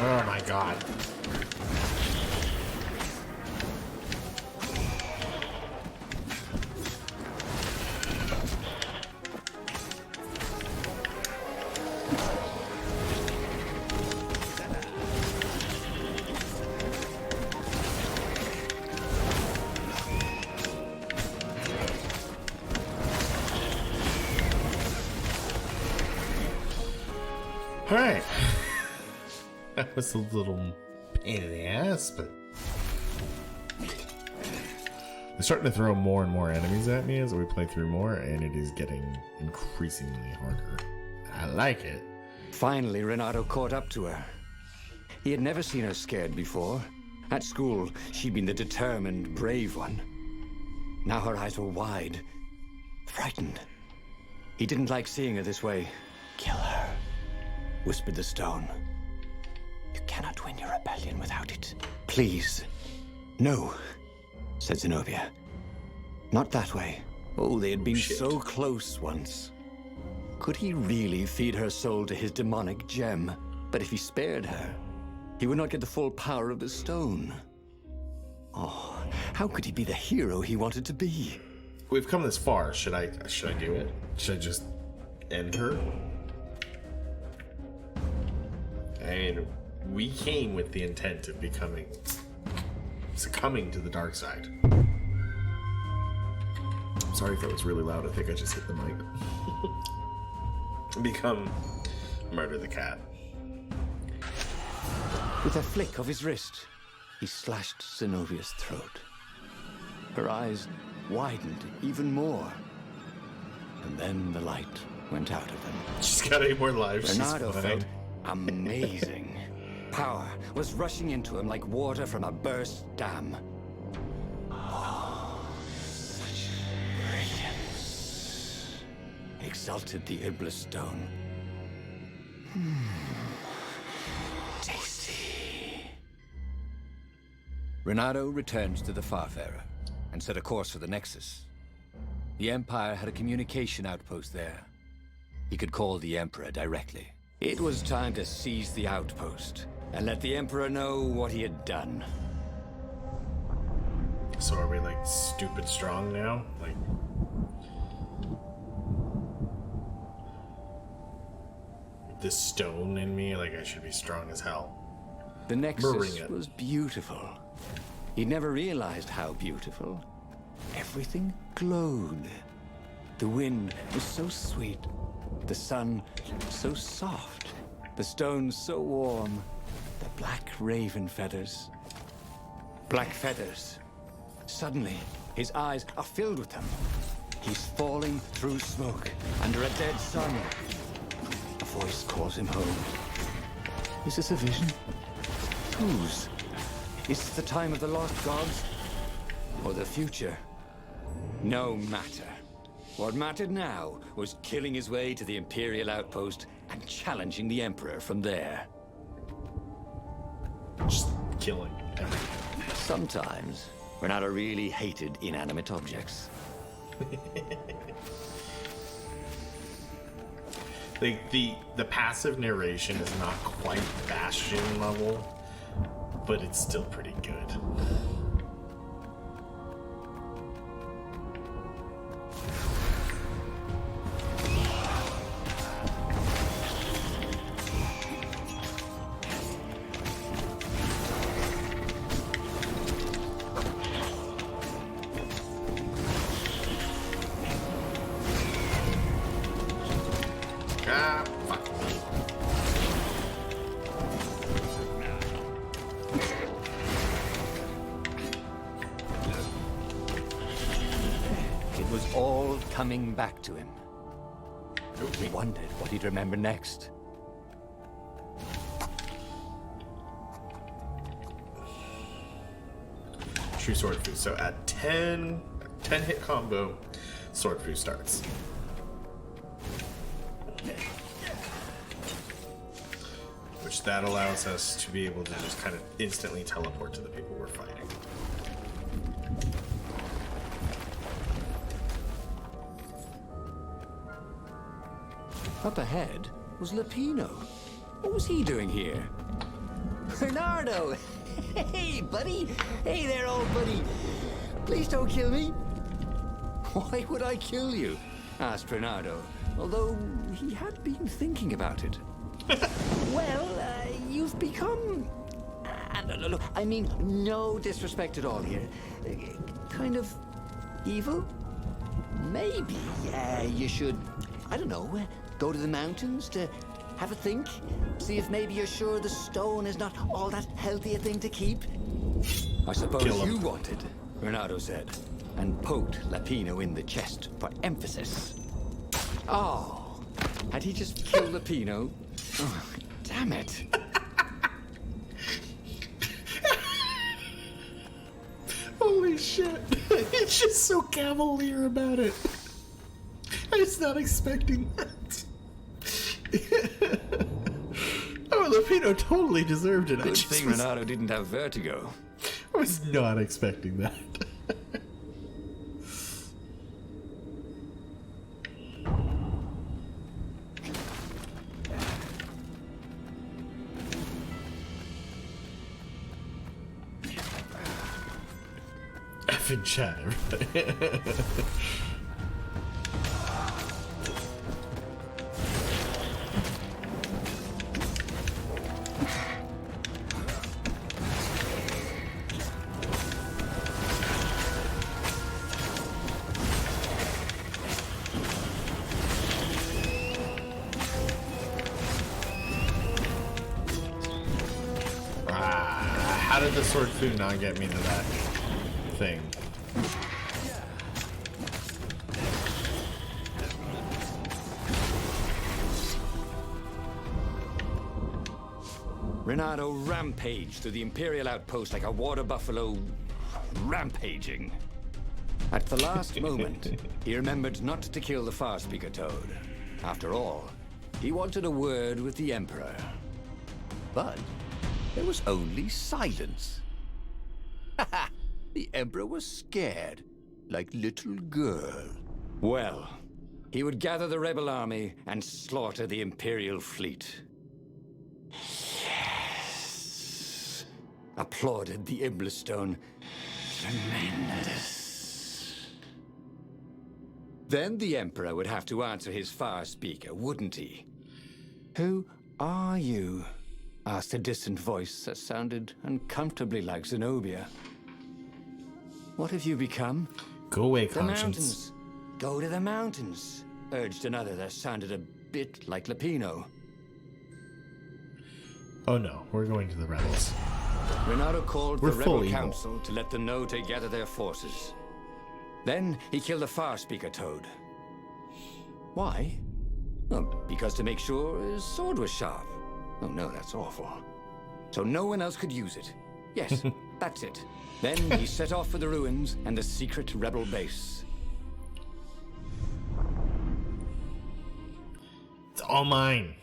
Oh my god. Alright. That was a little pain in the ass, but they're starting to throw more and more enemies at me as we play through more, and it is getting increasingly harder. I like it. Finally, Renato caught up to her. He had never seen her scared before. At school, she'd been the determined, brave one. Now her eyes were wide, frightened. He didn't like seeing her this way. Kill her, whispered the stone. You cannot win your rebellion without it. Please. No, said Zenobia. Not that way. Oh, they had been so close once. Could he really feed her soul to his demonic gem? But if he spared her, he would not get the full power of the stone. Oh, how could he be the hero he wanted to be? We've come this far. Should I do it? Should I just end her? I mean, we came with the intent of becoming succumbing to the dark side. I'm sorry if that was really loud. I think I just hit the mic. Become Murder the Cat. With a flick of his wrist, he slashed Zenobia's throat. Her eyes widened even more. And then the light went out of them. She's got 8 more lives. Bernardo She's felt fine. amazing. Power was rushing into him like water from a burst dam. Oh, such brilliance, exulted the Iblis stone. Tasty. Renato returned to the Farfarer and set a course for the Nexus. The Empire had a communication outpost there. He could call the Emperor directly. It was time to seize the outpost and let the Emperor know what he had done. So are we like stupid strong now? Like, this stone in me, like I should be strong as hell. The Bring Nexus it. was beautiful. He'd never realized how beautiful. Everything glowed. The wind was so sweet. The sun so soft. The stones so warm. The black raven feathers. Black feathers. Suddenly, his eyes are filled with them. He's falling through smoke under a dead sun. A voice calls him home. Is this a vision? Whose? Is this the time of the lost gods? Or the future? No matter. What mattered now was killing his way to the Imperial outpost and challenging the Emperor from there. Just killing everything. Sometimes, Renato really hated inanimate objects. Like the passive narration is not quite Bastion level, but it's still pretty good. Ah, fuck. It was all coming back to him. He wondered what he'd remember next. True sword foo. So at 10 hit combo, sword foo starts. Which that allows us to be able to just kind of instantly teleport to the people we're fighting. Up ahead was Lapino. What was he doing here? Bernardo! Hey, buddy! Hey there, old buddy! Please don't kill me! Why would I kill you? Asked Bernardo, although he had been thinking about it. Well, you've become... look, I mean, no disrespect at all here. Kind of evil? Maybe you should, I don't know, go to the mountains to have a think? See if maybe you're sure the stone is not all that healthy a thing to keep? I suppose you wanted, Renato said, and poked Lapino in the chest for emphasis. Oh, had he just killed Lapino? Oh, damn it. Holy shit. It's just so cavalier about it. I was not expecting that. Oh, Lapino totally deserved it. Good thing Renato didn't have vertigo. I was not expecting that. Effing chat, everybody. How did the sword food not get me to that thing? Renato rampaged through the Imperial outpost like a water buffalo rampaging. At the last moment, he remembered not to kill the Farspeaker Toad. After all, he wanted a word with the Emperor. But there was only silence. The Emperor was scared, like little girl. Well, he would gather the rebel army and slaughter the Imperial fleet. Yes! Applauded the Iblistone. Tremendous. Then the Emperor would have to answer his Farspeaker, wouldn't he? Who are you? Asked a distant voice that sounded uncomfortably like Zenobia. What have you become? Go away, The conscience. mountains. Go to the mountains, urged another that sounded a bit like Lapino. Oh no, we're going to the rebels. Renato called We're the full rebel evil. council to let them know to gather their forces. Then he killed the Farspeaker Toad. Why? Well, because to make sure his sword was sharp. Oh no, that's awful. So no one else could use it. Yes, that's it. Then he set off for the ruins and the secret rebel base. It's all mine.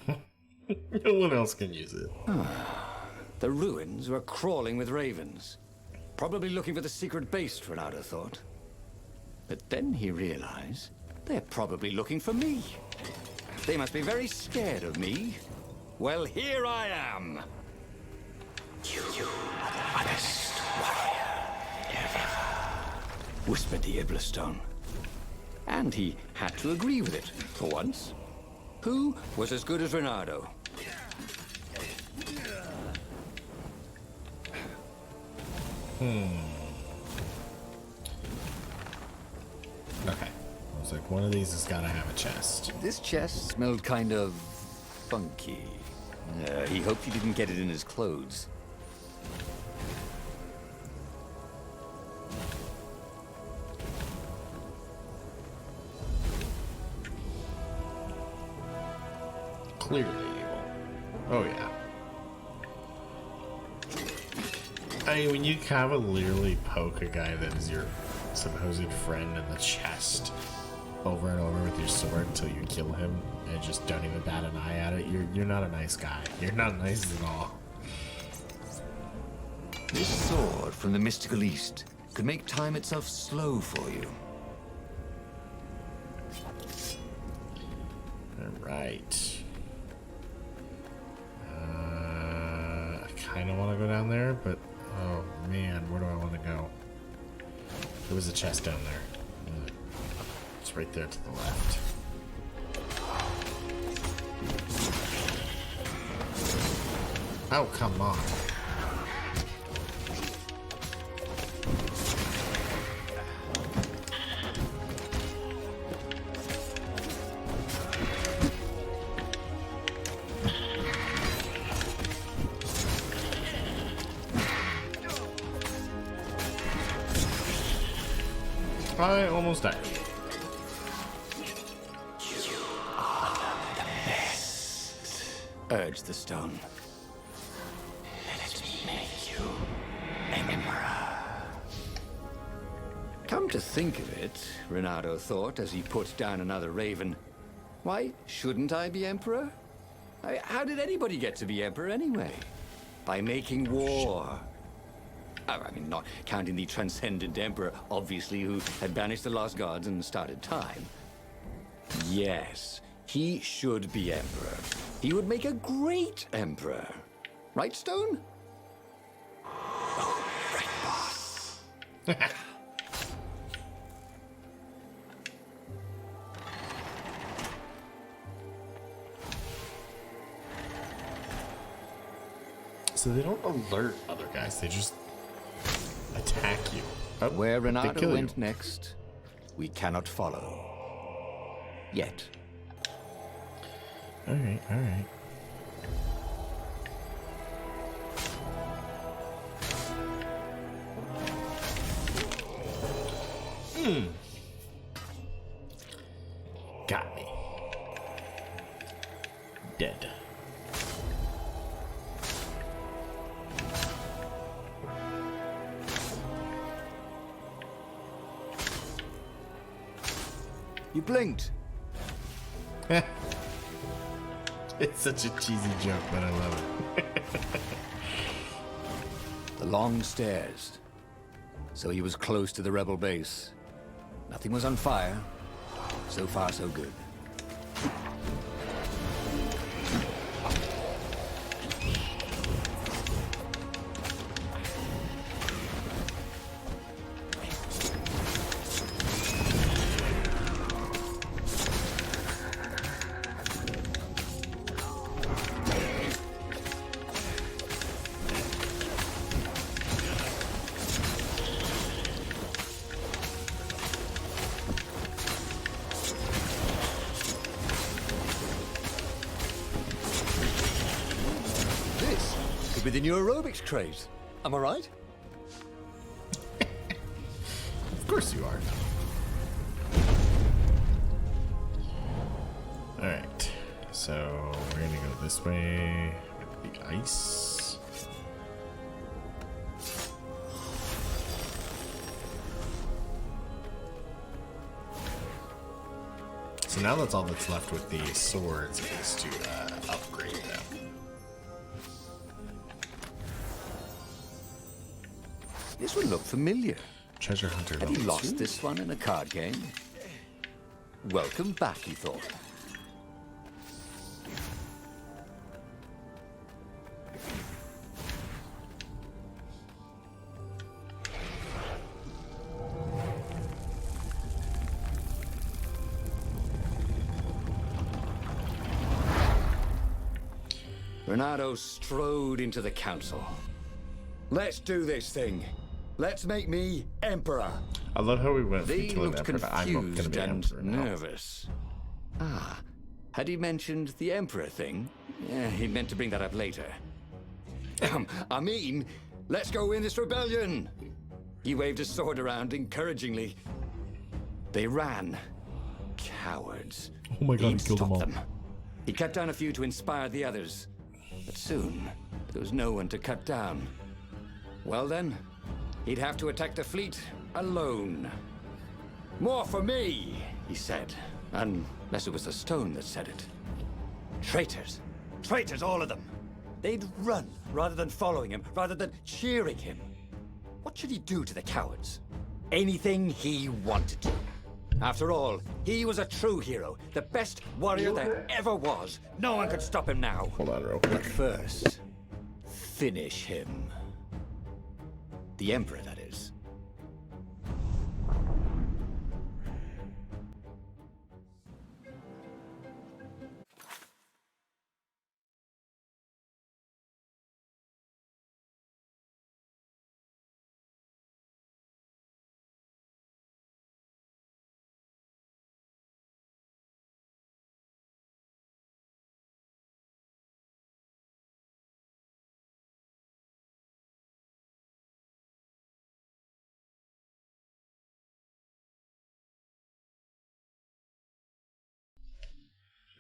No one else can use it. The ruins were crawling with ravens. Probably looking for the secret base, Renato thought. But then he realized they're probably looking for me. They must be very scared of me. Well, here I am. You are the hottest warrior ever, whispered the Iblistone. And he had to agree with it, for once. Who was as good as Renato? Okay. I was like, one of these has got to have a chest. This chest smelled kind of funky. He hoped he didn't get it in his clothes. Clearly evil. Oh yeah. I mean, when you cavalierly poke a guy that is your supposed friend in the chest over and over with your sword until you kill him and just don't even bat an eye at it, you're not a nice guy. You're not nice at all. This sword from the mystical East could make time itself slow for you. Alright. I kind of want to go down there, but oh man, where do I want to go? There was a chest down there. It's right there to the left. Oh, come on. I almost died. Urged the stone. Let me make you Emperor. Come to think of it, Renato thought as he put down another raven, why shouldn't I be Emperor? How did anybody get to be Emperor anyway? By making war. I mean, not counting the transcendent Emperor, obviously, who had banished the lost gods and started time. Yes, he should be Emperor. He would make a great Emperor. Right, Stone? Oh, right, boss. So they don't alert other guys, they just attack you. Oh, Where they Renato kill went you. next, we cannot follow. Yet. Alright, alright. Got me. Dead. You blinked. It's such a cheesy joke, but I love it. The long stairs. So he was close to the rebel base. Nothing was on fire. So far, so good. With the new aerobics craze. Am I right? Of course you are. Alright. So we're gonna go this way with the ice. So now that's all that's left with the swords is to upgrade them. This would look familiar. Treasure Hunter Had he level lost 2? this one in a card game? Welcome back, he thought. Renato strode into the council. Let's do this thing. Let's make me emperor. I love how we went from They killing looked Emperor to I'm gonna confused be and Emperor now. nervous. Ah, had he mentioned the emperor thing? Yeah, he meant to bring that up later. I mean, let's go win this rebellion. He waved his sword around encouragingly. They ran. Cowards. Oh my god, he He'd killed them stop all. them. He cut down a few to inspire the others. But soon, there was no one to cut down. Well then, he'd have to attack the fleet alone. More for me, he said. Unless it was the stone that said it. Traitors. Traitors, all of them. They'd run rather than following him, rather than cheering him. What should he do to the cowards? Anything he wanted to. After all, he was a true hero, the best warrior there ever was. No one could stop him now. Hold on real But quick. first, finish him. The Emperor, that is.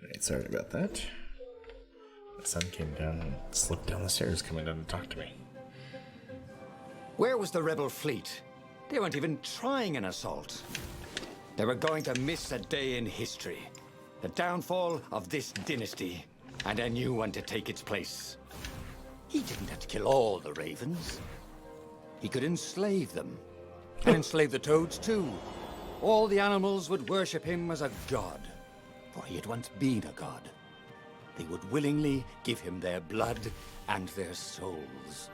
Alright, sorry about that. The sun came down and slipped down the stairs coming down to talk to me. Where was the rebel fleet? They weren't even trying an assault. They were going to miss a day in history. The downfall of this dynasty, and a new one to take its place. He didn't have to kill all the ravens. He could enslave them. And enslave the toads too. All the animals would worship him as a god. For he had once been a god. They would willingly give him their blood and their souls.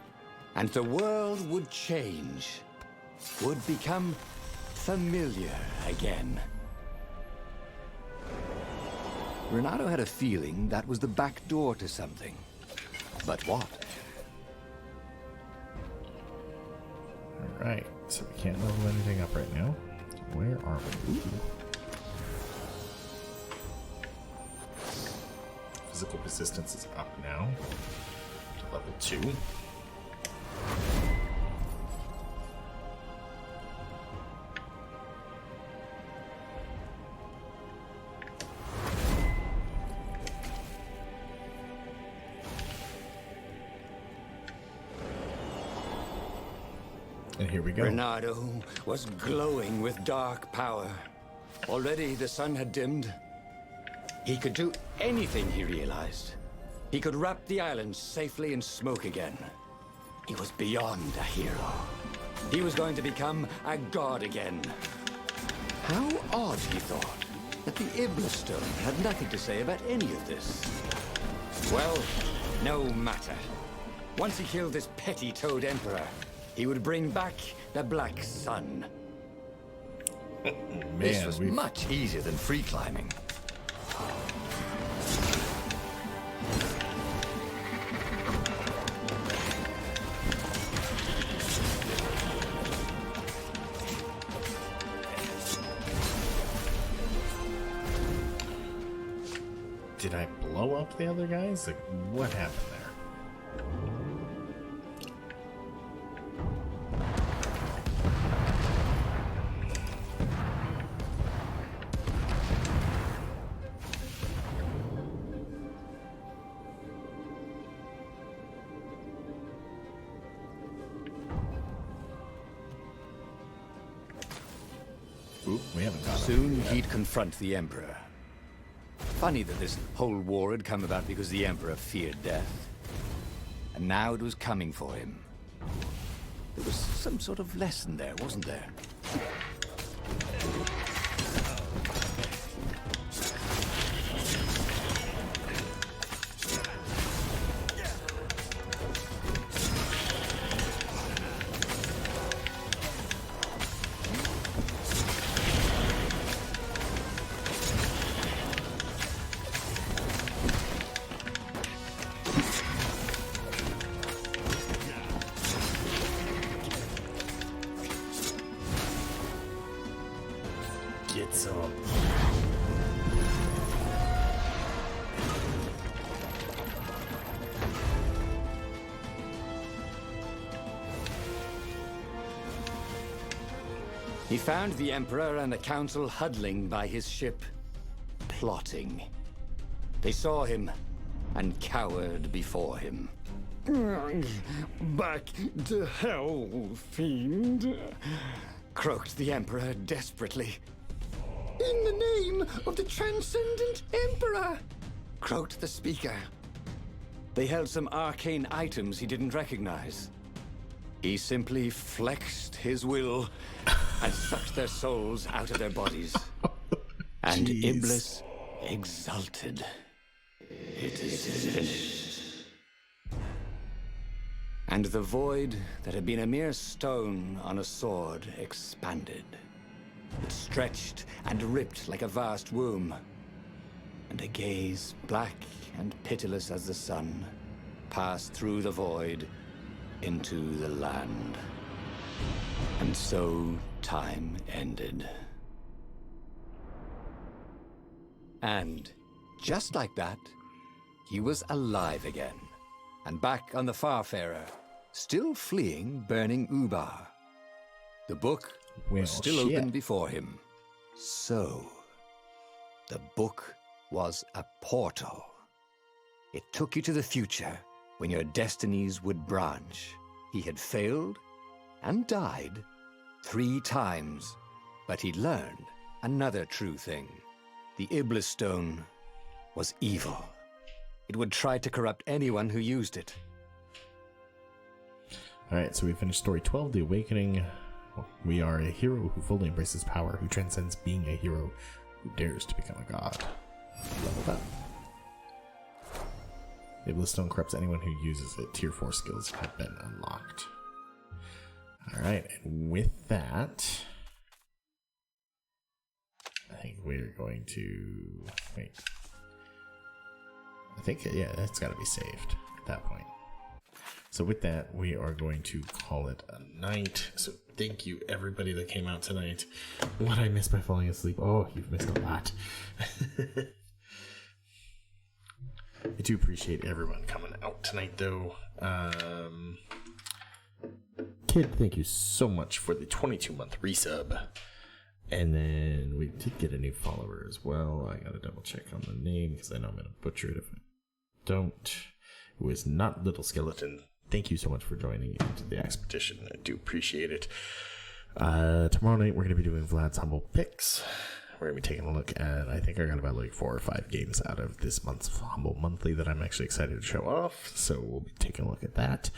And the world would change. Would become familiar again. Renato had a feeling that was the back door to something. But what? Alright, so we can't level anything up right now. Where are we? Ooh. Physical resistance is up now to level 2. And here we go. Renato was glowing with dark power. Already the sun had dimmed. He could do anything, he realized. He could wrap the island safely in smoke again. He was beyond a hero. He was going to become a god again. How odd, he thought, that the Iblastone had nothing to say about any of this. Well, no matter. Once he killed this petty Toad Emperor, he would bring back the Black Sun. This was much easier than free climbing. Did I blow up the other guys? Like, what happened there? Oop, we haven't got Soon he'd confront the Emperor. Funny that this whole war had come about because the Emperor feared death. And now it was coming for him. There was some sort of lesson there, wasn't there? Get some. He found the Emperor and the Council huddling by his ship, plotting. They saw him and cowered before him. Back to hell, fiend. Croaked the Emperor desperately. In the name of the Transcendent Emperor! Croaked the speaker. They held some arcane items he didn't recognize. He simply flexed his will and sucked their souls out of their bodies. And Jeez. Iblis exulted. It is finished. And the void that had been a mere stone on a sword expanded. It stretched and ripped like a vast womb. And a gaze, black and pitiless as the sun, passed through the void into the land. And so time ended. And just like that, he was alive again, and back on the Farfarer, still fleeing burning Ubar. The book Well, was still shit. open before him. So, the book was a portal. It took you to the future when your destinies would branch. He had failed and died 3 times, but he'd learned another true thing. The Iblastone was evil. It would try to corrupt anyone who used it. Alright, so we finished story 12, The Awakening. We are a hero who fully embraces power, who transcends being a hero, who dares to become a god. Leveled up. Iblastone corrupts anyone who uses it. Tier 4 skills have been unlocked. Alright, and with that, I think we're going to... Wait. I think, yeah, that's got to be saved at that point. So with that, we are going to call it a night. So thank you, everybody that came out tonight. What I missed by falling asleep. Oh, you've missed a lot. I do appreciate everyone coming out tonight, though. Kid, thank you so much for the 22-month resub. And then we did get a new follower as well. I gotta double check on the name because I know I'm gonna butcher it if I don't. It was not Little Skeleton thank you so much for joining into the expedition. I do appreciate it. Tomorrow night, we're going to be doing Vlad's Humble Picks. We're going to be taking a look at, I think I got about like 4 or 5 games out of this month's Humble Monthly that I'm actually excited to show off. So we'll be taking a look at that.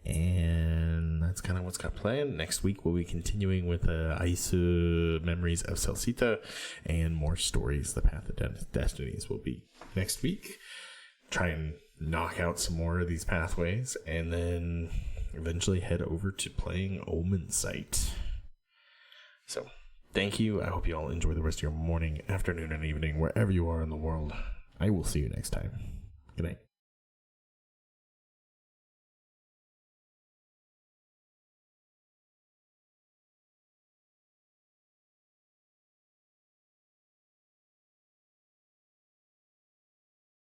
And that's kind of what's got planned. Next week, we'll be continuing with Ice Memories of Celcita and more stories. The Path of Destinies will be next week. Try and knock out some more of these pathways. And then eventually head over to playing Omen Sight. So, thank you. I hope you all enjoy the rest of your morning, afternoon, and evening, wherever you are in the world. I will see you next time. Good night.